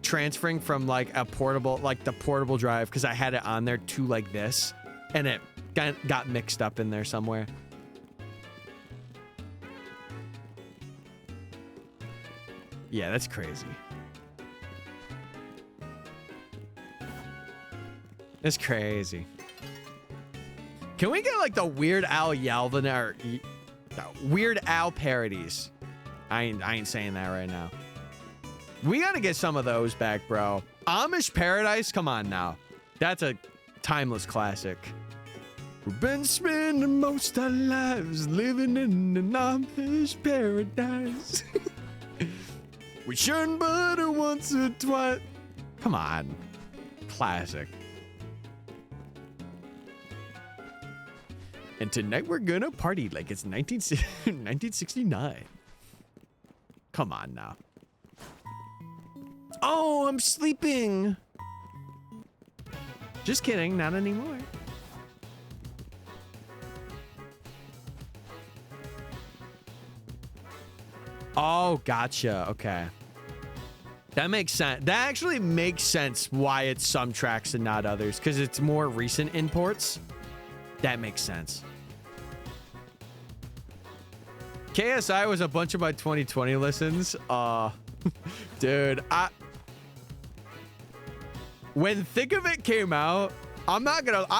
transferring from like a portable, like the portable drive, because I had it on there to like this, and it got mixed up in there somewhere. Yeah, that's crazy. That's crazy. Can we get like the Weird Al Yelvin or Weird Al parodies? I ain't saying that right now. We gotta get some of those back, bro. Amish Paradise, come on now. That's a timeless classic. We've been spending most our lives living in an Amish paradise. We churn butter once or twice. Come on. Classic. And tonight we're gonna party like it's 1969. Come on now. Oh, I'm sleeping. Just kidding, not anymore. Oh, gotcha. Okay. That makes sense. That actually makes sense why it's some tracks and not others, because it's more recent imports. That makes sense. KSI was a bunch of my 2020 listens. Dude, when Think of It came out, I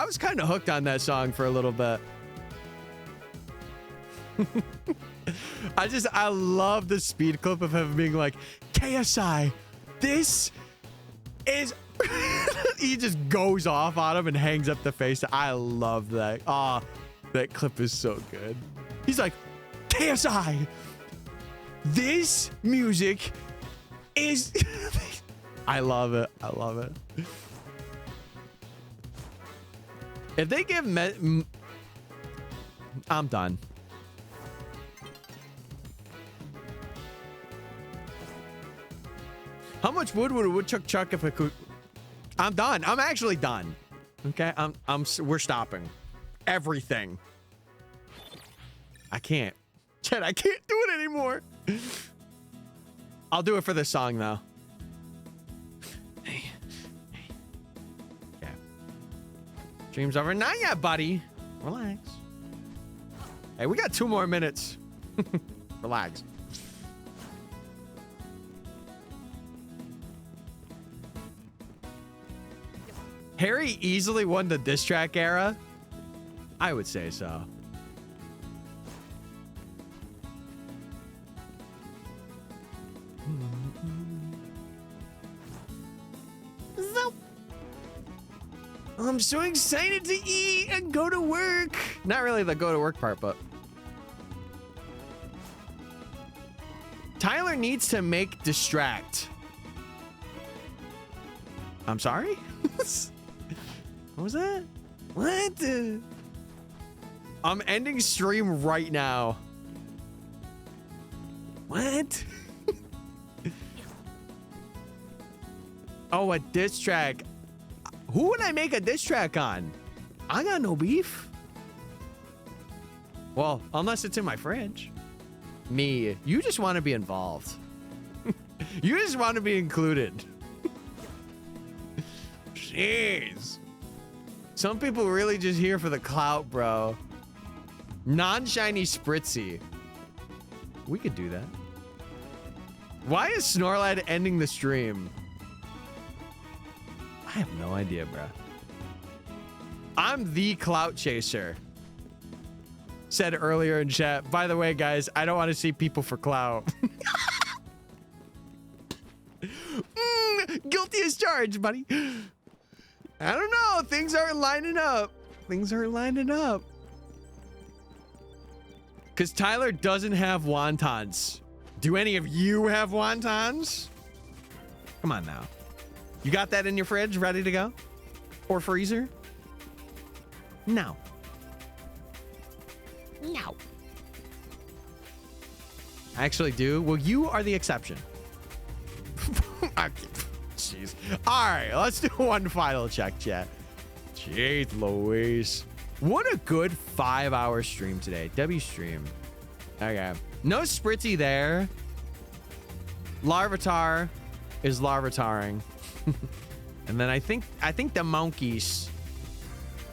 was kind of hooked on that song for a little bit. I love the speed clip of him being like, KSI, this is... He just goes off on him and hangs up the face. I love that. That clip is so good. He's like, KSI, this music is... I love it. I love it. If they give I'm done. How much wood would a woodchuck chuck if it could? I'm done. I'm actually done. Okay, we're stopping everything. I can't. Chad, I can't do it anymore. I'll do it for this song though. Hey. Okay. Stream's over. Not yet, buddy. Relax. Hey, we got 2 more minutes. Relax. Harry easily won the diss track era. I would say so. I'm so excited to eat and go to work. Not really the go to work part, but Tyler needs to make distract. I'm sorry? What was that? What? I'm ending stream right now. What? Oh, a diss track. Who would I make a diss track on? I got no beef. Well, unless it's in my fridge. Me, you just want to be involved. You just want to be included. Jeez. Some people really just here for the clout, bro. Non-shiny Spritzee. We could do that. Why is Snorlad ending the stream? I have no idea, bro. I'm the clout chaser. Said earlier in chat. By the way, guys, I don't want to see people for clout. Guilty as charged, buddy. I don't know. Things aren't lining up. Things aren't lining up. Because Tyler doesn't have wontons. Do any of you have wontons? Come on now. You got that in your fridge ready to go? Or freezer? No. No. I actually do. Well, you are the exception. Jeez. All right, let's do one final check, chat. Jeez Louise. What a good 5-hour stream today. W stream. Okay. No Spritzee there. Larvitar is Larvitaring. And then I think the monkeys.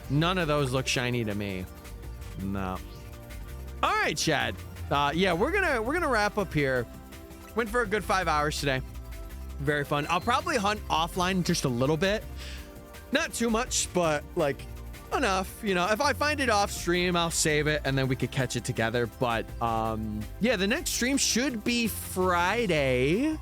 None of those look shiny to me. No. All right, Chad. Yeah, we're gonna wrap up here. Went for a good 5 hours today. Very fun. I'll probably hunt offline just a little bit. Not too much, but like enough. You know, if I find it off stream, I'll save it and then we could catch it together. But yeah, the next stream should be Friday.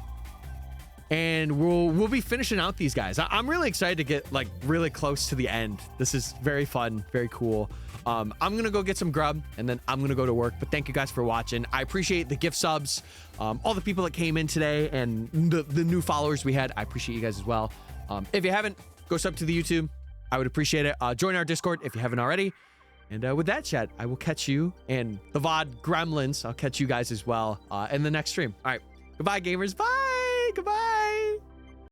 And we'll be finishing out these guys. I'm really excited to get like really close to the end. This is very fun, very cool. I'm gonna go get some grub and then I'm gonna go to work. But thank you guys for watching. I appreciate the gift subs, all the people that came in today, and the new followers we had. I appreciate you guys as well. If you haven't, go sub to the YouTube. I would appreciate it. Join our Discord if you haven't already. And with that, chat, I will catch you and the VOD gremlins. I'll catch you guys as well in the next stream. All right, goodbye, gamers. Bye. Goodbye.